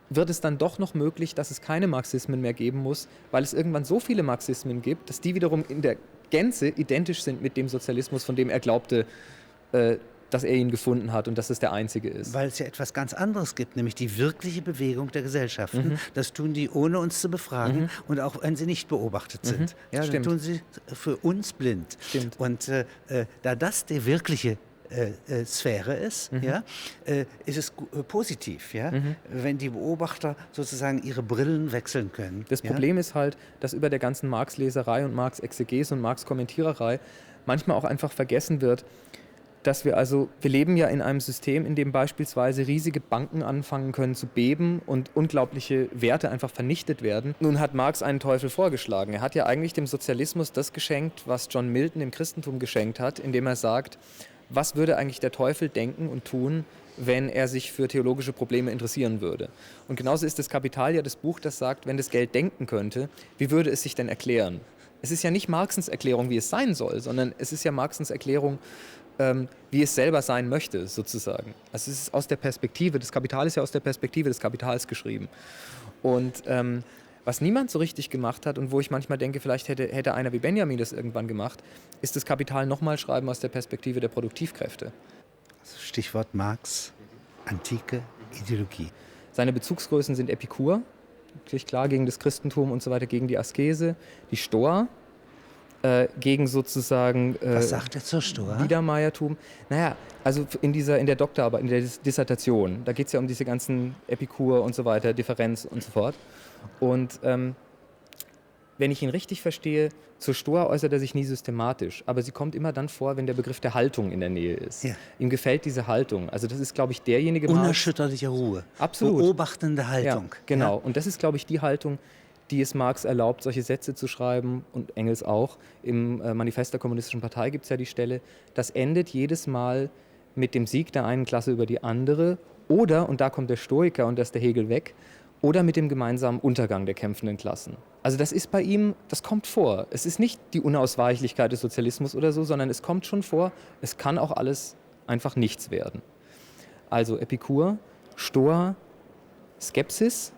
wird es dann doch noch möglich, dass es keine Marxismen mehr geben muss, weil es irgendwann so viele Marxismen gibt, dass die wiederum in der Gänze identisch sind mit dem Sozialismus, von dem er glaubte, dass er ihn gefunden hat und dass es der einzige ist. Weil es ja etwas ganz anderes gibt, nämlich die wirkliche Bewegung der Gesellschaften. Das tun die, ohne uns zu befragen und auch wenn sie nicht beobachtet sind. Ja, das tun sie für uns blind. Stimmt. Und da das die wirkliche Sphäre ist, ja, ist es positiv, ja, wenn die Beobachter sozusagen ihre Brillen wechseln können. Das Problem ist halt, dass über der ganzen Marx-Leserei und Marx-Exegese und Marx-Kommentiererei manchmal auch einfach vergessen wird, dass wir leben ja in einem System, in dem beispielsweise riesige Banken anfangen können zu beben und unglaubliche Werte einfach vernichtet werden. Nun hat Marx einen Teufel vorgeschlagen. Er hat ja eigentlich dem Sozialismus das geschenkt, was John Milton dem Christentum geschenkt hat, indem er sagt, was würde eigentlich der Teufel denken und tun, wenn er sich für theologische Probleme interessieren würde. Und genauso ist das Kapital ja das Buch, das sagt, wenn das Geld denken könnte, wie würde es sich denn erklären? Es ist ja nicht Marxens Erklärung, wie es sein soll, sondern es ist ja Marxens Erklärung, wie es selber sein möchte, sozusagen. Also es ist aus der Perspektive, das Kapital ist ja aus der Perspektive des Kapitals geschrieben. Und was niemand so richtig gemacht hat und wo ich manchmal denke, vielleicht hätte einer wie Benjamin das irgendwann gemacht, ist das Kapital nochmal schreiben aus der Perspektive der Produktivkräfte. Stichwort Marx, antike Ideologie. Seine Bezugsgrößen sind Epikur, natürlich klar, gegen das Christentum und so weiter, gegen die Askese, die Stoa, gegen sozusagen was sagt er zur Stoa? Biedermeiertum. Naja, also in der Doktorarbeit, in der Dissertation, da geht es ja um diese ganzen Epikur und so weiter, Differenz und so fort. Und wenn ich ihn richtig verstehe, zur Stoa äußert er sich nie systematisch, aber sie kommt immer dann vor, wenn der Begriff der Haltung in der Nähe ist. Ja. Ihm gefällt diese Haltung. Also das ist, glaube ich, derjenige unerschütterliche Ruhe. Absolut. Beobachtende Haltung. Ja, genau. Ja. Und das ist, glaube ich, die Haltung, die es Marx erlaubt, solche Sätze zu schreiben und Engels auch. Im Manifest der Kommunistischen Partei gibt es ja die Stelle, das endet jedes Mal mit dem Sieg der einen Klasse über die andere oder, und da kommt der Stoiker und da ist der Hegel weg, oder mit dem gemeinsamen Untergang der kämpfenden Klassen. Also das ist bei ihm, das kommt vor. Es ist nicht die Unausweichlichkeit des Sozialismus oder so, sondern es kommt schon vor, es kann auch alles einfach nichts werden. Also Epikur, Stoa, Skepsis,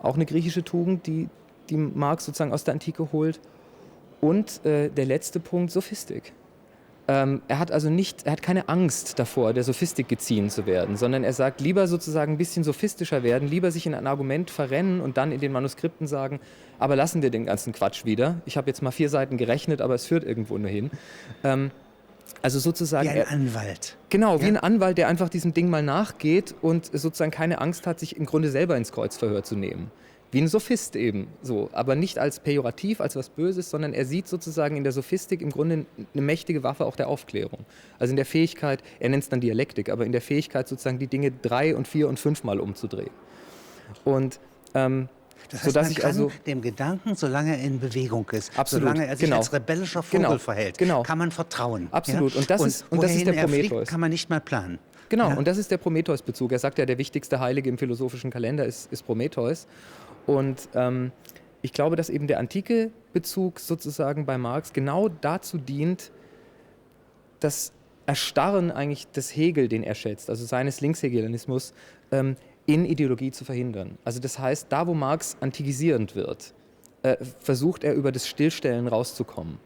auch eine griechische Tugend, die Marx sozusagen aus der Antike holt. Und der letzte Punkt, Sophistik. Er hat keine Angst davor, der Sophistik geziehen zu werden, sondern er sagt, lieber sozusagen ein bisschen sophistischer werden, lieber sich in ein Argument verrennen und dann in den Manuskripten sagen, aber lassen wir den ganzen Quatsch wieder. Ich habe jetzt mal 4 Seiten gerechnet, aber es führt irgendwo nur hin. Also sozusagen... Wie ein Anwalt. Genau, wie ein Anwalt, der einfach diesem Ding mal nachgeht und sozusagen keine Angst hat, sich im Grunde selber ins Kreuzverhör zu nehmen. Wie ein Sophist eben, so. Aber nicht als pejorativ, als was Böses, sondern er sieht sozusagen in der Sophistik im Grunde eine mächtige Waffe auch der Aufklärung. Also in der Fähigkeit, er nennt es dann Dialektik, aber in der Fähigkeit sozusagen die Dinge 3 und 4 und 5 Mal umzudrehen. Und das heißt, sodass man ich kann also dem Gedanken, solange er in Bewegung ist, absolut, solange er sich als rebellischer Vogel verhält, kann man vertrauen. Absolut. Ja? Und das ist der Prometheus. Fliegt, kann man nicht mal planen. Genau, ja? Und das ist der Prometheus-Bezug. Er sagt ja, der wichtigste Heilige im philosophischen Kalender ist Prometheus. Und ich glaube, dass eben der antike Bezug sozusagen bei Marx genau dazu dient, das Erstarren eigentlich des Hegel, den er schätzt, also seines Linkshegelianismus, in Ideologie zu verhindern. Also das heißt, da wo Marx antikisierend wird, versucht er über das Stillstellen rauszukommen.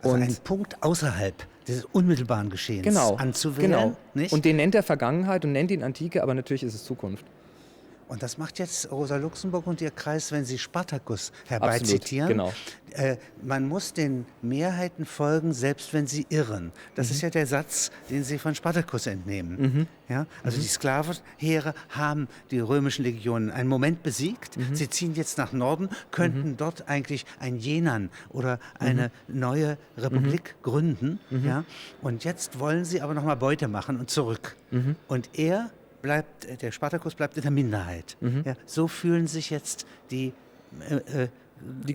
Also einen Punkt außerhalb des unmittelbaren Geschehens anzuwählen. Genau. Nicht? Und den nennt er Vergangenheit und nennt ihn Antike, aber natürlich ist es Zukunft. Und das macht jetzt Rosa Luxemburg und ihr Kreis, wenn sie Spartacus herbeizitieren. Absolut, genau. Man muss den Mehrheiten folgen, selbst wenn sie irren. Das ist ja der Satz, den sie von Spartacus entnehmen. Ja? Also die Sklavenheere haben die römischen Legionen einen Moment besiegt. Sie ziehen jetzt nach Norden, könnten dort eigentlich ein Jenan oder eine neue Republik gründen. Ja? Und jetzt wollen sie aber nochmal Beute machen und zurück. Und der Spartacus bleibt in der Minderheit. Ja, so fühlen sich jetzt die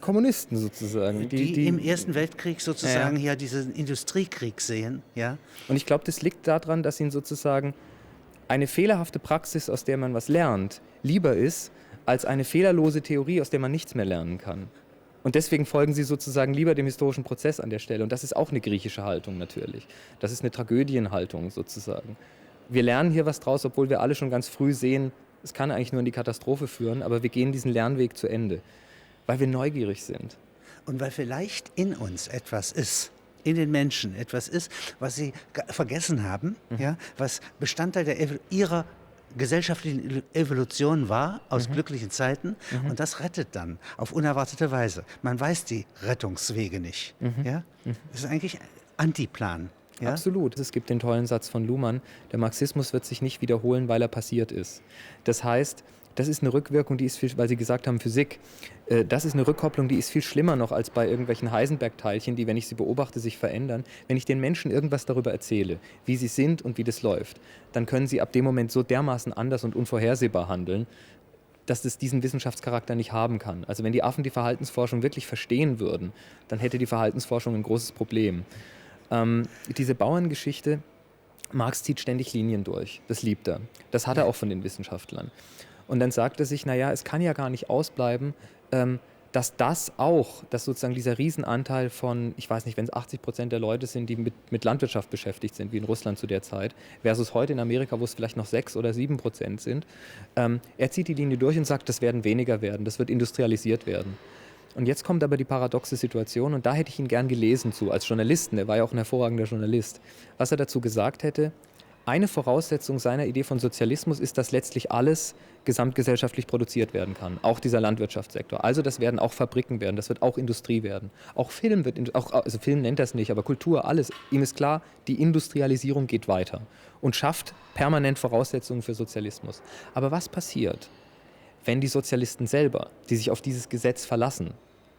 Kommunisten sozusagen. Die im Ersten Weltkrieg sozusagen hier diesen Industriekrieg sehen. Ja? Und ich glaube, das liegt daran, dass ihnen sozusagen eine fehlerhafte Praxis, aus der man was lernt, lieber ist, als eine fehlerlose Theorie, aus der man nichts mehr lernen kann. Und deswegen folgen sie sozusagen lieber dem historischen Prozess an der Stelle. Und das ist auch eine griechische Haltung natürlich. Das ist eine Tragödienhaltung sozusagen. Wir lernen hier was draus, obwohl wir alle schon ganz früh sehen, es kann eigentlich nur in die Katastrophe führen, aber wir gehen diesen Lernweg zu Ende, weil wir neugierig sind. Und weil vielleicht in uns etwas ist, in den Menschen etwas ist, was sie vergessen haben, ja, was Bestandteil ihrer gesellschaftlichen Evolution war, aus glücklichen Zeiten, und das rettet dann auf unerwartete Weise. Man weiß die Rettungswege nicht. Ja? Das ist eigentlich Antiplan. Ja? Absolut. Es gibt den tollen Satz von Luhmann, der Marxismus wird sich nicht wiederholen, weil er passiert ist. Das heißt, das ist eine Rückwirkung, die ist viel, weil Sie gesagt haben, Physik, das ist eine Rückkopplung, die ist viel schlimmer noch als bei irgendwelchen Heisenberg-Teilchen, die, wenn ich sie beobachte, sich verändern. Wenn ich den Menschen irgendwas darüber erzähle, wie sie sind und wie das läuft, dann können sie ab dem Moment so dermaßen anders und unvorhersehbar handeln, dass es diesen Wissenschaftscharakter nicht haben kann. Also wenn die Affen die Verhaltensforschung wirklich verstehen würden, dann hätte die Verhaltensforschung ein großes Problem. Diese Bauerngeschichte, Marx zieht ständig Linien durch, das liebt er. Das hat er auch von den Wissenschaftlern. Und dann sagt er sich, naja, es kann ja gar nicht ausbleiben, dass sozusagen dieser Riesenanteil von, ich weiß nicht, wenn es 80% der Leute sind, die mit Landwirtschaft beschäftigt sind, wie in Russland zu der Zeit, versus heute in Amerika, wo es vielleicht noch 6 oder 7% sind, er zieht die Linie durch und sagt, das werden weniger werden, das wird industrialisiert werden. Und jetzt kommt aber die paradoxe Situation, und da hätte ich ihn gern gelesen als Journalisten, er war ja auch ein hervorragender Journalist, was er dazu gesagt hätte: Eine Voraussetzung seiner Idee von Sozialismus ist, dass letztlich alles gesamtgesellschaftlich produziert werden kann, auch dieser Landwirtschaftssektor. Also das werden auch Fabriken werden, das wird auch Industrie werden. Auch Film also Film nennt das nicht, aber Kultur, alles. Ihm ist klar, die Industrialisierung geht weiter und schafft permanent Voraussetzungen für Sozialismus. Aber was passiert, wenn die Sozialisten selber, die sich auf dieses Gesetz verlassen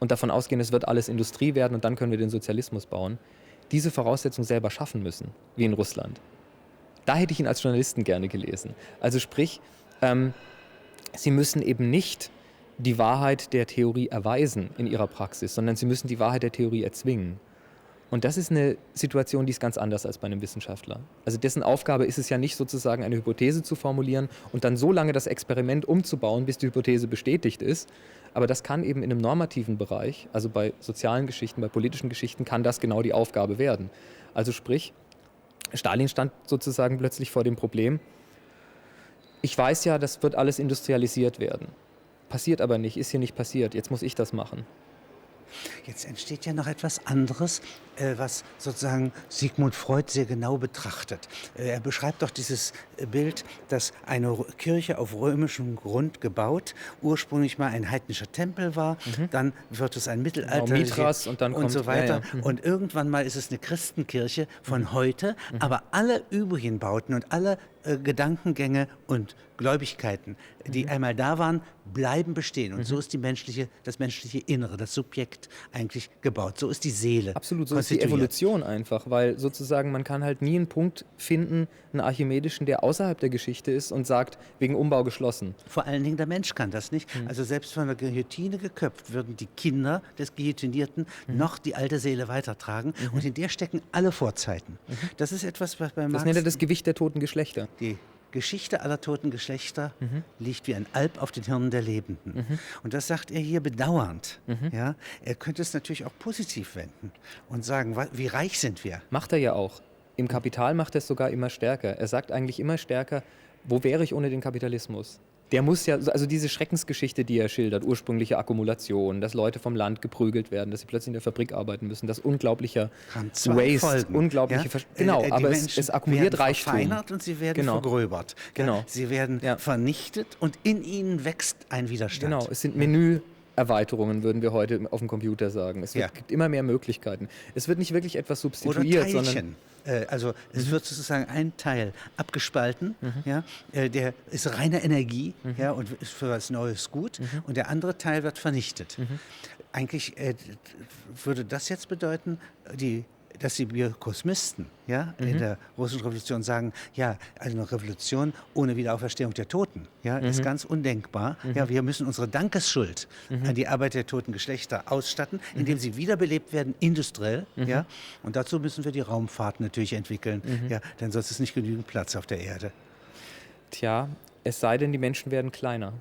und davon ausgehen, es wird alles Industrie werden und dann können wir den Sozialismus bauen, diese Voraussetzung selber schaffen müssen, wie in Russland. Da hätte ich ihn als Journalisten gerne gelesen. Also sprich, sie müssen eben nicht die Wahrheit der Theorie erweisen in ihrer Praxis, sondern sie müssen die Wahrheit der Theorie erzwingen. Und das ist eine Situation, die ist ganz anders als bei einem Wissenschaftler. Also dessen Aufgabe ist es ja nicht sozusagen eine Hypothese zu formulieren und dann so lange das Experiment umzubauen, bis die Hypothese bestätigt ist. Aber das kann eben in einem normativen Bereich, also bei sozialen Geschichten, bei politischen Geschichten, kann das genau die Aufgabe werden. Also sprich, Stalin stand sozusagen plötzlich vor dem Problem, ich weiß ja, das wird alles industrialisiert werden. Passiert aber nicht, ist hier nicht passiert, jetzt muss ich das machen. Jetzt entsteht ja noch etwas anderes, was sozusagen Sigmund Freud sehr genau betrachtet. Er beschreibt doch dieses Bild, dass eine Kirche auf römischem Grund gebaut, ursprünglich mal ein heidnischer Tempel war, dann wird es ein mittelalterliches und dann kommt, so weiter. Ja. Und irgendwann mal ist es eine Christenkirche von heute, aber alle übrigen Bauten und alle Gedankengänge und Gläubigkeiten, die einmal da waren, bleiben bestehen. Und so ist das menschliche Innere, das Subjekt eigentlich gebaut. So ist die Seele. Absolut, so ist die Evolution einfach, weil sozusagen man kann halt nie einen Punkt finden, einen archimedischen, der außerhalb der Geschichte ist und sagt, wegen Umbau geschlossen. Vor allen Dingen der Mensch kann das nicht. Also selbst von der Guillotine geköpft würden die Kinder des Guillotinierten noch die alte Seele weitertragen. Und in der stecken alle Vorzeiten. Das ist etwas, was bei Marx... Das nennt er das Gewicht der toten Geschlechter. Die Geschichte aller toten Geschlechter liegt wie ein Alp auf den Hirnen der Lebenden. Und das sagt er hier bedauernd. Ja? Er könnte es natürlich auch positiv wenden und sagen, wie reich sind wir. Macht er ja auch. Im Kapital macht er es sogar immer stärker. Er sagt eigentlich immer stärker, wo wäre ich ohne den Kapitalismus? Der muss ja, also diese Schreckensgeschichte, die er schildert, ursprüngliche Akkumulation, dass Leute vom Land geprügelt werden, dass sie plötzlich in der Fabrik arbeiten müssen, das unglaublicher Waste, unglaubliche, ja? Aber es akkumuliert Reichtum. Verfeinert und sie werden vergröbert. Genau. Sie werden vernichtet und in ihnen wächst ein Widerstand. Genau, es sind Menüerweiterungen, würden wir heute auf dem Computer sagen. Es gibt immer mehr Möglichkeiten. Es wird nicht wirklich etwas substituiert, oder sondern... Also es wird sozusagen ein Teil abgespalten, der ist reine Energie und ist für was Neues gut, und der andere Teil wird vernichtet. Eigentlich würde das jetzt bedeuten, dass die Biokosmisten in der russischen Revolution sagen, ja, also eine Revolution ohne Wiederauferstehung der Toten ist ganz undenkbar. Ja, wir müssen unsere Dankesschuld an die Arbeit der toten Geschlechter ausstatten, indem sie wiederbelebt werden, industriell. Und dazu müssen wir die Raumfahrt natürlich entwickeln, denn sonst ist nicht genügend Platz auf der Erde. Tja, es sei denn, die Menschen werden kleiner.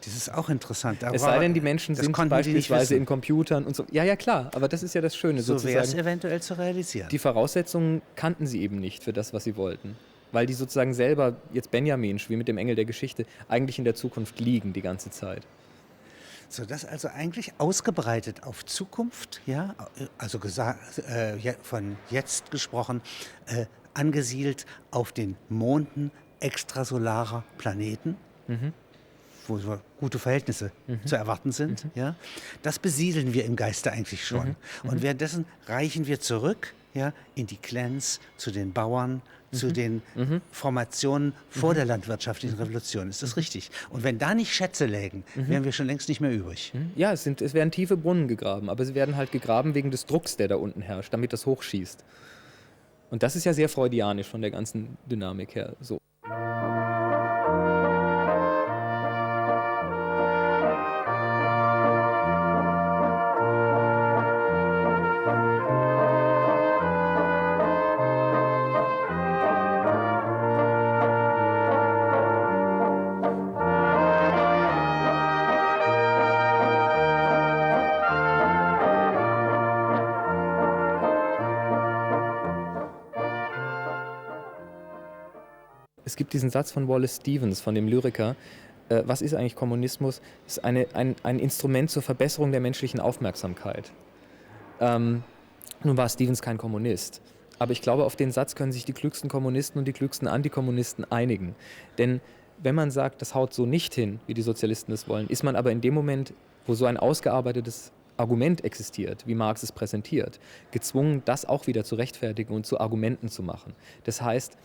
Das ist auch interessant. Es sei denn, die Menschen sind beispielsweise in Computern und so. Ja, klar, aber das ist ja das Schöne. So wäre es eventuell zu realisieren. Die Voraussetzungen kannten sie eben nicht für das, was sie wollten. Weil die sozusagen selber, jetzt Benjaminsch, wie mit dem Engel der Geschichte, eigentlich in der Zukunft liegen die ganze Zeit. So, das also eigentlich ausgebreitet auf Zukunft, also von jetzt gesprochen, angesiedelt auf den Monden extrasolarer Planeten. Wo so gute Verhältnisse zu erwarten sind. Das besiedeln wir im Geiste eigentlich schon. Und währenddessen reichen wir zurück in die Clans, zu den Bauern, zu den Formationen vor der landwirtschaftlichen Revolution. Ist das richtig? Und wenn da nicht Schätze lägen, wären wir schon längst nicht mehr übrig. Ja, es werden tiefe Brunnen gegraben, aber sie werden halt gegraben wegen des Drucks, der da unten herrscht, damit das hochschießt. Und das ist ja sehr freudianisch von der ganzen Dynamik her. So. Es gibt diesen Satz von Wallace Stevens, von dem Lyriker, was ist eigentlich Kommunismus? Es ist ein Instrument zur Verbesserung der menschlichen Aufmerksamkeit. Nun war Stevens kein Kommunist, aber ich glaube, auf den Satz können sich die klügsten Kommunisten und die klügsten Antikommunisten einigen. Denn wenn man sagt, das haut so nicht hin, wie die Sozialisten es wollen, ist man aber in dem Moment, wo so ein ausgearbeitetes Argument existiert, wie Marx es präsentiert, gezwungen, das auch wieder zu rechtfertigen und zu Argumenten zu machen. Das heißt,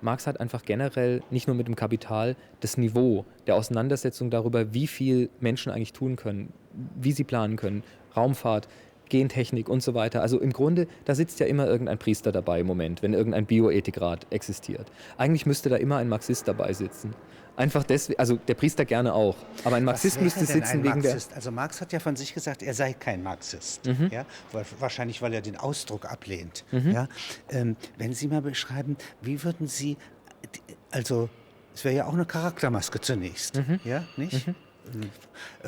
Marx hat einfach generell, nicht nur mit dem Kapital, das Niveau der Auseinandersetzung darüber, wie viel Menschen eigentlich tun können, wie sie planen können, Raumfahrt, Gentechnik und so weiter. Also im Grunde, da sitzt ja immer irgendein Priester dabei im Moment, wenn irgendein Bioethikrat existiert. Eigentlich müsste da immer ein Marxist dabei sitzen. Einfach deswegen, also der Priester gerne auch, aber ein Marxist müsste sitzen wegen der... Also Marx hat ja von sich gesagt, er sei kein Marxist. Ja? Wahrscheinlich, weil er den Ausdruck ablehnt. Ja? Wenn Sie mal beschreiben, wie würden Sie, also es wäre ja auch eine Charaktermaske zunächst, ja, nicht?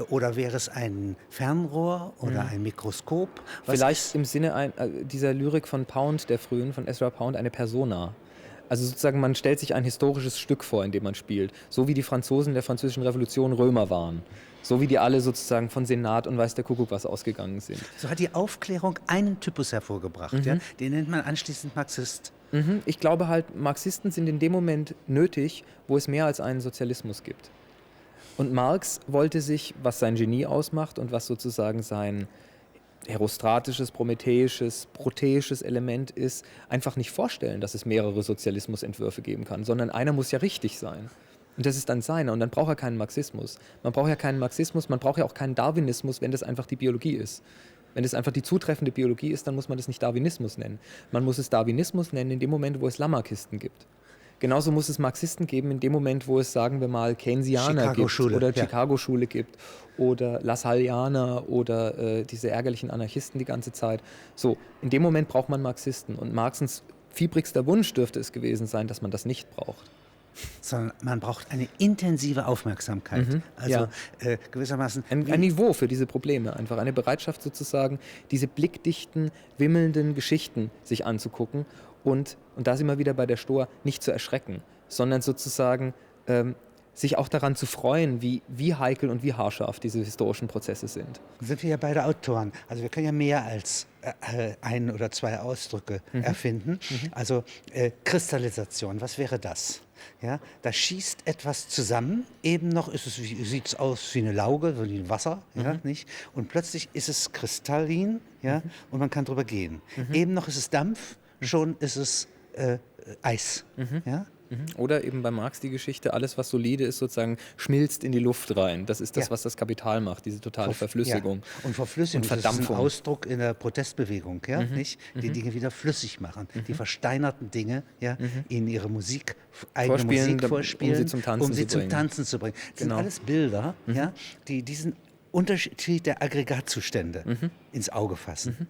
Oder wäre es ein Fernrohr oder ein Mikroskop? Vielleicht im Sinne dieser Lyrik von Pound, der frühen, von Ezra Pound, eine Persona. Also sozusagen, man stellt sich ein historisches Stück vor, in dem man spielt. So wie die Franzosen der Französischen Revolution Römer waren. So wie die alle sozusagen von Senat und weiß der Kuckuck was ausgegangen sind. So hat die Aufklärung einen Typus hervorgebracht. Ja? Den nennt man anschließend Marxist. Ich glaube halt, Marxisten sind in dem Moment nötig, wo es mehr als einen Sozialismus gibt. Und Marx wollte sich, was sein Genie ausmacht und was sozusagen sein herostratisches, prometheisches, proteisches Element ist, einfach nicht vorstellen, dass es mehrere Sozialismusentwürfe geben kann, sondern einer muss ja richtig sein. Und das ist dann seiner. Und dann braucht er keinen Marxismus. Man braucht ja keinen Marxismus, man braucht ja auch keinen Darwinismus, wenn das einfach die Biologie ist. Wenn das einfach die zutreffende Biologie ist, dann muss man das nicht Darwinismus nennen. Man muss es Darwinismus nennen in dem Moment, wo es Lamarckisten gibt. Genauso muss es Marxisten geben in dem Moment, wo es, sagen wir mal, Keynesianer gibt oder Chicago-Schule gibt oder Lassallianer oder diese ärgerlichen Anarchisten die ganze Zeit. So, in dem Moment braucht man Marxisten. Und Marxens fiebrigster Wunsch dürfte es gewesen sein, dass man das nicht braucht. Sondern man braucht eine intensive Aufmerksamkeit. Also gewissermaßen... Ein Niveau für diese Probleme, einfach eine Bereitschaft sozusagen, diese blickdichten, wimmelnden Geschichten sich anzugucken und da sind wir wieder bei der Stoa, nicht zu erschrecken, sondern sozusagen sich auch daran zu freuen, wie heikel und wie haarscharf diese historischen Prozesse sind. Sind wir ja beide Autoren. Also wir können ja mehr als ein oder zwei Ausdrücke erfinden. Also Kristallisation, was wäre das? Ja, da schießt etwas zusammen, eben noch sieht es aus wie eine Lauge, so wie Wasser, ja, nicht? Und plötzlich ist es kristallin, ja, und man kann drüber gehen. Eben noch ist es Dampf, schon ist es Eis. Ja? Oder eben bei Marx die Geschichte, alles was solide ist, sozusagen schmilzt in die Luft rein. Das ist das, was das Kapital macht, diese totale Verflüssigung. Ja. Und Verflüssigung und Verdampfung. Das ist ein Ausdruck in der Protestbewegung, ja? Nicht? Die Dinge wieder flüssig machen, die versteinerten Dinge in ihre Musik, eigene Musik vorspielen, um sie zum Tanzen zu bringen. Das sind alles Bilder, ja, die diesen Unterschied der Aggregatzustände ins Auge fassen.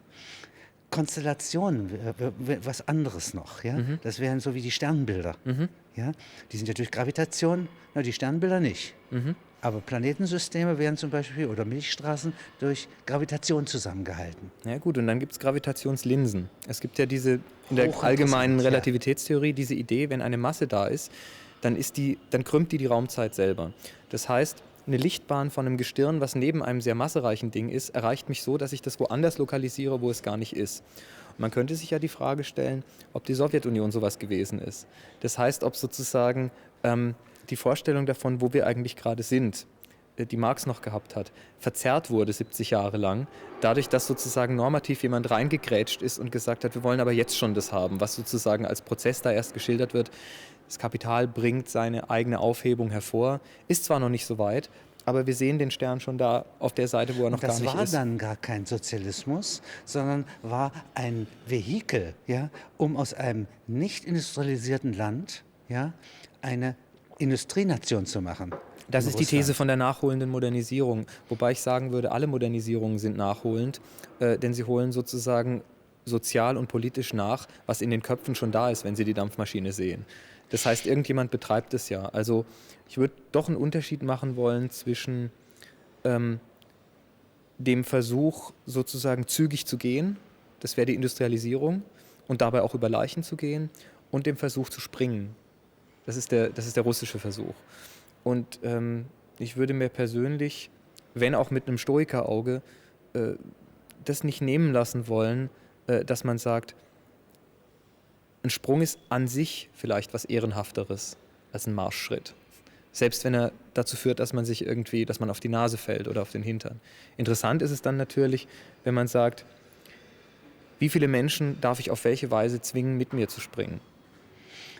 Konstellationen, was anderes noch. Ja? Das wären so wie die Sternbilder. Ja? Die sind ja durch Gravitation, die Sternbilder nicht. Aber Planetensysteme werden zum Beispiel, oder Milchstraßen, durch Gravitation zusammengehalten. Ja gut, und dann gibt es Gravitationslinsen. Es gibt ja in der allgemeinen Relativitätstheorie diese Idee, wenn eine Masse da ist, dann krümmt die Raumzeit selber. Das heißt, eine Lichtbahn von einem Gestirn, was neben einem sehr massereichen Ding ist, erreicht mich so, dass ich das woanders lokalisiere, wo es gar nicht ist. Und man könnte sich ja die Frage stellen, ob die Sowjetunion sowas gewesen ist. Das heißt, ob sozusagen die Vorstellung davon, wo wir eigentlich gerade sind, die Marx noch gehabt hat, verzerrt wurde 70 Jahre lang, dadurch, dass sozusagen normativ jemand reingegrätscht ist und gesagt hat, wir wollen aber jetzt schon das haben, was sozusagen als Prozess da erst geschildert wird. Das Kapital bringt seine eigene Aufhebung hervor, ist zwar noch nicht so weit, aber wir sehen den Stern schon da auf der Seite, wo er noch gar nicht ist. Das war dann gar kein Sozialismus, sondern war ein Vehikel, ja, um aus einem nicht industrialisierten Land, ja, eine Industrienation zu machen. Das ist die These von der nachholenden Modernisierung, wobei ich sagen würde, alle Modernisierungen sind nachholend, denn sie holen sozusagen sozial und politisch nach, was in den Köpfen schon da ist, wenn sie die Dampfmaschine sehen. Das heißt, irgendjemand betreibt es ja. Also ich würde doch einen Unterschied machen wollen zwischen dem Versuch, sozusagen zügig zu gehen, das wäre die Industrialisierung, und dabei auch über Leichen zu gehen, und dem Versuch zu springen. Das ist der russische Versuch. Und ich würde mir persönlich, wenn auch mit einem Stoikerauge, das nicht nehmen lassen wollen, dass man sagt, ein Sprung ist an sich vielleicht was Ehrenhafteres als ein Marschschritt. Selbst wenn er dazu führt, dass man auf die Nase fällt oder auf den Hintern. Interessant ist es dann natürlich, wenn man sagt, wie viele Menschen darf ich auf welche Weise zwingen, mit mir zu springen?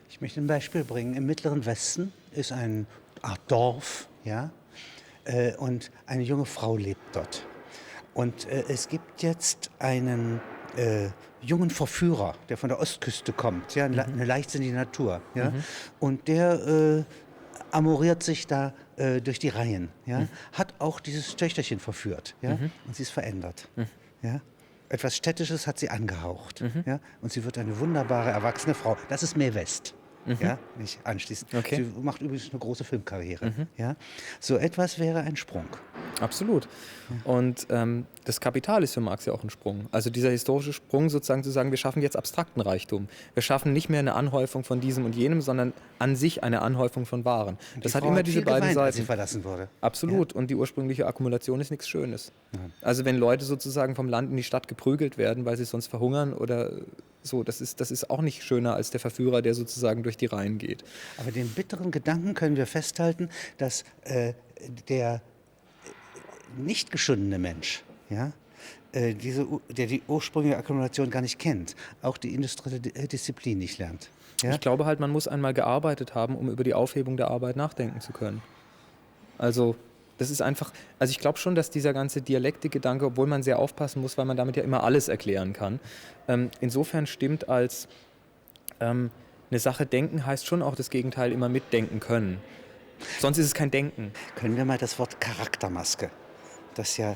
Ich möchte ein Beispiel bringen. Im Mittleren Westen ist eine Art Dorf, ja, und eine junge Frau lebt dort. Und es gibt jetzt einen jungen Verführer, der von der Ostküste kommt, ja, eine leichtsinnige Natur. Ja, und der amoriert sich da durch die Reihen. Ja, hat auch dieses Töchterchen verführt. Ja, und sie ist verändert. Ja. Etwas Städtisches hat sie angehaucht. Ja, und sie wird eine wunderbare, erwachsene Frau. Das ist Mae West. Ja, nicht anschließend. Okay. Sie macht übrigens eine große Filmkarriere. Ja? So etwas wäre ein Sprung. Absolut. Und das Kapital ist für Marx ja auch ein Sprung. Also dieser historische Sprung sozusagen zu sagen, wir schaffen jetzt abstrakten Reichtum. Wir schaffen nicht mehr eine Anhäufung von diesem und jenem, sondern an sich eine Anhäufung von Waren. Das hat immer diese beiden Seiten. Als sie verlassen wurde. Absolut. Ja. Und die ursprüngliche Akkumulation ist nichts Schönes. Ja. Also wenn Leute sozusagen vom Land in die Stadt geprügelt werden, weil sie sonst verhungern oder so, das ist auch nicht schöner als der Verführer, der sozusagen durch die Reihen geht. Aber den bitteren Gedanken können wir festhalten, dass der nicht geschundene Mensch, ja, der die ursprüngliche Akkumulation gar nicht kennt, auch die industrielle Disziplin nicht lernt. Ja? Ich glaube halt, man muss einmal gearbeitet haben, um über die Aufhebung der Arbeit nachdenken zu können. Also das ist einfach, also ich glaube schon, dass dieser ganze Dialektikgedanke, obwohl man sehr aufpassen muss, weil man damit ja immer alles erklären kann, insofern stimmt, als eine Sache denken heißt schon auch das Gegenteil immer mitdenken können. Sonst ist es kein Denken. Können wir mal das Wort Charaktermaske, das ja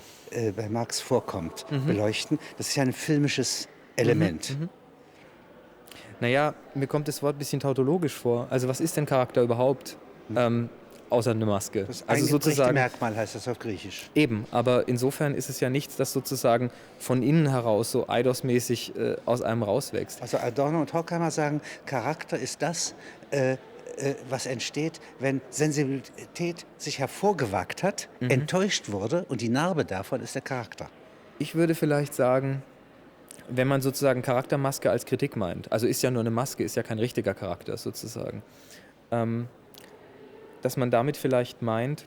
bei Marx vorkommt, beleuchten? Das ist ja ein filmisches Element. Naja, mir kommt das Wort ein bisschen tautologisch vor. Also was ist denn Charakter überhaupt? Außer eine Maske. Das eingeprägte Merkmal heißt das auf Griechisch. Eben, aber insofern ist es ja nichts, das sozusagen von innen heraus so eidosmäßig aus einem rauswächst. Also Adorno und Horkheimer sagen, Charakter ist das, was entsteht, wenn Sensibilität sich hervorgewagt hat, enttäuscht wurde und die Narbe davon ist der Charakter. Ich würde vielleicht sagen, wenn man sozusagen Charaktermaske als Kritik meint, also ist ja nur eine Maske, ist ja kein richtiger Charakter sozusagen, dass man damit vielleicht meint,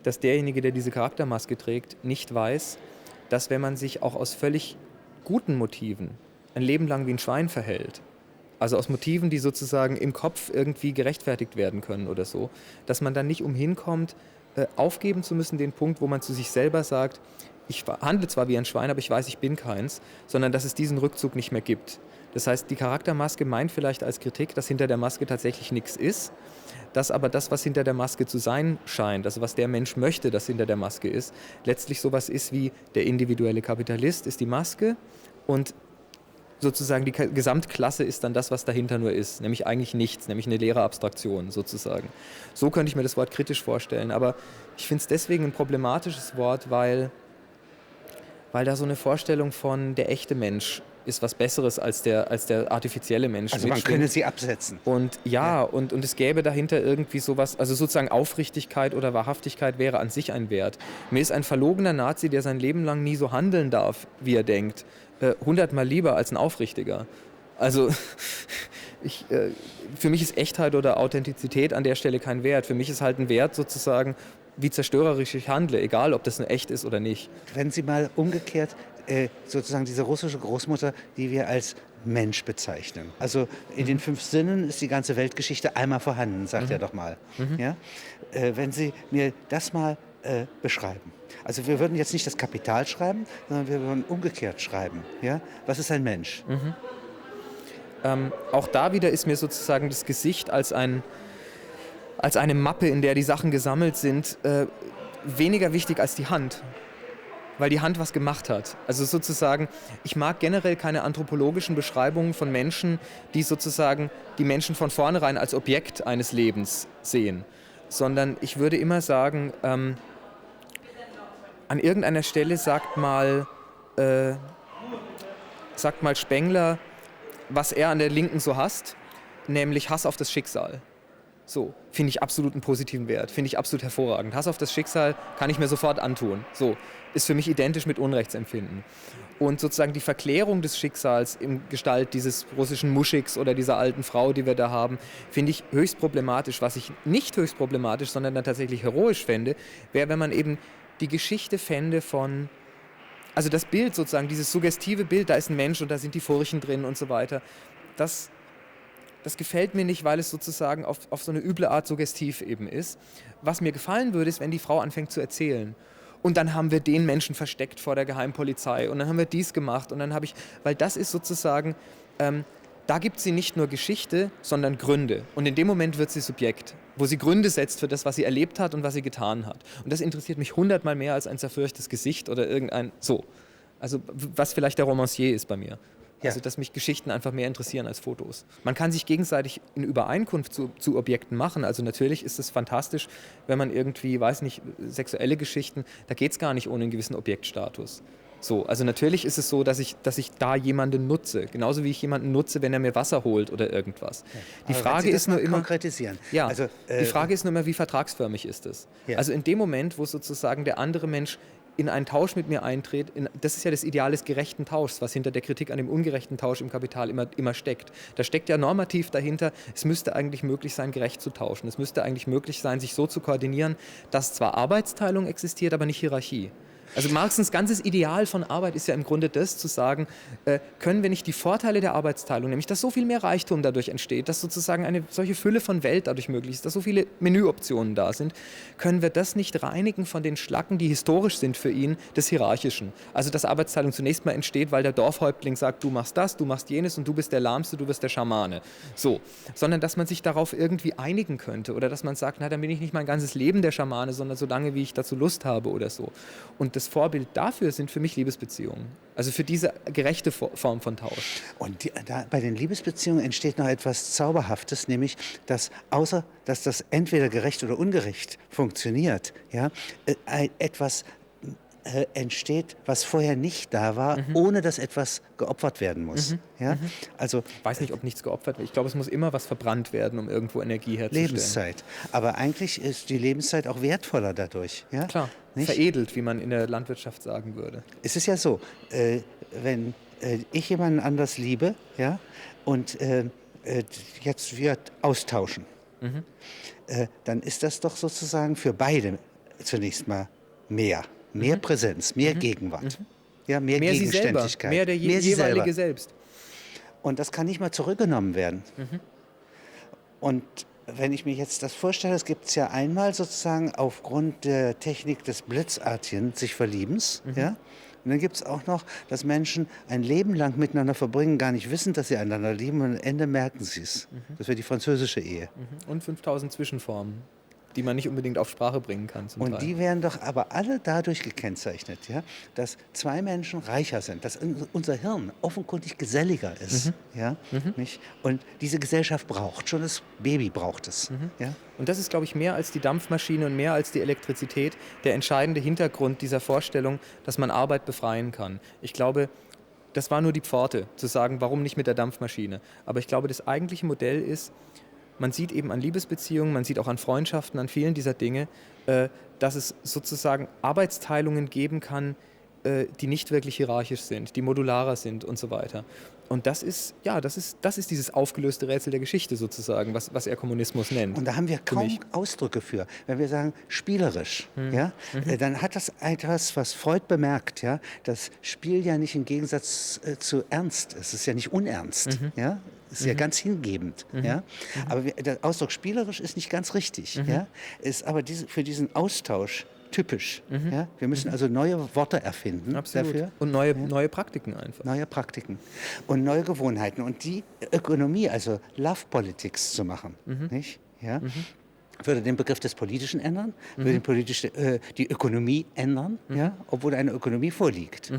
dass derjenige, der diese Charaktermaske trägt, nicht weiß, dass wenn man sich auch aus völlig guten Motiven ein Leben lang wie ein Schwein verhält, also aus Motiven, die sozusagen im Kopf irgendwie gerechtfertigt werden können oder so, dass man dann nicht umhin kommt, aufgeben zu müssen, den Punkt, wo man zu sich selber sagt, ich handle zwar wie ein Schwein, aber ich weiß, ich bin keins, sondern dass es diesen Rückzug nicht mehr gibt. Das heißt, die Charaktermaske meint vielleicht als Kritik, dass hinter der Maske tatsächlich nichts ist, dass aber das, was hinter der Maske zu sein scheint, also was der Mensch möchte, dass hinter der Maske ist, letztlich sowas ist wie der individuelle Kapitalist ist die Maske und sozusagen die Gesamtklasse ist dann das, was dahinter nur ist, nämlich eigentlich nichts, nämlich eine leere Abstraktion sozusagen. So könnte ich mir das Wort kritisch vorstellen, aber ich finde es deswegen ein problematisches Wort, weil da so eine Vorstellung von der echte Mensch ist was Besseres als der artifizielle Mensch. Also man könne sie absetzen. Und und es gäbe dahinter irgendwie sowas, also sozusagen Aufrichtigkeit oder Wahrhaftigkeit wäre an sich ein Wert. Mir ist ein verlogener Nazi, der sein Leben lang nie so handeln darf, wie er denkt, 100-mal lieber als ein Aufrichtiger. Also für mich ist Echtheit oder Authentizität an der Stelle kein Wert. Für mich ist halt ein Wert sozusagen, wie zerstörerisch ich handle, egal ob das nur echt ist oder nicht. Wenn Sie mal umgekehrt sozusagen diese russische Großmutter, die wir als Mensch bezeichnen. Also in den 5 Sinnen ist die ganze Weltgeschichte einmal vorhanden, sagt er doch mal. Ja? Wenn Sie mir das mal beschreiben. Also wir würden jetzt nicht das Kapital schreiben, sondern wir würden umgekehrt schreiben. Ja? Was ist ein Mensch? Auch da wieder ist mir sozusagen das Gesicht als eine Mappe, in der die Sachen gesammelt sind, weniger wichtig als die Hand. Weil die Hand was gemacht hat. Also sozusagen, ich mag generell keine anthropologischen Beschreibungen von Menschen, die sozusagen die Menschen von vornherein als Objekt eines Lebens sehen. Sondern ich würde immer sagen, an irgendeiner Stelle sagt mal Spengler, was er an der Linken so hasst, nämlich Hass auf das Schicksal. So, finde ich absolut einen positiven Wert, finde ich absolut hervorragend. Hass auf das Schicksal kann ich mir sofort antun. So, ist für mich identisch mit Unrechtsempfinden. Und sozusagen die Verklärung des Schicksals in Gestalt dieses russischen Muschiks oder dieser alten Frau, die wir da haben, finde ich höchst problematisch. Was ich nicht höchst problematisch, sondern dann tatsächlich heroisch fände, wäre, wenn man eben die Geschichte fände von, also das Bild sozusagen, dieses suggestive Bild, da ist ein Mensch und da sind die Furchen drin und so weiter, das das gefällt mir nicht, weil es sozusagen auf so eine üble Art suggestiv eben ist. Was mir gefallen würde, ist, wenn die Frau anfängt zu erzählen. Und dann haben wir den Menschen versteckt vor der Geheimpolizei und dann haben wir dies gemacht und dann habe ich, weil das ist sozusagen, da gibt sie nicht nur Geschichte, sondern Gründe. Und in dem Moment wird sie Subjekt, wo sie Gründe setzt für das, was sie erlebt hat und was sie getan hat. Und das interessiert mich 100-mal mehr als ein zerfürchtes Gesicht oder irgendein, so. Also was vielleicht der Romancier ist bei mir. Ja. Also dass mich Geschichten einfach mehr interessieren als Fotos. Man kann sich gegenseitig in Übereinkunft zu Objekten machen. Also natürlich ist es fantastisch, wenn man irgendwie, weiß nicht, sexuelle Geschichten, da geht es gar nicht ohne einen gewissen Objektstatus. So, also natürlich ist es so, dass ich da jemanden nutze. Genauso wie ich jemanden nutze, wenn er mir Wasser holt oder irgendwas. Ja. Die Frage ist nur immer, konkretisieren. Ja, also, die Frage ist nur immer, wie vertragsförmig ist es? Ja. Also in dem Moment, wo sozusagen der andere Mensch in einen Tausch mit mir eintritt, das ist ja das Ideal des gerechten Tauschs, was hinter der Kritik an dem ungerechten Tausch im Kapital immer steckt. Da steckt ja normativ dahinter, es müsste eigentlich möglich sein, gerecht zu tauschen. Es müsste eigentlich möglich sein, sich so zu koordinieren, dass zwar Arbeitsteilung existiert, aber nicht Hierarchie. Also Marxens ganzes Ideal von Arbeit ist ja im Grunde das, zu sagen, können wir nicht die Vorteile der Arbeitsteilung, nämlich dass so viel mehr Reichtum dadurch entsteht, dass sozusagen eine solche Fülle von Welt dadurch möglich ist, dass so viele Menüoptionen da sind, können wir das nicht reinigen von den Schlacken, die historisch sind für ihn, des Hierarchischen. Also dass Arbeitsteilung zunächst mal entsteht, weil der Dorfhäuptling sagt, du machst das, du machst jenes und du bist der Lahmste, du bist der Schamane. So, sondern dass man sich darauf irgendwie einigen könnte oder dass man sagt, na dann bin ich nicht mein ganzes Leben der Schamane, sondern so lange, wie ich dazu Lust habe oder so. Und das Vorbild dafür sind für mich Liebesbeziehungen. Also für diese gerechte Form von Tausch. Und bei den Liebesbeziehungen entsteht noch etwas Zauberhaftes, nämlich, dass außer, dass das entweder gerecht oder ungerecht funktioniert, ja, etwas entsteht, was vorher nicht da war, ohne dass etwas geopfert werden muss. Ja? Also, ich weiß nicht, ob nichts geopfert wird. Ich glaube, es muss immer was verbrannt werden, um irgendwo Energie herzustellen. Lebenszeit. Aber eigentlich ist die Lebenszeit auch wertvoller dadurch. Ja? Klar, nicht? Veredelt, wie man in der Landwirtschaft sagen würde. Es ist ja so, wenn ich jemanden anders liebe, ja, und jetzt wir austauschen, dann ist das doch sozusagen für beide zunächst mal mehr. Mehr Präsenz, mehr Gegenwart, ja, mehr Gegenständlichkeit. Mehr der jeweilige selbst. Und das kann nicht mal zurückgenommen werden. Und wenn ich mir jetzt das vorstelle, es gibt es ja einmal sozusagen aufgrund der Technik des blitzartigen sich Verliebens, ja. Und dann gibt es auch noch, dass Menschen ein Leben lang miteinander verbringen, gar nicht wissen, dass sie einander lieben und am Ende merken sie es. Das wäre die französische Ehe. Und 5000 Zwischenformen, die man nicht unbedingt auf Sprache bringen kann. Und die werden doch aber alle dadurch gekennzeichnet, ja, dass zwei Menschen reicher sind, dass unser Hirn offenkundig geselliger ist. Ja, nicht? Und diese Gesellschaft braucht schon, das Baby braucht es. Ja? Und das ist, glaube ich, mehr als die Dampfmaschine und mehr als die Elektrizität der entscheidende Hintergrund dieser Vorstellung, dass man Arbeit befreien kann. Ich glaube, das war nur die Pforte, zu sagen, warum nicht mit der Dampfmaschine. Aber ich glaube, das eigentliche Modell ist, man sieht eben an Liebesbeziehungen, man sieht auch an Freundschaften, an vielen dieser Dinge, dass es sozusagen Arbeitsteilungen geben kann, die nicht wirklich hierarchisch sind, die modularer sind und so weiter. Und das ist dieses aufgelöste Rätsel der Geschichte sozusagen, was er Kommunismus nennt. Und da haben wir kaum Ausdrücke für. Wenn wir sagen spielerisch, ja, dann hat das etwas, was Freud bemerkt, ja, das Spiel ja nicht im Gegensatz zu Ernst, es ist ja nicht unernst, ja. Das ist ja ganz hingebend. Ja? Aber der Ausdruck spielerisch ist nicht ganz richtig. Ja? Ist aber für diesen Austausch typisch. Ja? Wir müssen also neue Worte erfinden dafür. Und neue Praktiken einfach. Neue Praktiken und neue Gewohnheiten. Und die Ökonomie, also Love Politics zu machen, nicht? Ja? Würde den Begriff des Politischen ändern, würde die Ökonomie ändern, ja? Obwohl eine Ökonomie vorliegt.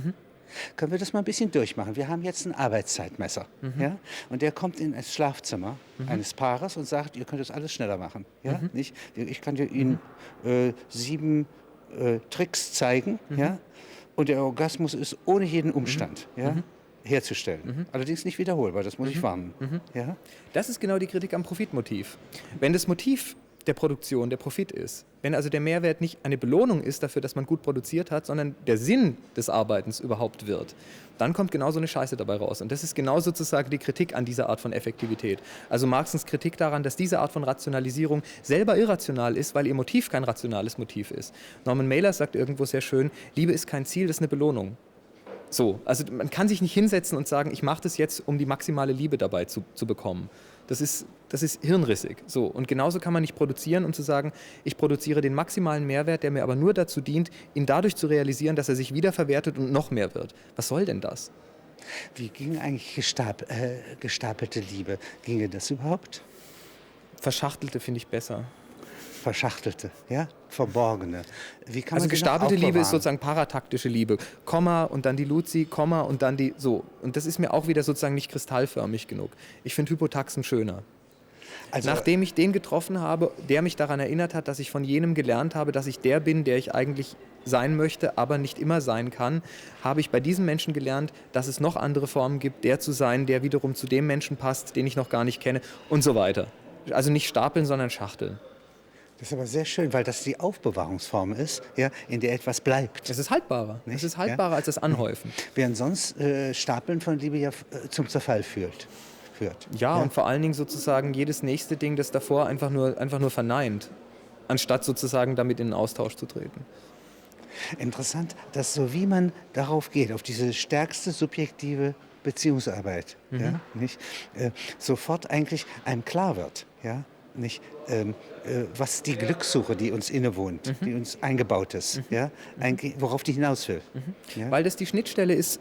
Können wir das mal ein bisschen durchmachen? Wir haben jetzt einen Arbeitszeitmesser. Ja? Und der kommt in das Schlafzimmer eines Paares und sagt, ihr könnt das alles schneller machen. Ja? Nicht? Ich kann Ihnen 7 Tricks zeigen. Ja? Und der Orgasmus ist ohne jeden Umstand herzustellen. Allerdings nicht wiederholbar, das muss ich warnen. Ja? Das ist genau die Kritik am Profitmotiv. Wenn das Motiv der Produktion der Profit ist. Wenn also der Mehrwert nicht eine Belohnung ist dafür, dass man gut produziert hat, sondern der Sinn des Arbeitens überhaupt wird, dann kommt genau so eine Scheiße dabei raus. Und das ist genau sozusagen die Kritik an dieser Art von Effektivität. Also Marxens Kritik daran, dass diese Art von Rationalisierung selber irrational ist, weil ihr Motiv kein rationales Motiv ist. Norman Mailer sagt irgendwo sehr schön, Liebe ist kein Ziel, das ist eine Belohnung. So, also man kann sich nicht hinsetzen und sagen, ich mache das jetzt, um die maximale Liebe dabei zu bekommen. Das ist hirnrissig. So. Und genauso kann man nicht produzieren, um zu sagen, ich produziere den maximalen Mehrwert, der mir aber nur dazu dient, ihn dadurch zu realisieren, dass er sich wiederverwertet und noch mehr wird. Was soll denn das? Wie ging eigentlich gestapelte Liebe? Ginge das überhaupt? Verschachtelte finde ich besser. Verschachtelte, ja? Verborgene. Wie kann Also man gestapelte Liebe ist sozusagen parataktische Liebe. Komma und dann die Luzi, Komma und dann die so. Und das ist mir auch wieder sozusagen nicht kristallförmig genug. Ich finde Hypotaxen schöner. Also, nachdem ich den getroffen habe, der mich daran erinnert hat, dass ich von jenem gelernt habe, dass ich der bin, der ich eigentlich sein möchte, aber nicht immer sein kann, habe ich bei diesem Menschen gelernt, dass es noch andere Formen gibt, der zu sein, der wiederum zu dem Menschen passt, den ich noch gar nicht kenne und so weiter. Also nicht stapeln, sondern schachteln. Das ist aber sehr schön, weil das die Aufbewahrungsform ist, ja, in der etwas bleibt. Es ist haltbarer. Nicht? Es ist haltbarer als das Anhäufen. Während sonst Stapeln von Liebe ja zum Zerfall führt. Ja, und vor allen Dingen sozusagen jedes nächste Ding, das davor einfach nur verneint, anstatt sozusagen damit in den Austausch zu treten. Interessant, dass so wie man darauf geht, auf diese stärkste subjektive Beziehungsarbeit, ja, nicht, sofort eigentlich einem klar wird, ja, nicht, was die Glückssuche, die uns innewohnt, die uns eingebaut ist, ja, worauf die hinaus will. Ja? Weil das die Schnittstelle ist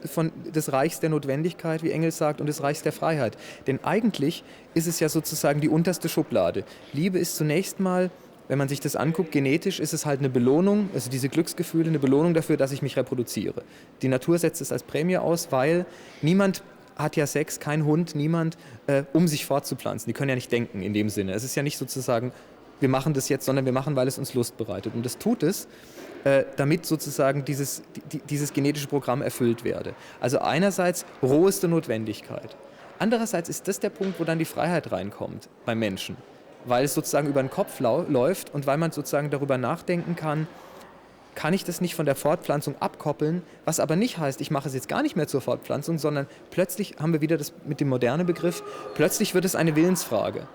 des Reichs der Notwendigkeit, wie Engels sagt, und des Reichs der Freiheit. Denn eigentlich ist es ja sozusagen die unterste Schublade. Liebe ist zunächst mal, wenn man sich das anguckt, genetisch ist es halt eine Belohnung, also diese Glücksgefühle, eine Belohnung dafür, dass ich mich reproduziere. Die Natur setzt es als Prämie aus, weil niemand hat ja Sex, kein Hund, niemand, um sich fortzupflanzen. Die können ja nicht denken in dem Sinne. Es ist ja nicht sozusagen, wir machen das jetzt, sondern wir machen, weil es uns Lust bereitet. Und das tut es, damit sozusagen dieses genetische Programm erfüllt werde. Also einerseits roheste Notwendigkeit. Andererseits ist das der Punkt, wo dann die Freiheit reinkommt beim Menschen. Weil es sozusagen über den Kopf läuft und weil man sozusagen darüber nachdenken kann ich das nicht von der Fortpflanzung abkoppeln, was aber nicht heißt, ich mache es jetzt gar nicht mehr zur Fortpflanzung, sondern plötzlich haben wir wieder das mit dem modernen Begriff, plötzlich wird es eine Willensfrage.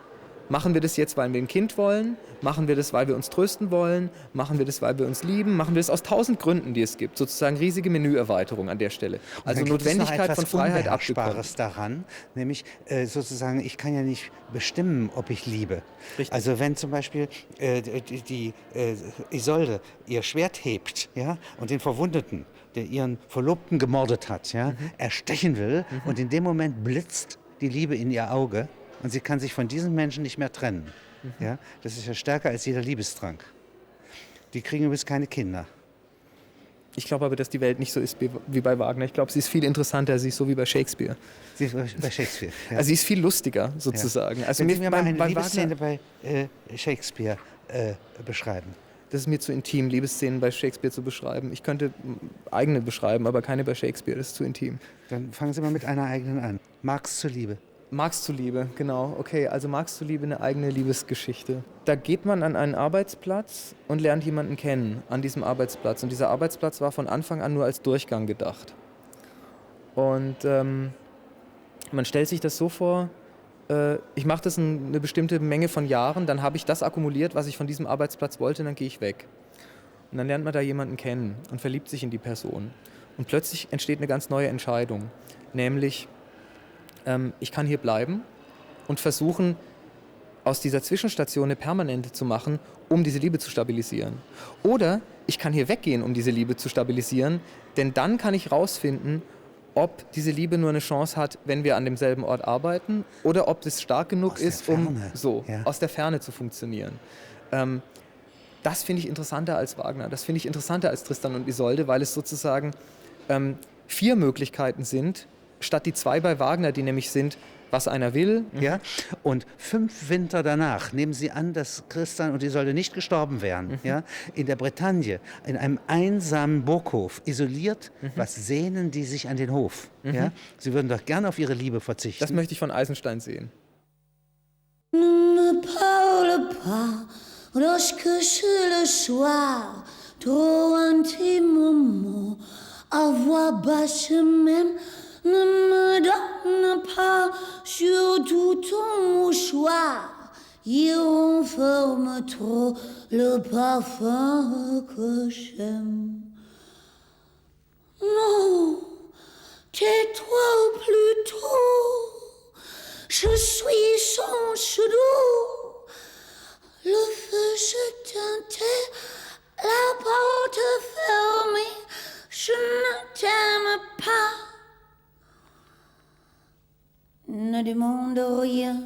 Machen wir das jetzt, weil wir ein Kind wollen? Machen wir das, weil wir uns trösten wollen? Machen wir das, weil wir uns lieben? Machen wir das aus 1000 Gründen, die es gibt? Sozusagen riesige Menüerweiterung an der Stelle. Also Notwendigkeit von Freiheit abgekoppelt. Daran, nämlich sozusagen, ich kann ja nicht bestimmen, ob ich liebe. Richtig. Also wenn zum Beispiel die Isolde ihr Schwert hebt, ja, und den Verwundeten, der ihren Verlobten gemordet hat, ja, erstechen will, und in dem Moment blitzt die Liebe in ihr Auge, und sie kann sich von diesen Menschen nicht mehr trennen. Ja? Das ist ja stärker als jeder Liebestrank. Die kriegen übrigens keine Kinder. Ich glaube aber, dass die Welt nicht so ist wie bei Wagner. Ich glaube, sie ist viel interessanter, sie ist so wie bei Shakespeare. Sie ist bei Shakespeare, ja. Also sie ist viel lustiger, sozusagen. Ja. Also wenn Sie mir mal eine Liebesszene bei Shakespeare beschreiben. Das ist mir zu intim, Liebesszenen bei Shakespeare zu beschreiben. Ich könnte eigene beschreiben, aber keine bei Shakespeare, das ist zu intim. Dann fangen Sie mal mit einer eigenen an. Marx zuliebe. Marx zuliebe, genau. Okay, also Marx zuliebe eine eigene Liebesgeschichte. Da geht man an einen Arbeitsplatz und lernt jemanden kennen an diesem Arbeitsplatz. Und dieser Arbeitsplatz war von Anfang an nur als Durchgang gedacht. Und man stellt sich das so vor, ich mache das eine bestimmte Menge von Jahren, dann habe ich das akkumuliert, was ich von diesem Arbeitsplatz wollte, und dann gehe ich weg. Und dann lernt man da jemanden kennen und verliebt sich in die Person. Und plötzlich entsteht eine ganz neue Entscheidung, nämlich ich kann hier bleiben und versuchen, aus dieser Zwischenstation eine permanente zu machen, um diese Liebe zu stabilisieren. Oder ich kann hier weggehen, um diese Liebe zu stabilisieren, denn dann kann ich rausfinden, ob diese Liebe nur eine Chance hat, wenn wir an demselben Ort arbeiten, oder ob es stark genug ist, um aus der Ferne zu funktionieren. Das finde ich interessanter als Wagner, das finde ich interessanter als Tristan und Isolde, weil es sozusagen 4 Möglichkeiten sind, statt die 2 bei Wagner, die nämlich sind, was einer will. Ja? Und 5 Winter danach nehmen Sie an, dass Tristan und Isolde nicht gestorben wären. Ja? In der Bretagne, in einem einsamen Burghof, isoliert, was sehnen die sich an den Hof? Ja? Sie würden doch gerne auf ihre Liebe verzichten. Das möchte ich von Eisenstein sehen. Ne parle pas lorsque c'est le soir, trop intimement, à voix basse même. Ne me donne pas surtout ton mouchoir, il renferme trop le parfum que j'aime. Non, tais-toi plutôt, je suis sont chaud. Le feu se teintait, la porte fermée. Je ne t'aime pas. Ne demande rien.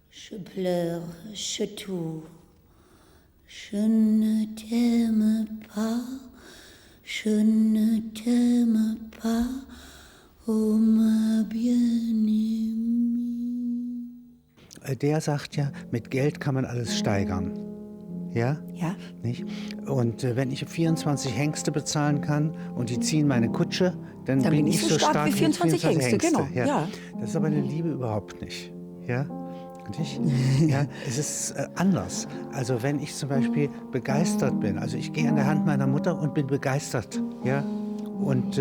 Je pleure, je tourne. Je ne t'aime pas. Je ne t'aime pas. Oh, ma bien-aimée. Der sagt ja, mit Geld kann man alles steigern. Ja? Ja. Nicht? Und wenn ich 24 Hengste bezahlen kann und die ziehen meine Kutsche, dann bin ich so stark wie 24 Hengste. Genau. Ja. Ja. Das ist aber eine Liebe überhaupt nicht. Ja? Nicht? Ja, es ist anders. Also wenn ich zum Beispiel begeistert bin, also ich gehe an der Hand meiner Mutter und bin begeistert, ja, und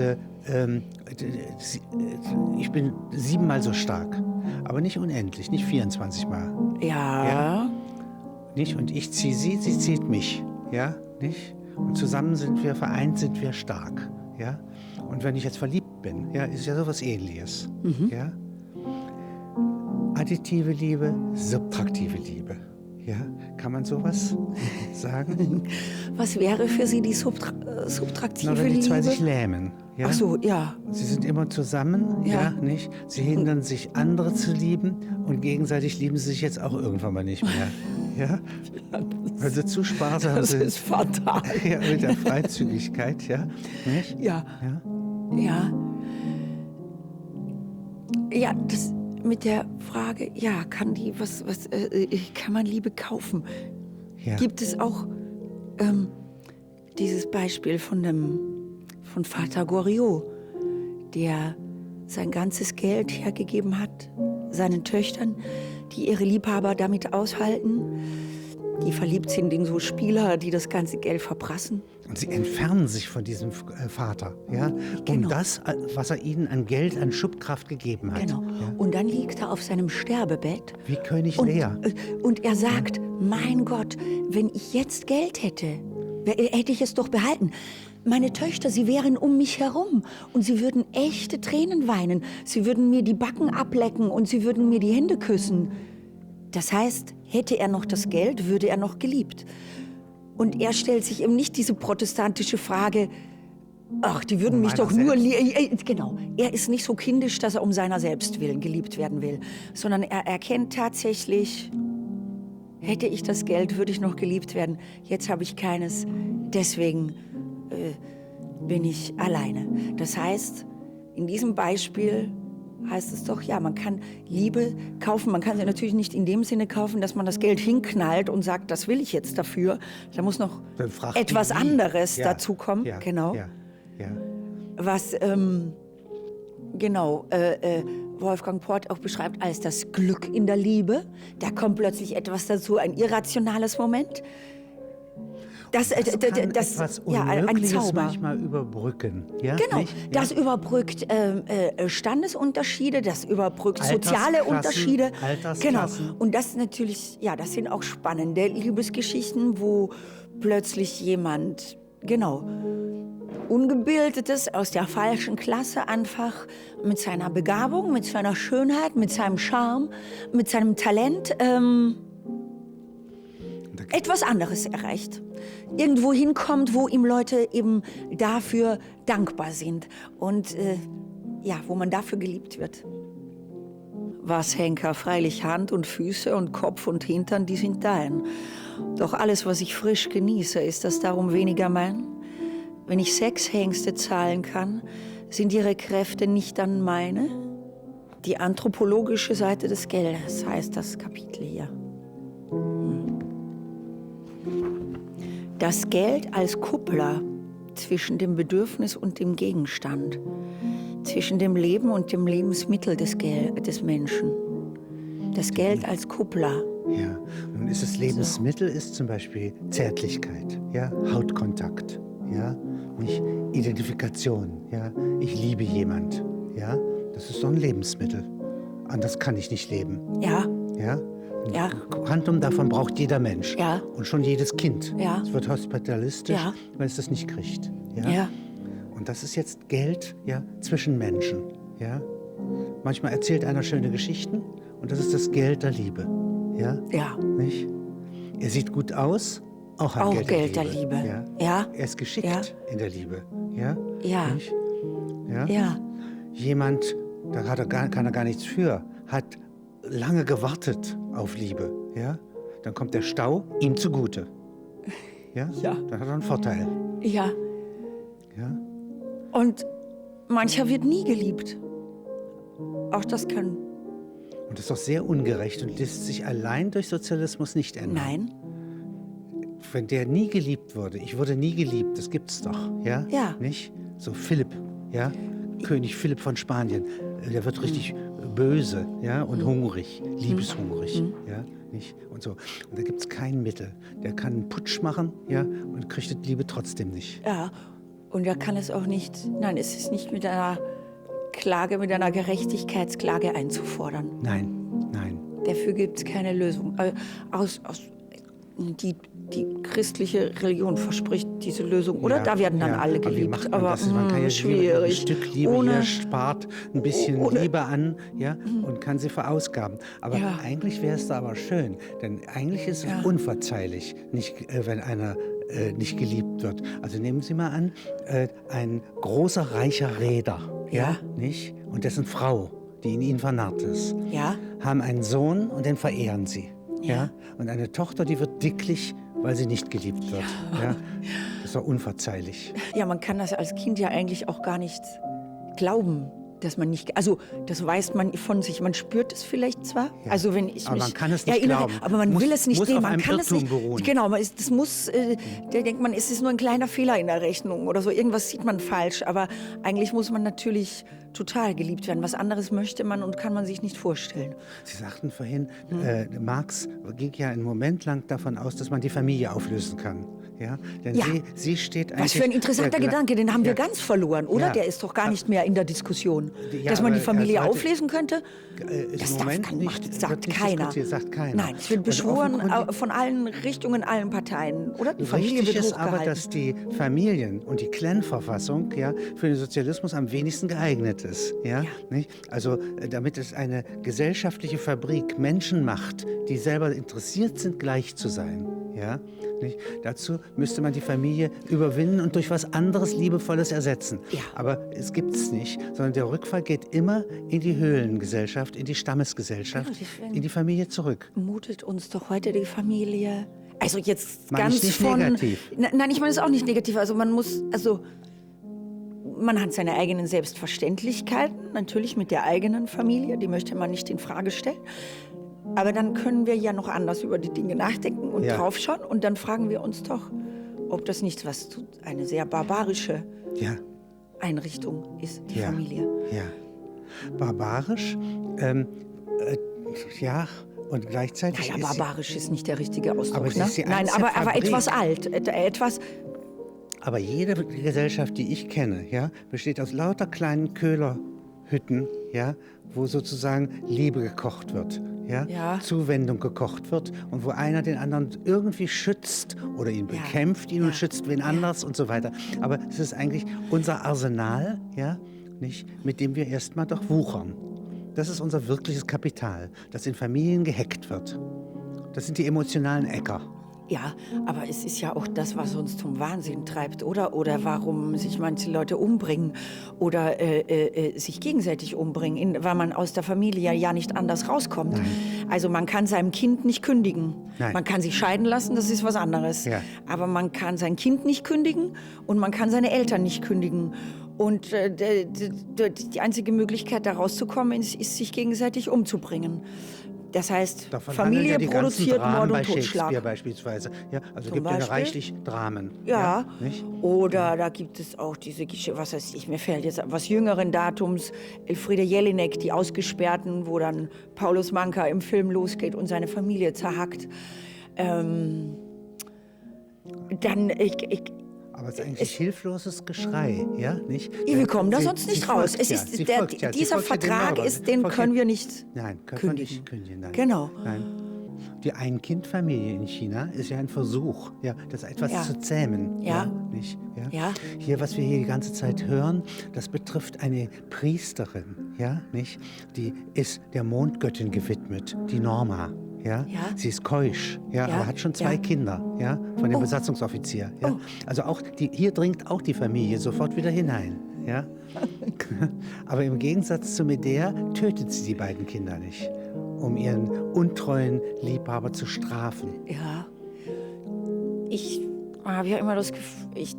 ich bin 7-mal so stark, aber nicht unendlich, nicht 24 Mal. Ja. Nicht? Und ich ziehe sie, sie zieht mich, ja, nicht? Und zusammen sind wir, vereint sind wir stark, ja. Und wenn ich jetzt verliebt bin, ja, ist ja sowas Ähnliches, ja. Additive Liebe, subtraktive Liebe. Ja, kann man sowas sagen? Was wäre für Sie die subtraktive Liebe? Wenn die zwei Liebe? sich lähmen. Ja? Ach so, ja. Sie sind immer zusammen, ja, nicht? Sie hindern sich, andere zu lieben und gegenseitig lieben sie sich jetzt auch irgendwann mal nicht mehr. Ja? Weil sie zu sparsam sind. Das ist fatal. Ja, mit der Freizügigkeit, ja. Nicht? Ja. Ja. Ja. Ja, das mit der Frage, ja, kann man Liebe kaufen? Ja. Gibt es auch dieses Beispiel von Vater Goriot, der sein ganzes Geld hergegeben hat, seinen Töchtern, die ihre Liebhaber damit aushalten, die verliebt sind in so Spieler, die das ganze Geld verprassen. Und sie entfernen sich von diesem Vater, ja, Genau. um das, was er ihnen an Geld, an Schubkraft gegeben hat. Genau. Ja. Und dann liegt er auf seinem Sterbebett. Wie König Lear. Und er sagt, mein Gott, wenn ich jetzt Geld hätte, hätte ich es doch behalten. Meine Töchter, sie wären um mich herum und sie würden echte Tränen weinen. Sie würden mir die Backen ablecken und sie würden mir die Hände küssen. Das heißt, hätte er noch das Geld, würde er noch geliebt. Und er stellt sich eben nicht diese protestantische Frage, ach, die würden mich doch nur lieben. Genau, er ist nicht so kindisch, dass er um seiner selbst willen geliebt werden will, sondern er erkennt tatsächlich, hätte ich das Geld, würde ich noch geliebt werden. Jetzt habe ich keines, deswegen bin ich alleine. Das heißt, in diesem Beispiel heißt es doch, ja, man kann Liebe kaufen. Man kann sie natürlich nicht in dem Sinne kaufen, dass man das Geld hinknallt und sagt, das will ich jetzt dafür. Da muss noch etwas anderes dazu kommen. Ja, genau. Ja, ja. Was, Wolfgang Port auch beschreibt als das Glück in der Liebe. Da kommt plötzlich etwas dazu, ein irrationales Moment. Das kann etwas Unmögliches ein Zauber. manchmal überbrücken. Ja? Genau, Nicht? das überbrückt Standesunterschiede, das überbrückt soziale Unterschiede. Genau. Und das natürlich, ja, das sind auch spannende Liebesgeschichten, wo plötzlich jemand, genau, Ungebildetes aus der falschen Klasse einfach mit seiner Begabung, mit seiner Schönheit, mit seinem Charme, mit seinem Talent etwas anderes erreicht. Irgendwo hinkommt, wo ihm Leute eben dafür dankbar sind und ja, wo man dafür geliebt wird. Was, Henker, freilich Hand und Füße und Kopf und Hintern, die sind dein. Doch alles, was ich frisch genieße, ist das darum weniger mein? Wenn ich 6 Hengste zahlen kann, sind ihre Kräfte nicht dann meine? Die anthropologische Seite des Geldes heißt das Kapitel hier. Das Geld als Kuppler zwischen dem Bedürfnis und dem Gegenstand, zwischen dem Leben und dem Lebensmittel des Menschen. Das Geld als Kuppler. Ja, nun ist das Lebensmittel ist zum Beispiel Zärtlichkeit, ja, Hautkontakt, ja, nicht Identifikation, ja, ich liebe jemand, ja, das ist so ein Lebensmittel. Anders kann ich nicht leben. Ja. Ja. Ja. Quantum davon braucht jeder Mensch. Ja. Und schon jedes Kind. Ja. Es wird hospitalistisch, ja, wenn es das nicht kriegt. Ja? Ja. Und das ist jetzt Geld, ja, zwischen Menschen. Ja? Manchmal erzählt einer schöne Geschichten Und das ist das Geld der Liebe. Ja? Ja. Nicht? Er sieht gut aus, auch ein Geld der Liebe. Ja? Ja. Er ist geschickt in der Liebe. Ja. Ja. Nicht? Ja. Ja. Jemand, da kann er gar nichts für, hat lange gewartet auf Liebe. Ja? Dann kommt der Stau ihm zugute. Ja? Ja. Dann hat er einen Vorteil. Ja. Ja? Und mancher wird nie geliebt. Auch das kann. Und das ist doch sehr ungerecht und lässt sich allein durch Sozialismus nicht ändern. Nein. Wenn der nie geliebt wurde, ich wurde nie geliebt, das gibt's doch, ja? Ja. Nicht? So Philipp, ja? König Philipp von Spanien, der wird richtig böse, ja? Und hungrig, liebeshungrig, ja? Nicht? Und so. Und da gibt's kein Mittel. Der kann einen Putsch machen, ja? Und kriegt die Liebe trotzdem nicht. Ja. Und er kann es auch nicht, nein, es ist nicht mit einer Klage, mit einer Gerechtigkeitsklage einzufordern. Nein, nein. Dafür gibt es keine Lösung. Die christliche Religion verspricht diese Lösung, oder? Ja, Da werden dann alle aber wie geliebt. macht man Aber das? Man kann ja schwierig. ein Stück Liebe Ohne- hier spart ein bisschen Liebe an, ja, und kann sie verausgaben. Aber eigentlich wäre es da aber schön, denn eigentlich ist es unverzeihlich, nicht, wenn einer nicht geliebt wird. Also nehmen Sie mal an, ein großer, reicher Reeder, ja, nicht? Und dessen Frau, die in ihn vernarrt ist, haben einen Sohn und den verehren sie. Ja. Und eine Tochter, die wird dicklich, weil sie nicht geliebt wird. Ja. Das ist doch unverzeihlich. Ja, man kann das als Kind ja eigentlich auch gar nicht glauben, dass man nicht, also das weiß man von sich, man spürt es vielleicht zwar, also wenn ich Aber mich man kann es nicht erinnere, glauben. aber man will es nicht muss nehmen, auf man einem kann es nicht, Irrtum beruhen. genau, das muss, da denkt man, es ist nur ein kleiner Fehler in der Rechnung oder so, irgendwas sieht man falsch, aber eigentlich muss man natürlich total geliebt werden, was anderes möchte man und kann man sich nicht vorstellen. Sie sagten vorhin, Marx ging ja einen Moment lang davon aus, dass man die Familie auflösen kann. Ja? Denn sie steht eigentlich... Was für ein interessanter Gedanke, den haben wir ganz verloren, oder? Ja. Der ist doch gar nicht mehr in der Diskussion. Ja, Dass man die aber Familie also auflesen könnte, das sagt keiner. Sagt keiner. Nein, es wird beschworen von allen Richtungen, allen Parteien, oder? Die Familie Richtig wird ist hochgehalten. aber, dass die Familien- und die Clan-Verfassung für den Sozialismus am wenigsten geeignet ist. Ja? Nicht? Also damit es eine gesellschaftliche Fabrik Menschen macht, die selber interessiert sind, gleich zu sein. Ja? Nicht? Dazu müsste man die Familie überwinden und durch was anderes Liebevolles ersetzen. Aber es gibt es nicht, sondern der Rückfall geht immer in die Höhlengesellschaft, in die Stammesgesellschaft, in die Familie zurück. Mutet uns doch heute die Familie, also jetzt Meine ganz ich nicht von... negativ. Nein, ich meine es auch nicht negativ, also man muss, man hat seine eigenen Selbstverständlichkeiten, natürlich mit der eigenen Familie, die möchte man nicht in Frage stellen. Aber dann können wir ja noch anders über die Dinge nachdenken und draufschauen. Und dann fragen wir uns doch, ob das nicht eine sehr barbarische Einrichtung ist, die Familie. Ja. Barbarisch, ja, und gleichzeitig Naja, ist barbarisch ist nicht der richtige Ausdruck. Aber sie ist die Nein, einzige aber Fabrik. etwas alt, etwas... Aber jede Gesellschaft, die ich kenne, besteht aus lauter kleinen Köhlerhütten, wo sozusagen Liebe gekocht wird, Zuwendung gekocht wird und wo einer den anderen irgendwie schützt oder ihn bekämpft, ihn und schützt wen anders und so weiter. Aber es ist eigentlich unser Arsenal, nicht, mit dem wir erstmal doch wuchern. Das ist unser wirkliches Kapital, das in Familien gehackt wird. Das sind die emotionalen Äcker. Ja, aber es ist ja auch das, was uns zum Wahnsinn treibt, oder? Oder warum sich manche Leute umbringen oder sich gegenseitig umbringen, weil man aus der Familie ja nicht anders rauskommt. Nein. Also man kann seinem Kind nicht kündigen. Nein. Man kann sich scheiden lassen, das ist was anderes. Ja. Aber man kann sein Kind nicht kündigen und man kann seine Eltern nicht kündigen. Und die einzige Möglichkeit, da rauszukommen, ist, sich gegenseitig umzubringen. Das heißt, Davon Familie handeln ja die produziert ganzen Dramen Mord bei und Totschlag. Shakespeare beispielsweise. Ja, also Zum gibt ja Beispiel? reichlich Dramen. Ja, nicht? oder da gibt es auch diese Geschichte, was weiß ich, mir fällt jetzt was jüngeren Datums, Elfriede Jelinek, die Ausgesperrten, wo dann Paulus Manka im Film losgeht und seine Familie zerhackt. Aber es ist eigentlich hilfloses Geschrei, nicht? Wir kommen da sonst nicht raus. Dieser Vertrag den können wir nicht Nein, können kündigen. wir nicht kündigen. Nein. Genau. Nein. Die Ein-Kind-Familie in China ist ja ein Versuch, das etwas zu zähmen. Nicht? Ja? Hier, was wir hier die ganze Zeit hören, das betrifft eine Priesterin, ja, nicht? Die ist der Mondgöttin gewidmet, die Norma. Ja? Sie ist keusch, aber hat schon 2 Kinder, von dem Besatzungsoffizier. Ja? Also auch hier dringt auch die Familie sofort wieder hinein. Ja? Aber im Gegensatz zu Medea tötet sie die beiden Kinder nicht, um ihren untreuen Liebhaber zu strafen. Ja, ich habe ja immer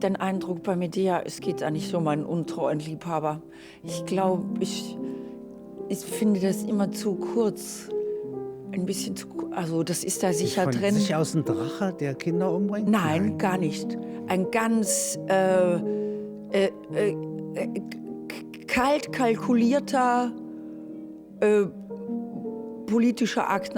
den Eindruck bei Medea, es geht da nicht um einen untreuen Liebhaber. Ich glaube, ich finde das immer zu kurz. Ein bisschen zu, also das ist da sicher von drin. Sich aus dem Drache, der Kinder umbringt? Nein, gar nicht. Ein ganz kalt kalkulierter politischer Akt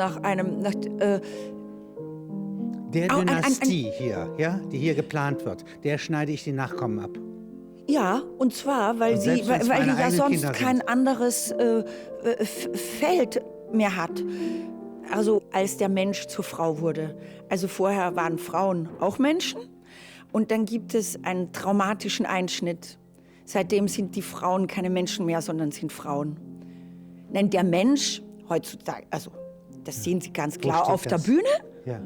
der Dynastie hier, die hier geplant wird, der schneide ich die Nachkommen ab. Ja, und zwar, weil die ja sonst kein anderes Feld mehr hat. Also als der Mensch zur Frau wurde. Also vorher waren Frauen auch Menschen und dann gibt es einen traumatischen Einschnitt. Seitdem sind die Frauen keine Menschen mehr, sondern sind Frauen. Denn der Mensch heutzutage, also das sehen Sie ganz klar auf der Bühne. Ja.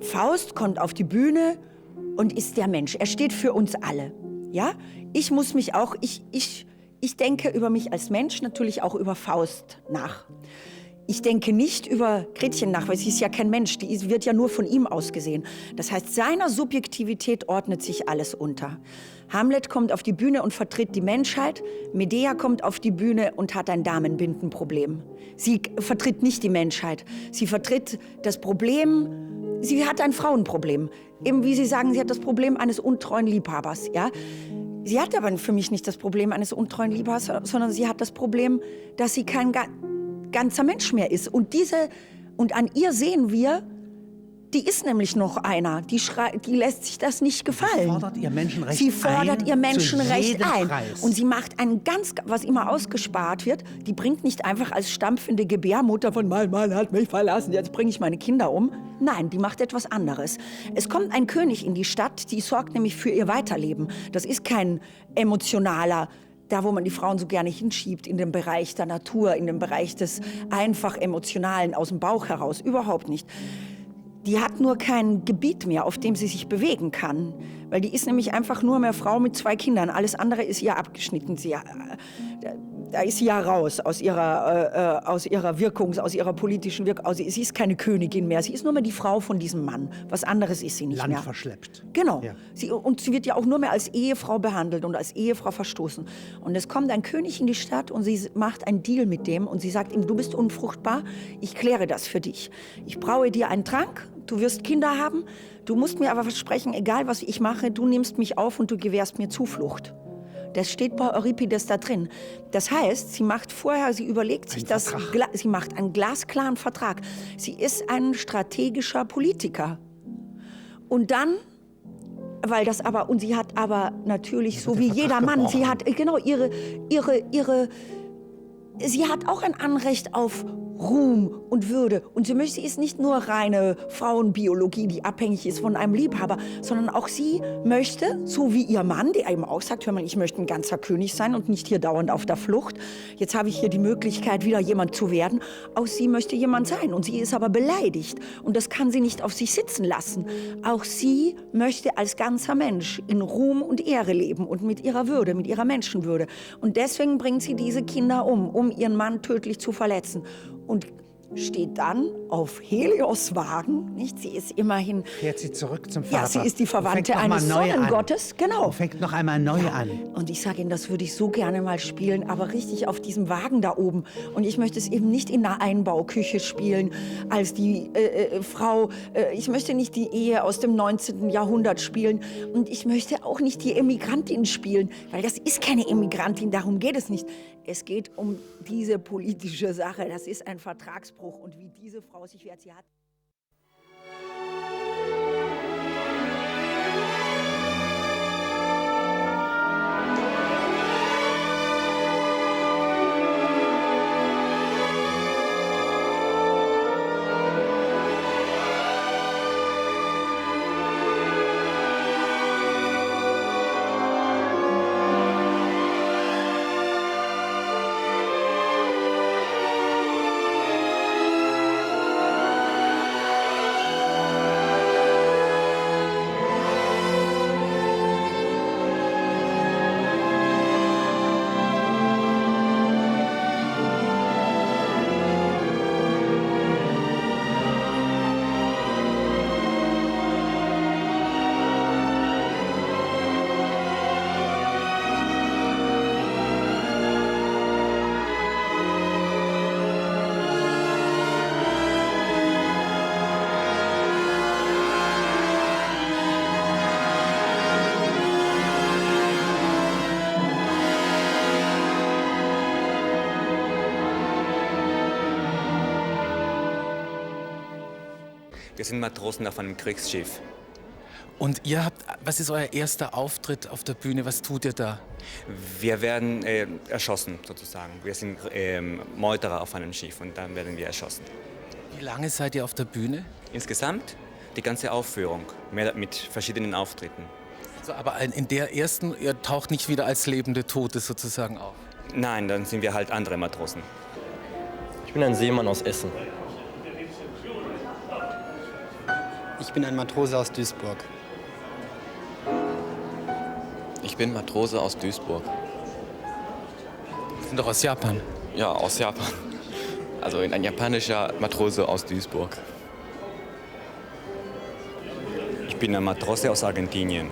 Faust kommt auf die Bühne und ist der Mensch. Er steht für uns alle. Ja? Ich muss mich auch, ich denke über mich als Mensch natürlich auch über Faust nach. Ich denke nicht über Gretchen nach, weil sie ist ja kein Mensch, die wird ja nur von ihm aus gesehen. Das heißt, seiner Subjektivität ordnet sich alles unter. Hamlet kommt auf die Bühne und vertritt die Menschheit. Medea kommt auf die Bühne und hat ein Damenbindenproblem. Sie vertritt nicht die Menschheit. Sie vertritt das Problem, sie hat ein Frauenproblem. Eben wie Sie sagen, sie hat das Problem eines untreuen Liebhabers. Ja? Sie hat aber für mich nicht das Problem eines untreuen Liebhabers, sondern sie hat das Problem, dass sie kein ganzer Mensch mehr ist. Und an ihr sehen wir, die ist nämlich noch einer, die lässt sich das nicht gefallen. Sie fordert ihr Menschenrecht ein. Preis. Und sie macht was immer ausgespart wird, die bringt nicht einfach als stampfende Gebärmutter von mein Mann hat mich verlassen, jetzt bringe ich meine Kinder um. Nein, die macht etwas anderes. Es kommt ein König in die Stadt, die sorgt nämlich für ihr Weiterleben. Das ist kein emotionaler, da wo man die Frauen so gerne hinschiebt, in den Bereich der Natur, in den Bereich des einfach Emotionalen aus dem Bauch heraus, überhaupt nicht. Die hat nur kein Gebiet mehr, auf dem sie sich bewegen kann. Weil die ist nämlich einfach nur mehr Frau mit 2 Kindern. Alles andere ist ihr abgeschnitten. Da ist sie ja raus aus ihrer Wirkung, aus ihrer politischen Wirkung. Sie ist keine Königin mehr. Sie ist nur mehr die Frau von diesem Mann. Was anderes ist sie nicht mehr. Land verschleppt. Genau. Ja. Sie wird ja auch nur mehr als Ehefrau behandelt und als Ehefrau verstoßen. Und es kommt ein König in die Stadt und sie macht einen Deal mit dem. Und sie sagt ihm, du bist unfruchtbar, ich kläre das für dich. Ich braue dir einen Trank, du wirst Kinder haben. Du musst mir aber versprechen, egal was ich mache, du nimmst mich auf und du gewährst mir Zuflucht. Das steht bei Euripides da drin. Das heißt, sie überlegt sich das, sie macht einen glasklaren Vertrag. Sie ist ein strategischer Politiker. Und dann, sie hat aber natürlich, so wie jeder Mann, sie hat sie hat auch ein Anrecht auf Ruhm und Würde. Und sie ist nicht nur reine Frauenbiologie, die abhängig ist von einem Liebhaber, sondern auch sie möchte, so wie ihr Mann, der eben auch sagt, hör mal, ich möchte ein ganzer König sein und nicht hier dauernd auf der Flucht. Jetzt habe ich hier die Möglichkeit, wieder jemand zu werden. Auch sie möchte jemand sein und sie ist aber beleidigt. Und das kann sie nicht auf sich sitzen lassen. Auch sie möchte als ganzer Mensch in Ruhm und Ehre leben und mit ihrer Würde, mit ihrer Menschenwürde. Und deswegen bringt sie diese Kinder um ihren Mann tödlich zu verletzen. Und steht dann auf Helios Wagen, nicht? Sie ist immerhin... Fährt sie zurück zum Vater. Ja, sie ist die Verwandte eines Sonnengottes, genau. Und fängt noch einmal neu an. Und ich sage Ihnen, das würde ich so gerne mal spielen, aber richtig auf diesem Wagen da oben. Und ich möchte es eben nicht in einer Einbauküche spielen, als die Frau... ich möchte nicht die Ehe aus dem 19. Jahrhundert spielen. Und ich möchte auch nicht die Emigrantin spielen, weil das ist keine Emigrantin, darum geht es nicht. Es geht um diese politische Sache. Das ist ein Vertragsbruch. Und wie diese Frau sich wehrt, sie hat... Wir sind Matrosen auf einem Kriegsschiff. Und was ist euer erster Auftritt auf der Bühne? Was tut ihr da? Wir werden erschossen, sozusagen. Wir sind Meuterer auf einem Schiff und dann werden wir erschossen. Wie lange seid ihr auf der Bühne? Insgesamt die ganze Aufführung, mit verschiedenen Auftritten. Also, aber in der ersten, ihr taucht nicht wieder als lebende Tote sozusagen auf? Nein, dann sind wir halt andere Matrosen. Ich bin ein Seemann aus Essen. Ich bin ein Matrose aus Duisburg. Ich bin Matrose aus Duisburg. Sie sind doch aus Japan? Ja, aus Japan. Also ein japanischer Matrose aus Duisburg. Ich bin ein Matrose aus Argentinien.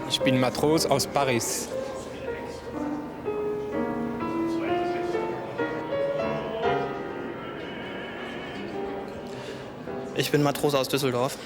Ich bin Matros aus Paris. Ich bin Matrose aus Düsseldorf.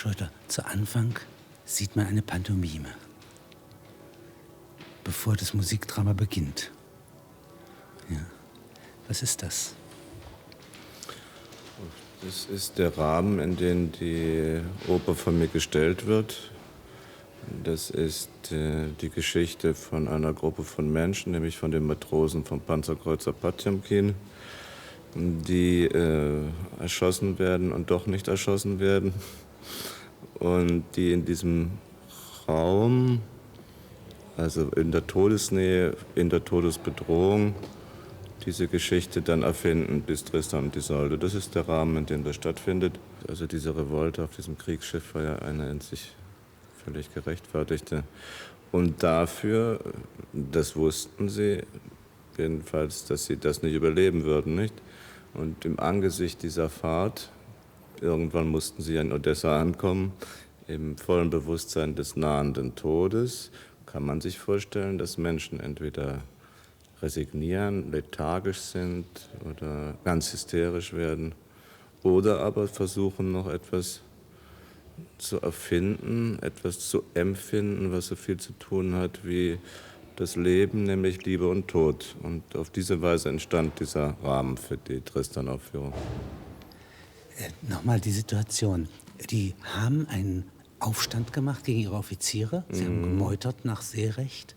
Schröter, zu Anfang sieht man eine Pantomime, bevor das Musikdrama beginnt. Ja. Was ist das? Das ist der Rahmen, in den die Oper von mir gestellt wird. Das ist die Geschichte von einer Gruppe von Menschen, nämlich von den Matrosen vom Panzerkreuzer Potjomkin, die erschossen werden und doch nicht erschossen werden. Und die in diesem Raum, also in der Todesnähe, in der Todesbedrohung, diese Geschichte dann erfinden, bis Tristan und Isolde. Das ist der Rahmen, in dem das stattfindet. Also diese Revolte auf diesem Kriegsschiff war ja eine in sich völlig gerechtfertigte. Und dafür, das wussten sie, jedenfalls, dass sie das nicht überleben würden, nicht? Und im Angesicht dieser Fahrt, irgendwann mussten sie in Odessa ankommen, im vollen Bewusstsein des nahenden Todes, kann man sich vorstellen, dass Menschen entweder resignieren, lethargisch sind oder ganz hysterisch werden oder aber versuchen, noch etwas zu erfinden, etwas zu empfinden, was so viel zu tun hat wie das Leben, nämlich Liebe und Tod. Und auf diese Weise entstand dieser Rahmen für die Tristan-Aufführung. Nochmal die Situation. Die haben einen Aufstand gemacht gegen ihre Offiziere. Sie haben gemeutert nach Seerecht.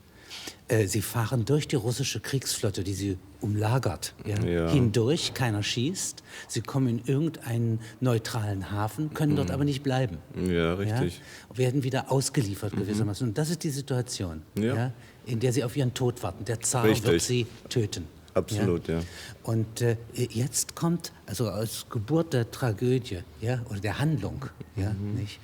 Sie fahren durch die russische Kriegsflotte, die sie umlagert, hindurch. Keiner schießt. Sie kommen in irgendeinen neutralen Hafen, können dort aber nicht bleiben. Ja, richtig. Werden wieder ausgeliefert gewissermaßen. Und das ist die Situation, in der sie auf ihren Tod warten. Der Zar wird sie töten. Absolut, ja. Und jetzt kommt, also als Geburt der Tragödie, oder der Handlung, nicht,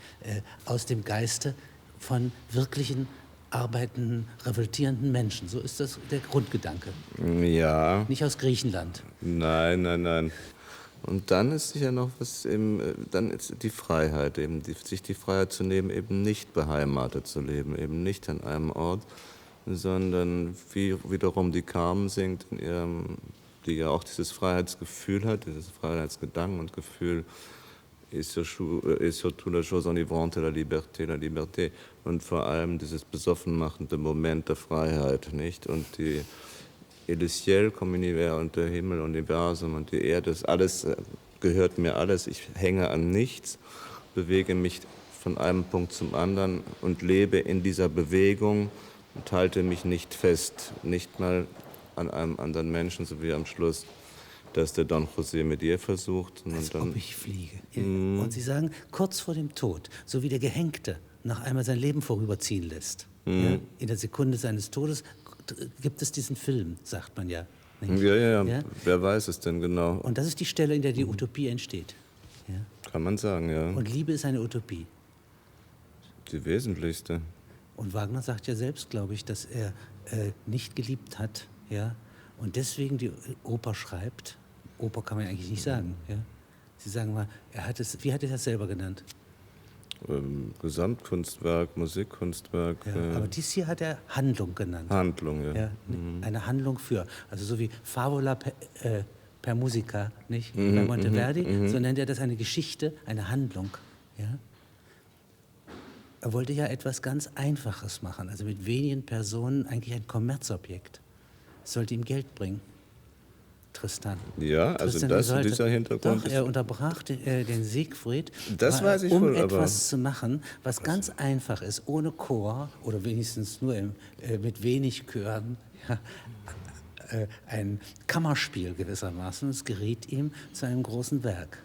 aus dem Geiste von wirklichen, arbeitenden, revoltierenden Menschen. So ist das der Grundgedanke. Ja. Nicht aus Griechenland. Nein. Und dann ist sicher noch was, dann ist die Freiheit, sich die Freiheit zu nehmen, eben nicht beheimatet zu leben, eben nicht an einem Ort, sondern wie wiederum die Carmen singt, die ja auch dieses Freiheitsgefühl hat, dieses Freiheitsgedanken und Gefühl, et surtout la chose enivrante, la liberté. Und vor allem dieses besoffen machende Moment der Freiheit, nicht? Und et le ciel comme univers und der Himmel, Universum und die Erde, das alles gehört mir alles. Ich hänge an nichts, bewege mich von einem Punkt zum anderen und lebe in dieser Bewegung und halte mich nicht fest, nicht mal an einem anderen Menschen, so wie am Schluss, dass der Don José mit ihr versucht. Als ob ich fliege. Und Sie sagen, kurz vor dem Tod, so wie der Gehängte nach einmal sein Leben vorüberziehen lässt. In der Sekunde seines Todes gibt es diesen Film, sagt man ja. Nicht? Ja. Wer weiß es denn genau? Und das ist die Stelle, in der die Utopie entsteht. Kann man sagen, ja. Und Liebe ist eine Utopie. Die wesentlichste. Und Wagner sagt ja selbst, glaube ich, dass er nicht geliebt hat, und deswegen die Oper schreibt. Oper kann man eigentlich nicht sagen. Sie sagen mal, wie hat er das selber genannt? Gesamtkunstwerk, Musikkunstwerk. Aber dies hier hat er Handlung genannt. Handlung, ja. Eine Handlung für, also so wie Favola per Musica, nicht? Bei Monteverdi, so nennt er das eine Geschichte, eine Handlung. Er wollte ja etwas ganz Einfaches machen, also mit wenigen Personen eigentlich ein Kommerzobjekt. Es sollte ihm Geld bringen. Tristan. Ja, also dieser Hintergrund. Doch, er unterbrach den Siegfried, das weiß ich um wohl, etwas zu machen, was ganz einfach ist, ohne Chor oder wenigstens nur mit wenig Chören. Ein Kammerspiel gewissermaßen. Es geriet ihm zu einem großen Werk.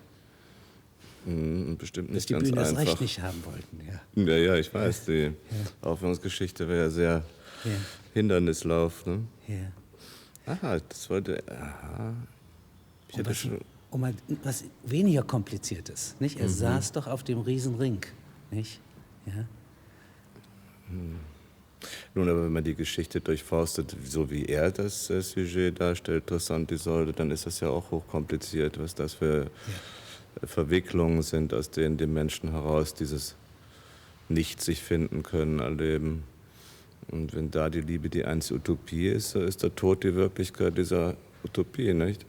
Bestimmt nicht die ganz Bühne einfach. das Recht nicht haben wollten. Ja, ich weiß. Die Aufführungsgeschichte wäre ja sehr Hindernislauf. Ne? Das wollte. Ich hätte schon. Um was weniger Kompliziertes, nicht? Er saß doch auf dem Riesenring, nicht? Nun, aber wenn man die Geschichte durchforstet, so wie er das Sujet darstellt, Tristan und Isolde, dann ist das ja auch hochkompliziert, was das für Verwicklungen sind, aus denen die Menschen heraus dieses Nicht sich finden können, erleben. Und wenn da die Liebe die einzige Utopie ist, so ist der Tod die Wirklichkeit dieser Utopie, nicht?